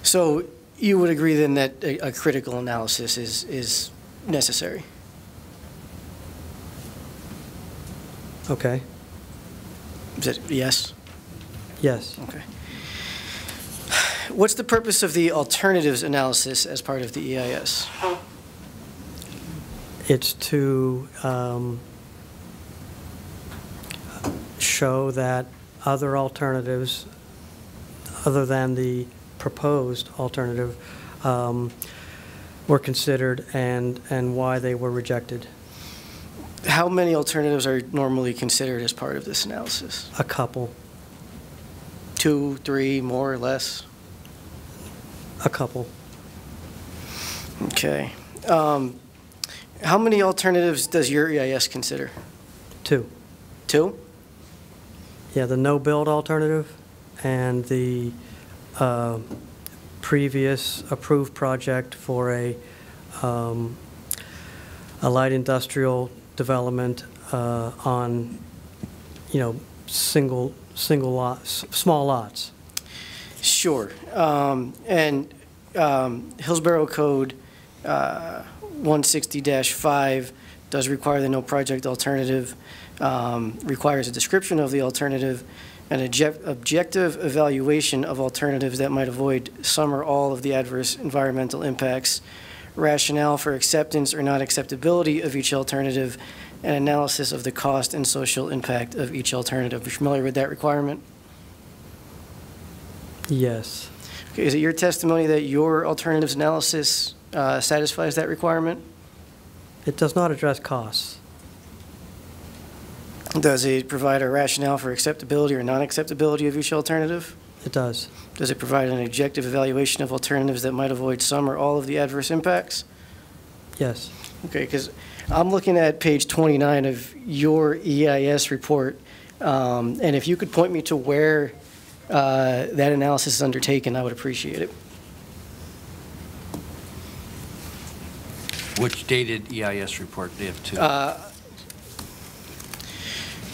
So you would agree then that a critical analysis is necessary? Okay. Is that yes? Yes. Okay. What's the purpose of the alternatives analysis as part of the EIS? It's to show that other alternatives, other than the proposed alternative, were considered and why they were rejected. How many alternatives are normally considered as part of this analysis? A couple. 2, 3, more or less? A couple. Okay. How many alternatives does your EIS consider? 2. 2? Yeah, the no-build alternative and the previous approved project for a light industrial development on, you know, single lots, small lots. Sure. And Hillsborough Code 160-5 does require the no project alternative, requires a description of the alternative, an objective evaluation of alternatives that might avoid some or all of the adverse environmental impacts, rationale for acceptance or not acceptability of each alternative, and analysis of the cost and social impact of each alternative. Are you familiar with that requirement? Yes. Okay, is it your testimony that your alternatives analysis satisfies that requirement? It does not address costs. Does it provide a rationale for acceptability or non-acceptability of each alternative? It does. Does it provide an objective evaluation of alternatives that might avoid some or all of the adverse impacts? Yes. Okay, because I'm looking at page 29 of your EIS report, and if you could point me to where that analysis is undertaken, I would appreciate it. Which dated EIS report do you have two?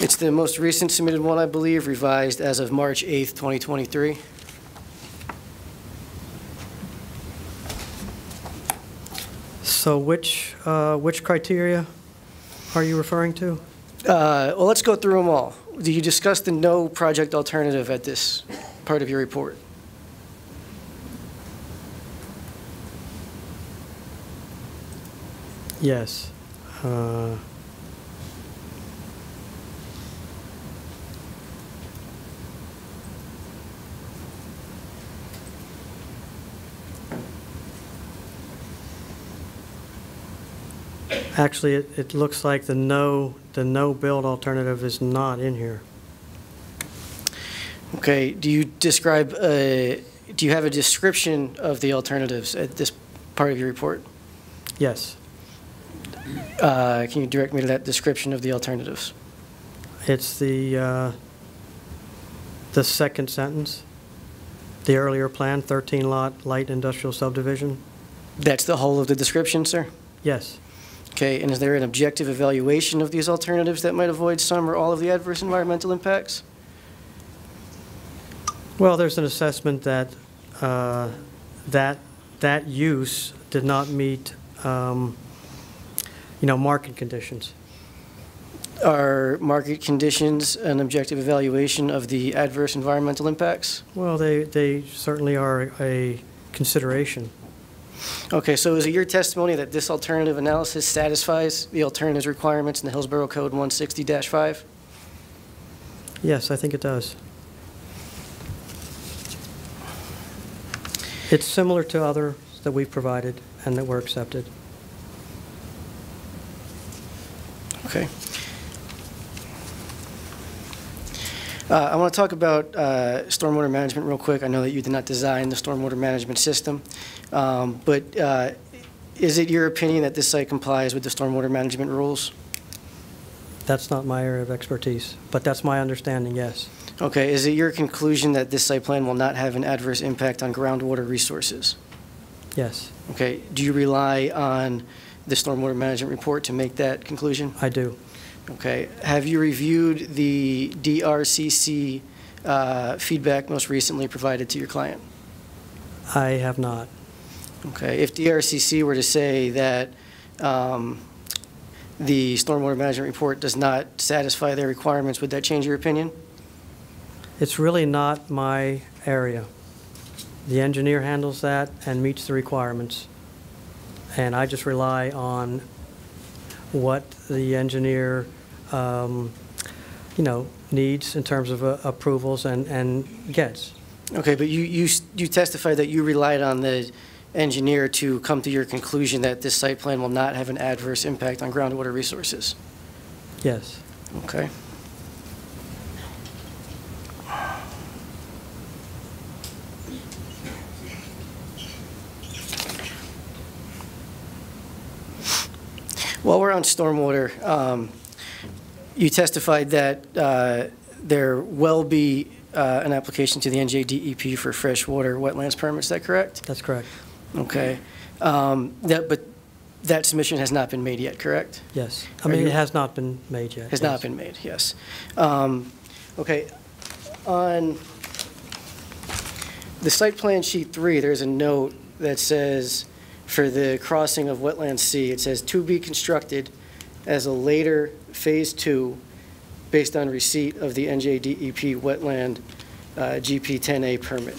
It's the most recent submitted one, I believe, revised as of March 8th, 2023. So which criteria are you referring to? Well, let's go through them all. Do you discuss the no project alternative at this part of your report? Yes. Actually, it looks like the no build alternative is not in here. Okay. Do you have a description of the alternatives at this part of your report? Yes. Can you direct me to that description of the alternatives? It's the second sentence. The earlier plan, 13-lot light industrial subdivision. That's the whole of the description, sir? Yes. Okay, and is there an objective evaluation of these alternatives that might avoid some or all of the adverse environmental impacts? Well, there's an assessment that that use did not meet, market conditions. Are market conditions an objective evaluation of the adverse environmental impacts? Well, they certainly are a consideration. Okay, so is it your testimony that this alternative analysis satisfies the alternatives requirements in the Hillsborough Code 160-5? Yes, I think it does. It's similar to others that we've provided and that were accepted. Okay. I want to talk about stormwater management real quick. I know that you did not design the stormwater management system, but is it your opinion that this site complies with the stormwater management rules? That's not my area of expertise, but that's my understanding, yes. Okay, is it your conclusion that this site plan will not have an adverse impact on groundwater resources? Yes. Okay, do you rely on the stormwater management report to make that conclusion? I do. Okay, have you reviewed the DRCC feedback most recently provided to your client? I have not. Okay, if DRCC were to say that the stormwater management report does not satisfy their requirements, would that change your opinion? It's really not my area. The engineer handles that and meets the requirements. And I just rely on what the engineer, needs in terms of approvals and gets. Okay, but you testified that you relied on the engineer to come to your conclusion that this site plan will not have an adverse impact on groundwater resources. Yes. Okay. While we're on stormwater, you testified that there will be an application to the NJDEP for freshwater wetlands permit. Is that correct? That's correct. Okay. But that submission has not been made yet, correct? Yes. It has not been made yet. Has not been made, yes. Okay. On the site plan sheet 3, there's a note that says, for the crossing of wetland C, it says to be constructed as a later phase 2 based on receipt of the NJDEP wetland GP 10A permit.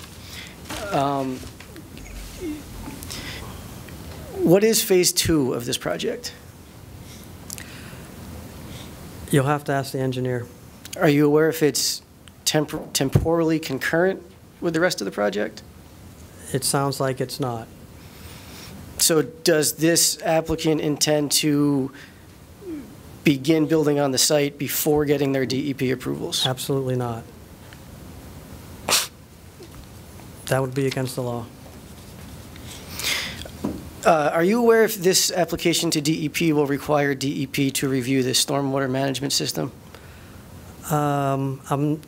What is phase 2 of this project? You'll have to ask the engineer. Are you aware if it's temporally concurrent with the rest of the project? It sounds like it's not. So does this applicant intend to begin building on the site before getting their DEP approvals? Absolutely not. That would be against the law. Are you aware if this application to DEP will require DEP to review the stormwater management system? I'm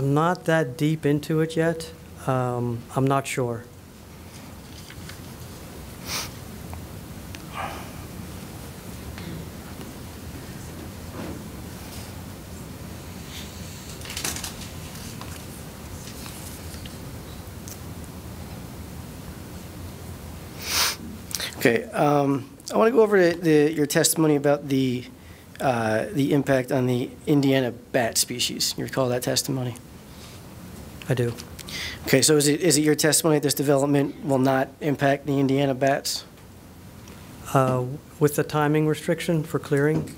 not that deep into it yet. I'm not sure. Okay, I want to go over your testimony about the impact on the Indiana bat species. You recall that testimony? I do. Okay, so is it your testimony that this development will not impact the Indiana bats? With the timing restriction for clearing,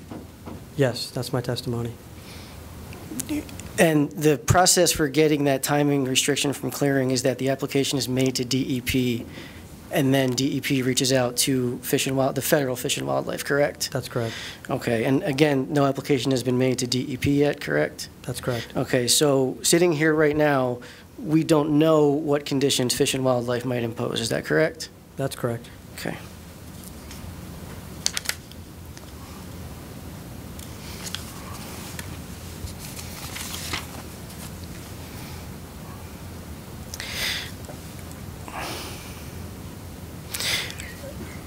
yes, that's my testimony. And the process for getting that timing restriction from clearing is that the application is made to DEP, and then DEP reaches out to the federal Fish and Wildlife, correct? That's correct. Okay, and again, no application has been made to DEP yet, correct? That's correct. Okay, so sitting here right now, we don't know what conditions Fish and Wildlife might impose, is that correct? That's correct. Okay.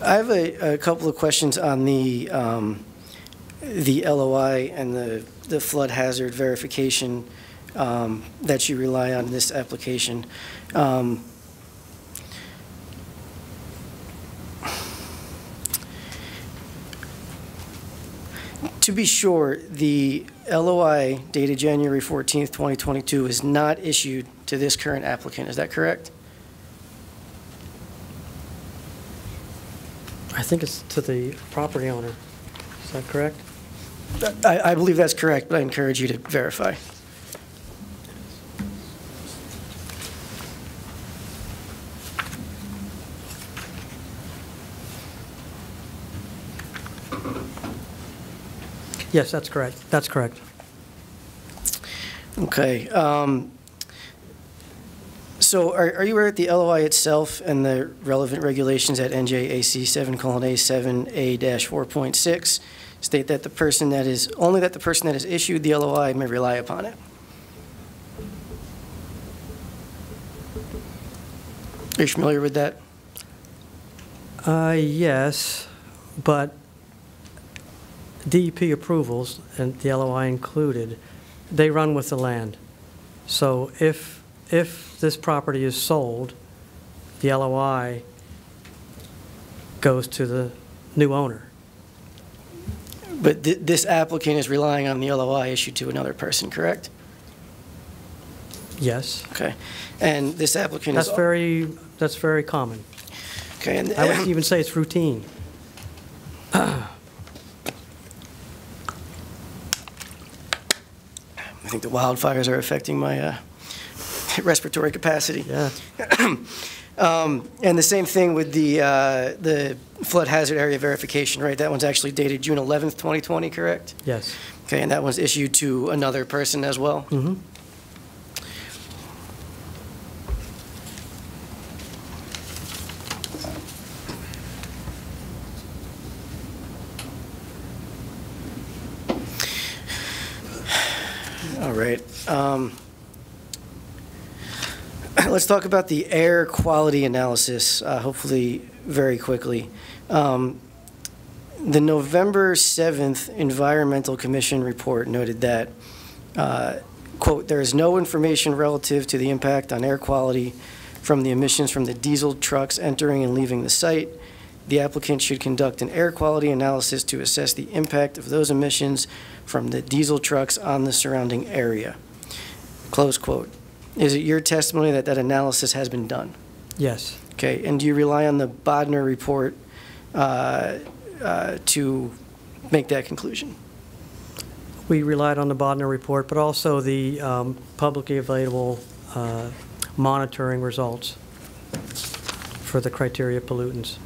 I have a couple of questions on the LOI and the flood hazard verification that you rely on in this application. To be sure, the LOI dated January 14th, 2022 is not issued to this current applicant, is that correct? I think it's to the property owner. Is that correct? I believe that's correct, but I encourage you to verify. Yes, that's correct. That's correct. Okay. So are you aware that the LOI itself and the relevant regulations at NJAC 7:A-4.6 state that the person that is issued the LOI may rely upon it? Are you familiar with that? Yes, but DEP approvals, and the LOI included, they run with the land. So if this property is sold, the LOI goes to the new owner. But this applicant is relying on the LOI issued to another person, correct? Yes. Okay. And this applicant That's is... That's very common. Okay. And I would even say it's routine. I think the wildfires are affecting my respiratory capacity. Yeah. And the same thing with the flood hazard area verification, right? That one's actually dated June 11th, 2020, correct? Yes. Okay, and that one's issued to another person as well? Mm-hmm. All right. Let's talk about the air quality analysis, hopefully very quickly. The November 7th Environmental Commission report noted that, quote, there is no information relative to the impact on air quality from the emissions from the diesel trucks entering and leaving the site. The applicant should conduct an air quality analysis to assess the impact of those emissions from the diesel trucks on the surrounding area. Close quote. Is it your testimony that that analysis has been done? Yes. Okay, and do you rely on the Bodner report to make that conclusion? We relied on the Bodner report, but also the publicly available monitoring results for the criteria pollutants.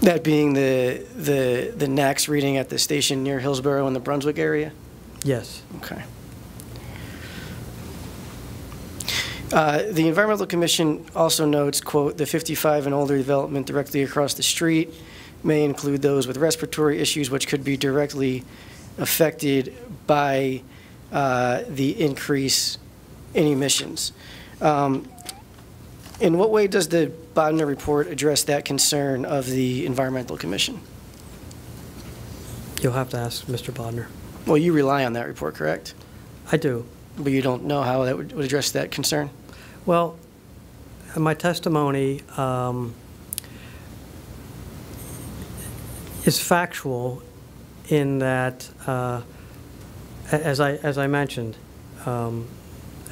That being the NACS reading at the station near Hillsborough in the Brunswick area? Yes. Okay. The Environmental Commission also notes, quote, the 55 and older development directly across the street may include those with respiratory issues which could be directly affected by the increase in emissions. In what way does the Bodner report address that concern of the Environmental Commission? You'll have to ask Mr. Bodner. Well, you rely on that report, correct? I do. But you don't know how that would address that concern? Well, in my testimony, is factual in that, as I mentioned,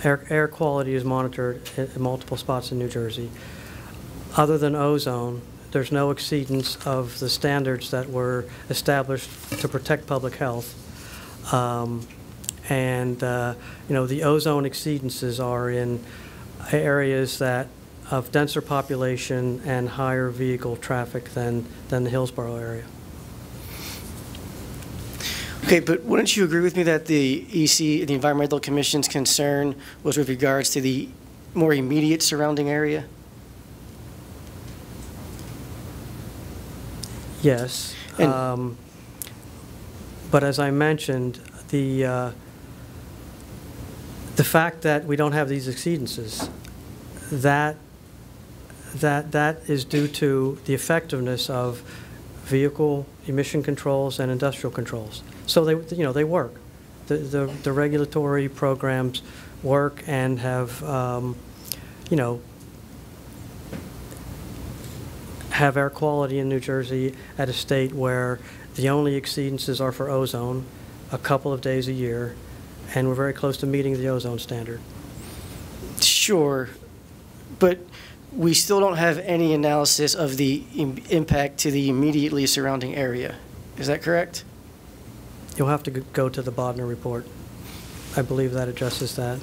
air quality is monitored in multiple spots in New Jersey. Other than ozone, there's no exceedance of the standards that were established to protect public health. You know, the ozone exceedances are in areas that of denser population and higher vehicle traffic than the Hillsborough area. Okay, but wouldn't you agree with me that the EC, the Environmental Commission's concern was with regards to the more immediate surrounding area? Yes. But as I mentioned, the fact that we don't have these exceedances, that is due to the effectiveness of vehicle emission controls and industrial controls. So they work. The regulatory programs work and have have air quality in New Jersey at a state where the only exceedances are for ozone a couple of days a year, and we're very close to meeting the ozone standard. Sure, but we still don't have any analysis of the impact to the immediately surrounding area. Is that correct? You'll have to go to the Bodner report. I believe that addresses that.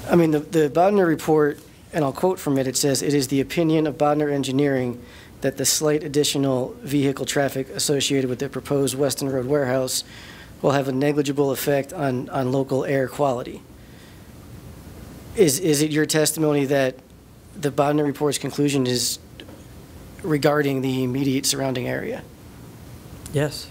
I mean, the Bodner report, and I'll quote from it, it says, "It is the opinion of Bodner Engineering that the slight additional vehicle traffic associated with the proposed Weston Road warehouse will have a negligible effect on local air quality." Is it your testimony that the Bodner report's conclusion is regarding the immediate surrounding area? Yes.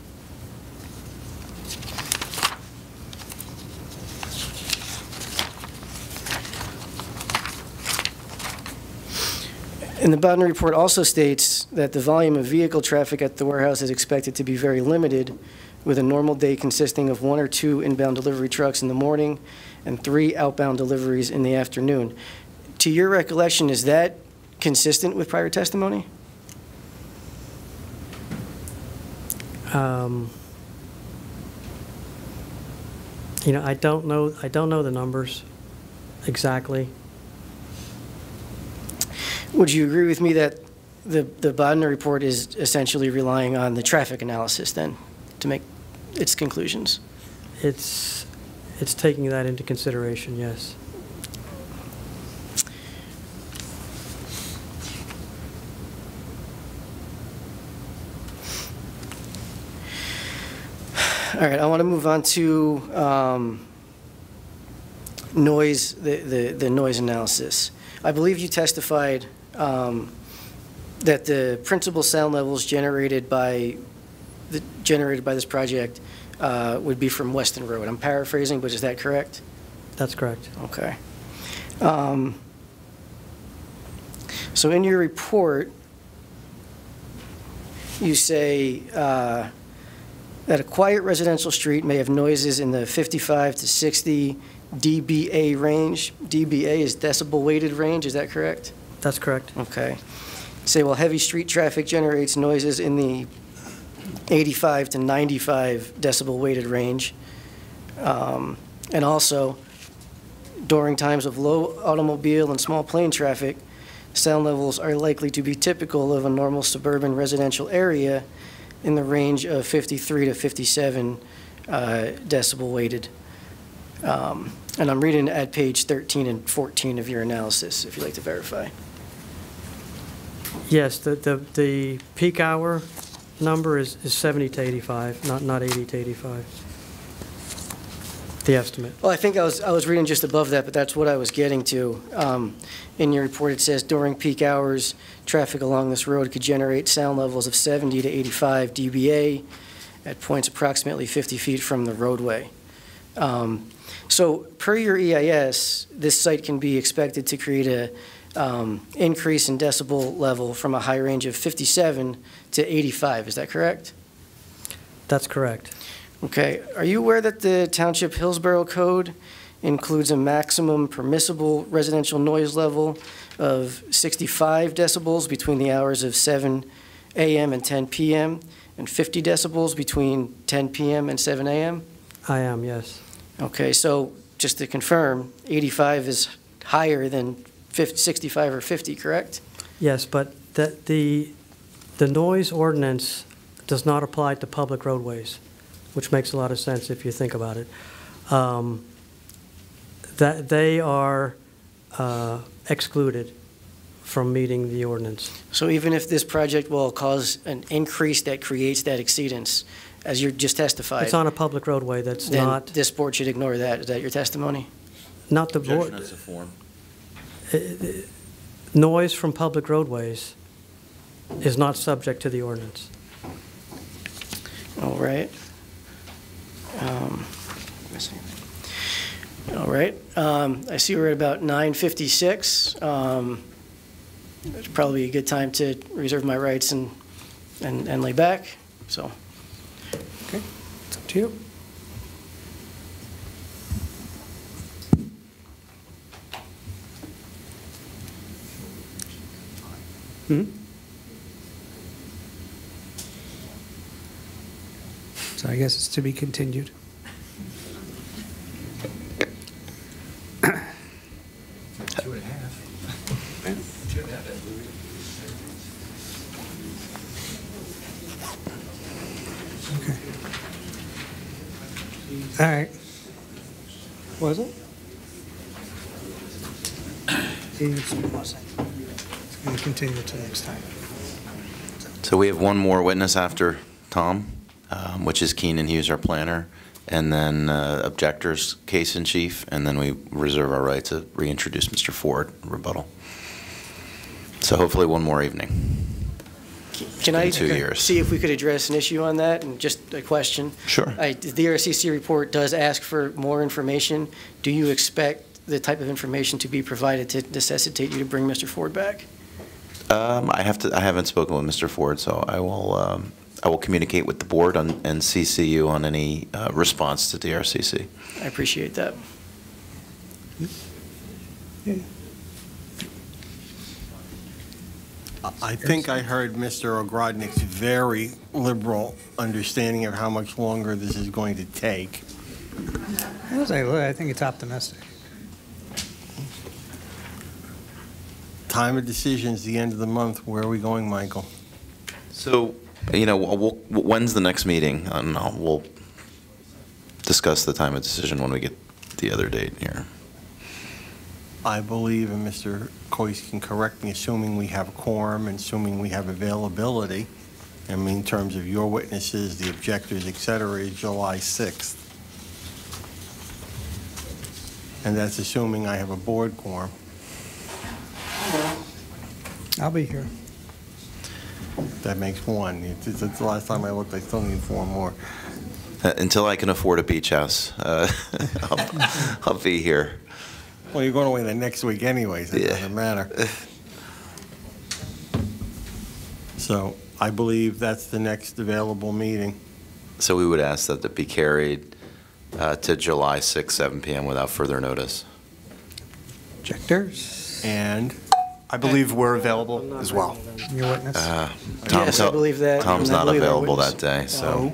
And the Bodner report also states that the volume of vehicle traffic at the warehouse is expected to be very limited, with a normal day consisting of 1 or 2 inbound delivery trucks in the morning and 3 outbound deliveries in the afternoon. To your recollection, is that consistent with prior testimony? You know, I don't know the numbers exactly. Would you agree with me that the Bodner report is essentially relying on the traffic analysis then to make its conclusions? It's taking that into consideration, yes. All right, I want to move on to noise, the noise analysis. I believe you testified that the principal sound levels generated by this project would be from Weston Road. I'm paraphrasing, but is that correct? That's correct. Okay. So in your report, you say that a quiet residential street may have noises in the 55 to 60 dBA range. dBA is decibel weighted range, is that correct? That's correct. Okay. Say, well, heavy street traffic generates noises in the 85 to 95 decibel weighted range. And also, during times of low automobile and small plane traffic, sound levels are likely to be typical of a normal suburban residential area in the range of 53 to 57 decibel weighted. And I'm reading at page 13 and 14 of your analysis, if you'd like to verify. Yes, the peak hour number is 70 to 85, not 80 to 85. The estimate. Well, I think I was reading just above that, but that's what I was getting to. In your report, it says during peak hours, traffic along this road could generate sound levels of 70 to 85 dBA at points approximately 50 feet from the roadway. So per your EIS, this site can be expected to create a increase in decibel level from a high range of 57 to 85. Is that correct? That's correct. Okay. Are you aware that the Township Hillsborough Code includes a maximum permissible residential noise level of 65 decibels between the hours of 7 a.m. and 10 p.m. and 50 decibels between 10 p.m. and 7 a.m.? I am, yes. Okay, so just to confirm, 85 is higher than 65 or 50, correct? Yes, but the noise ordinance does not apply to public roadways, which makes a lot of sense if you think about it. That they are excluded from meeting the ordinance. So even if this project will cause an increase that creates that exceedance, as you just testified. It's on a public roadway that's then not. This board should ignore that. Is that your testimony? Not the board. Objection as a form. Noise from public roadways is not subject to the ordinance. All right. Let me see. All right. I see we're at about 9:56. It's probably a good time to reserve my rights and lay back. So. Okay, it's up to you. So I guess it's to be continued. Okay. All right. Was it? It's going to continue to next time. So we have one more witness after Tom, which is Keenan Hughes, our planner, and then objectors, case in chief, and then we reserve our right to reintroduce Mr. Ford, rebuttal. So hopefully one more evening. Can I 2 years. see if we could address an issue on that and just a question? Sure. The RCC report does ask for more information. Do you expect the type of information to be provided to necessitate you to bring Mr. Ford back? I haven't spoken with Mr. Ford, so I will communicate with the board and CC you on any response to DRCC. I appreciate that. Yeah. I think I heard Mr. Ogrodnik's very liberal understanding of how much longer this is going to take. I think it's optimistic. Time of decision is the end of the month. Where are we going, Michael? So, when's the next meeting? I don't know. We'll discuss the time of decision when we get the other date here. I believe, and Mr. Coyce can correct me, assuming we have quorum and assuming we have availability, I mean, in terms of your witnesses, the objectors, et cetera, is July 6th. And that's assuming I have a board quorum. I'll be here. That makes one. It's the last time I looked, I still need 4 more. Until I can afford a beach house, I'll be here. Well, you're going away the next week anyways. It doesn't matter. So I believe that's the next available meeting. So we would ask that it be carried to July 6, 7 p.m. without further notice. Objectors? And I believe we're available as well. Your witness? Yes, I believe that. Tom's and I not believe our available witness- that day, so.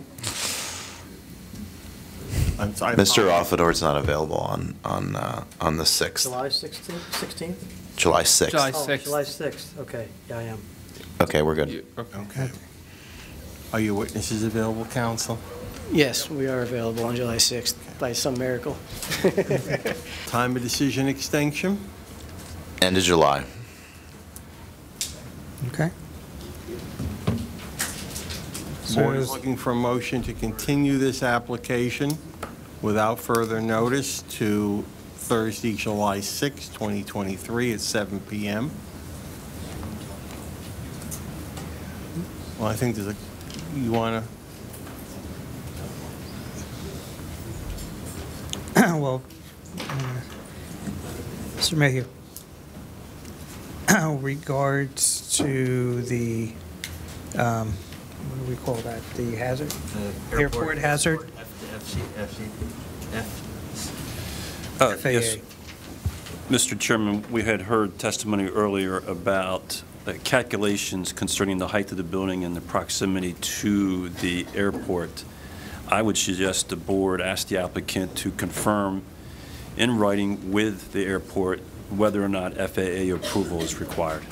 I'm sorry. Mr. Offador's not available on the 6th. July 16th? July 6th. July Oh, 6th. July 6th, okay, yeah, I am. Okay, we're good. Okay. Are your witnesses available, counsel? Yes, we are available on July 6th by some miracle. Time of decision extension? End of July. Okay. Board is looking for a motion to continue this application without further notice to Thursday, July 6, 2023 at 7 p.m. Well, I think there's a, you want to? Well, Mr. Mayhew, regards to the, what do we call that? The hazard? Airport hazard? Yes. Mr. Chairman, we had heard testimony earlier about calculations concerning the height of the building and the proximity to the airport. I would suggest the board ask the applicant to confirm in writing with the airport whether or not FAA approval is required.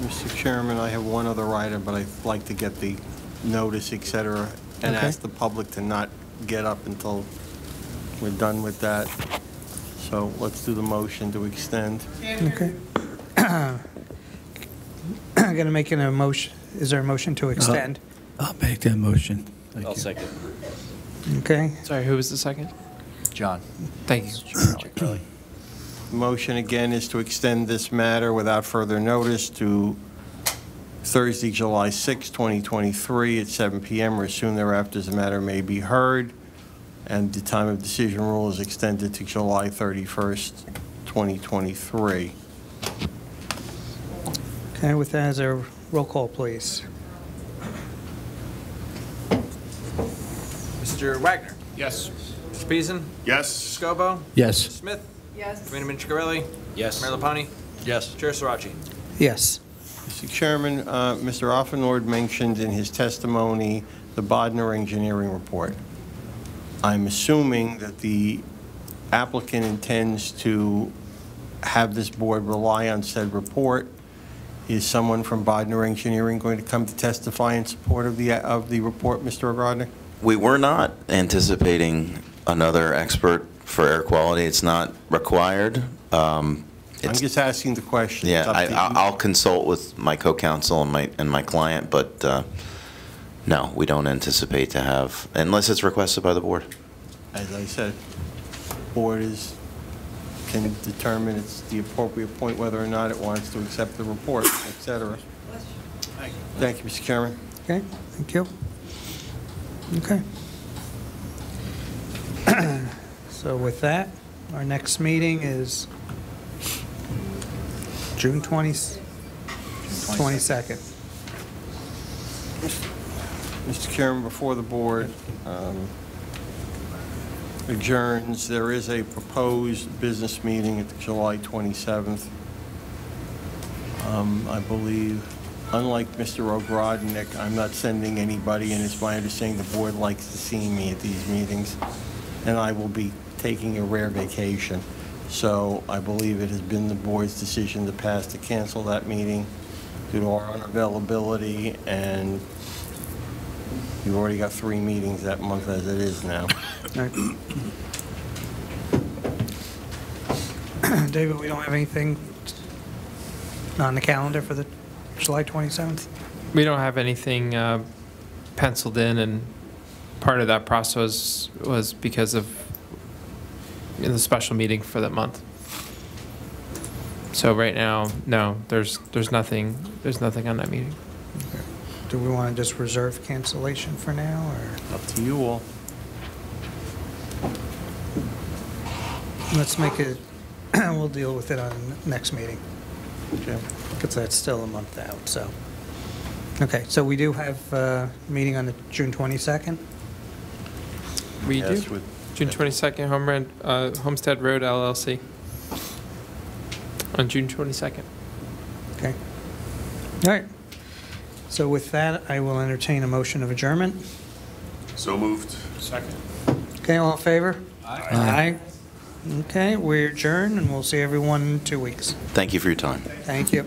Mr. Chairman, I have one other item, but I'd like to get the notice, et cetera, and Okay. ask the public to not get up until we're done with that. So let's do the motion to extend. Okay. I'm going to make a motion. Is there a motion to extend? I'll make that motion. I'll second. Okay. Sorry, who was the second? John. Thank you. Motion again is to extend this matter without further notice to Thursday, July 6, 2023 at 7 p.m. or as soon thereafter as the matter may be heard. And the time of decision rule is extended to July 31st, 2023. Okay, with that, is there a roll call, please? Mr. Wagner? Yes. Mr. Beeson? Yes. Mr. Scobo? Yes. Mr. Smith? Yes. Committeeman Chigarelli? Yes. Mayor Lapani? Yes. Chair Sirachi? Yes. Mr. Chairman, Mr. Offenlord mentioned in his testimony the Bodner engineering report. I'm assuming that the applicant intends to have this board rely on said report. Is someone from Bodner Engineering going to come to testify in support of the report, Mr. Ogrodnik? We were not anticipating another expert for air quality. It's not required. I'm just asking the question. Yeah, It's up to you. I'll consult with my co-counsel and my client, but no, we don't anticipate to have, unless it's requested by the board. As I said, board can determine it's the appropriate point whether or not it wants to accept the report, et cetera. Thank you, Mr. Chairman. Okay, thank you. Okay. So with that, our next meeting is June 22nd. Mr. Chairman, before the board adjourns, there is a proposed business meeting at the July 27th. I believe, unlike Mr. Ogrodnik, I'm not sending anybody, and it's my understanding the board likes to see me at these meetings, and I will be taking a rare vacation. So I believe it has been the board's decision to pass to cancel that meeting due to our unavailability, and you've already got 3 meetings that month as it is now. David, we don't have anything on the calendar for the July 27th? We don't have anything penciled in, and part of that process was because of the special meeting for that month. So right now, no, there's nothing on that meeting. Okay. Do we want to just reserve cancellation for now, or? Up to you all. Let's make it, we'll deal with it on the next meeting. Okay. Because that's still a month out, so. Okay, so we do have a meeting on the June 22nd? We Yes, do. with- June 22nd, Homestead Road LLC. On June 22nd. Okay. All right. So with that, I will entertain a motion of adjournment. So moved. Second. Okay, all in favor? Aye. Aye. Okay, we're adjourned, and we'll see everyone in 2 weeks. Thank you for your time. Thank you.